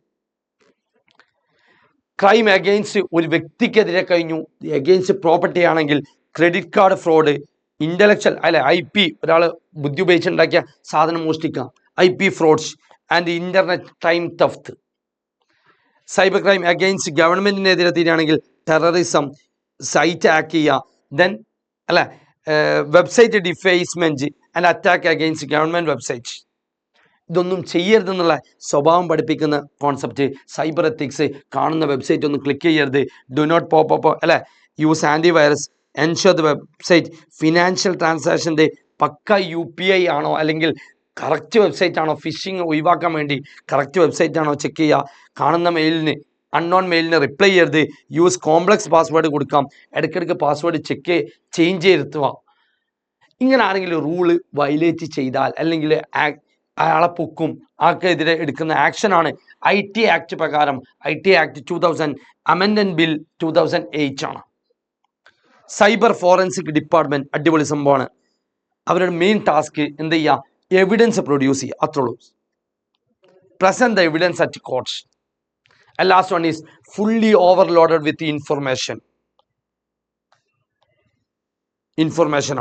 Crime against ഒരു വ്യക്തിക്കെതിരെ കഴിഞ്ഞു, അഗെയിൻസ്റ്റ് പ്രോപ്പർട്ടി ആണെങ്കിൽ ക്രെഡിറ്റ് കാർഡ് ഫ്രോഡ്, ഇന്റലക്ച്വൽ അല്ലെ IP, ഒരാൾ ബുദ്ധി ഉപയോഗിച്ചുണ്ടാക്കിയ സാധനം മോഷ്ടിക്കാം, IP fruits and internet time theft. Cyber crime against ഗവൺമെന്റിനെതിരെ തീരുകയാണെങ്കിൽ ടെററിസം, സൈറ്റ് ഹാക്ക് ചെയ്യുക, then അല്ലെ website defacement and attack against government website. ഇതൊന്നും ചെയ്യരുതെന്നുള്ള സ്വഭാവം പഠിപ്പിക്കുന്ന കോൺസെപ്റ്റ്. Cyber ethics. കാണുന്ന വെബ്സൈറ്റ് ഒന്നും ക്ലിക്ക് ചെയ്യരുത്. ഡു നോട്ട് പോപ്പ് അപ്പ് അല്ലെ. Use antivirus. Ensure the website financial ട്രാൻസാക്ഷൻ്റെ പക്ക UPI ആണോ അല്ലെങ്കിൽ കറക്റ്റ് വെബ്സൈറ്റ് ആണോ, ഫിഷിങ് ഒഴിവാക്കാൻ വേണ്ടി കറക്റ്റ് വെബ്സൈറ്റ് ആണോ ചെക്ക് ചെയ്യുക. കാണുന്ന മെയിലിന് അൺനോൺ മെയിലിന് റിപ്ലൈ ചെയ്യരുത്. യൂസ് കോംപ്ലക്സ് പാസ്വേഡ് കൊടുക്കാം. ഇടയ്ക്കിടയ്ക്ക് പാസ്വേഡ് ചേഞ്ച് ചെയ്തിരുത്തുക. ഇങ്ങനെ ആരെങ്കിലും റൂള് വയലേറ്റ് ചെയ്താൽ അല്ലെങ്കിൽ അയാളെ പൊക്കും. ആൾക്കെതിരെ എടുക്കുന്ന ആക്ഷനാണ് IT ആക്ട് പ്രകാരം. IT ആക്ട് 2000 അമെൻഡ്മെന്റ് ബിൽ 2008 ആണ്. സൈബർ ഫോറൻസിക് ഡിപ്പാർട്ട്മെന്റ് അടിപൊളി സംഭവമാണ്. അവരുടെ മെയിൻ ടാസ്ക് എന്ത് ചെയ്യുക, എവിഡൻസ് പ്രൊഡ്യൂസ് ചെയ്യുക, അത്രേ ഉള്ളൂ. Present the evidence at courts. And last one is fully overloaded with information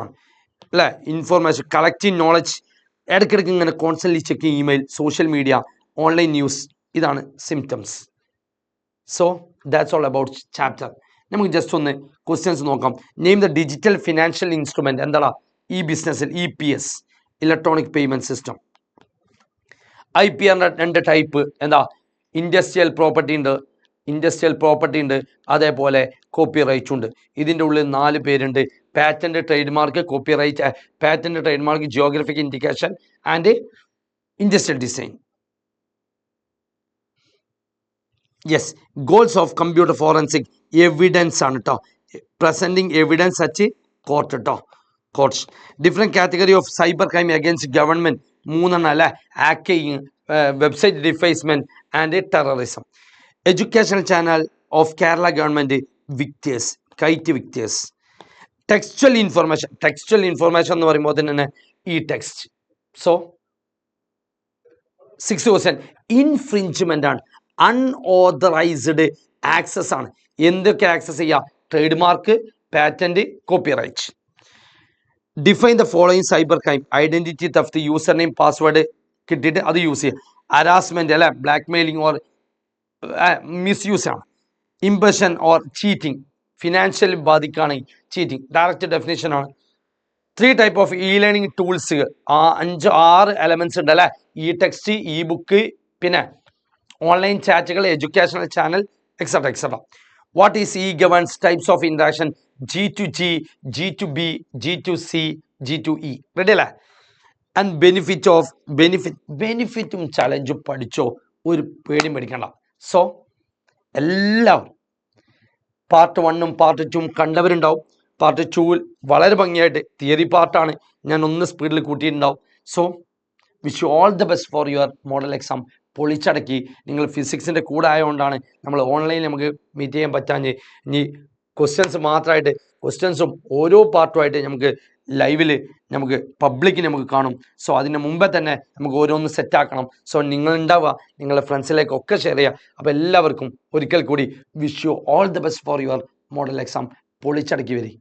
ആണ് അല്ലേ. Information collecting knowledge. ഇടയ്ക്കിടയ്ക്ക് ഇങ്ങനെ constantly checking email, social media, online news. ഇതാണ് symptoms. So that's all about chapter. നമുക്ക് just ഒന്ന് ക്വസ്റ്റ്യൻസ് നോക്കാം. Name the digital financial instrument. എന്താടാ ഈ ബിസിനസ്സിൽ EPS, electronic payment system. IPR രണ്ട് ടൈപ്പ്. എന്താ, ഇൻഡസ്ട്രിയൽ പ്രോപ്പർട്ടി ഉണ്ട്, അതേപോലെ കോപ്പി റൈറ്റ് ഉണ്ട്. ഇതിൻ്റെ ഉള്ളിൽ 4 പേരുണ്ട്. Patent, trade mark, copyright. Patent, trade mark, geographic indication and industrial design. Yes, goals of computer forensic evidence ആണ് കേട്ടോ. പ്രസന്റിങ് എവിഡൻസ് അറ്റ് കോർട്ട് കേട്ടോ. Courts. Different category of cyber crime against government 3 അല്ലേ. Hacking, website defacement and terrorism. Educational channel of Kerala government Victers, KITE Victers. Textual information എന്ന് പറയുമ്പോൾ തന്നെ ഈ text. So 6% infringement ആണ്. Unauthorised access ആണ്. എന്തൊക്കെ access ചെയ്യുക? Trade mark, patent, copy right. Define the following cyber crime. Identity theft, user name password കിട്ടിയിട്ട് അത് യൂസ് ചെയ്യുക. ഹരാസ്മെന്റ് അല്ലെ, ബ്ലാക്ക് മെയിലിംഗ് ഓർ മിസ്യൂസ് ആണ്. ഇംപ്രഷൻ ഓർ ചീറ്റിംഗ്, ഫിനാൻഷ്യൽ ബാധിക്കുകയാണെങ്കിൽ ചീറ്റിംഗ്. ഡയറക്റ്റ് ഡെഫിനേഷൻ ആണ്. 3 type of learning tools. 5-6 elements ഉണ്ട് അല്ലെ. Text, book, പിന്നെ ഓൺലൈൻ ചാറ്റുകൾ, educational channel, etcetera. What is governance types of interaction? G2G, G2B, G2C, G2E. Ready അല്ലേ? And ബെനിഫിറ്റും ചലഞ്ചും പഠിച്ചോ, ഒരു പേടിയും പഠിക്കണ്ട. സോ എല്ലാവരും പാർട്ട് 1ഉം പാർട്ട് 2ഉം കണ്ടവരുണ്ടാവും. പാർട്ട് 2ൽ വളരെ ഭംഗിയായിട്ട് തിയറി പാർട്ടാണ് ഞാൻ ഒന്ന് സ്പീഡിൽ കൂട്ടിയിട്ടുണ്ടാവും. So wish you all the best for your model exam. പൊളിച്ചടക്കി. നിങ്ങൾ ഫിസിക്സിൻ്റെ കൂടെ ആയതുകൊണ്ടാണ് നമ്മൾ ഓൺലൈനിൽ നമുക്ക് മീറ്റ് ചെയ്യാൻ പറ്റാഞ്ഞ്. ഇനി ക്വസ്റ്റ്യൻസ് മാത്രമായിട്ട്, ക്വസ്റ്റ്യൻസും ഓരോ പാർട്ടുമായിട്ട് നമുക്ക് ലൈവിൽ നമുക്ക് പബ്ലിക്കിന് നമുക്ക് കാണും. സോ അതിന് മുമ്പേ തന്നെ നമുക്ക് ഓരോന്ന് സെറ്റാക്കണം. സോ നിങ്ങളുണ്ടാവുക, നിങ്ങളുടെ ഫ്രണ്ട്സിലേക്കൊക്കെ ഷെയർ ചെയ്യുക. അപ്പോൾ എല്ലാവർക്കും ഒരിക്കൽ കൂടി wish you all the best for your model exam. പൊളിച്ചടക്കി വരി.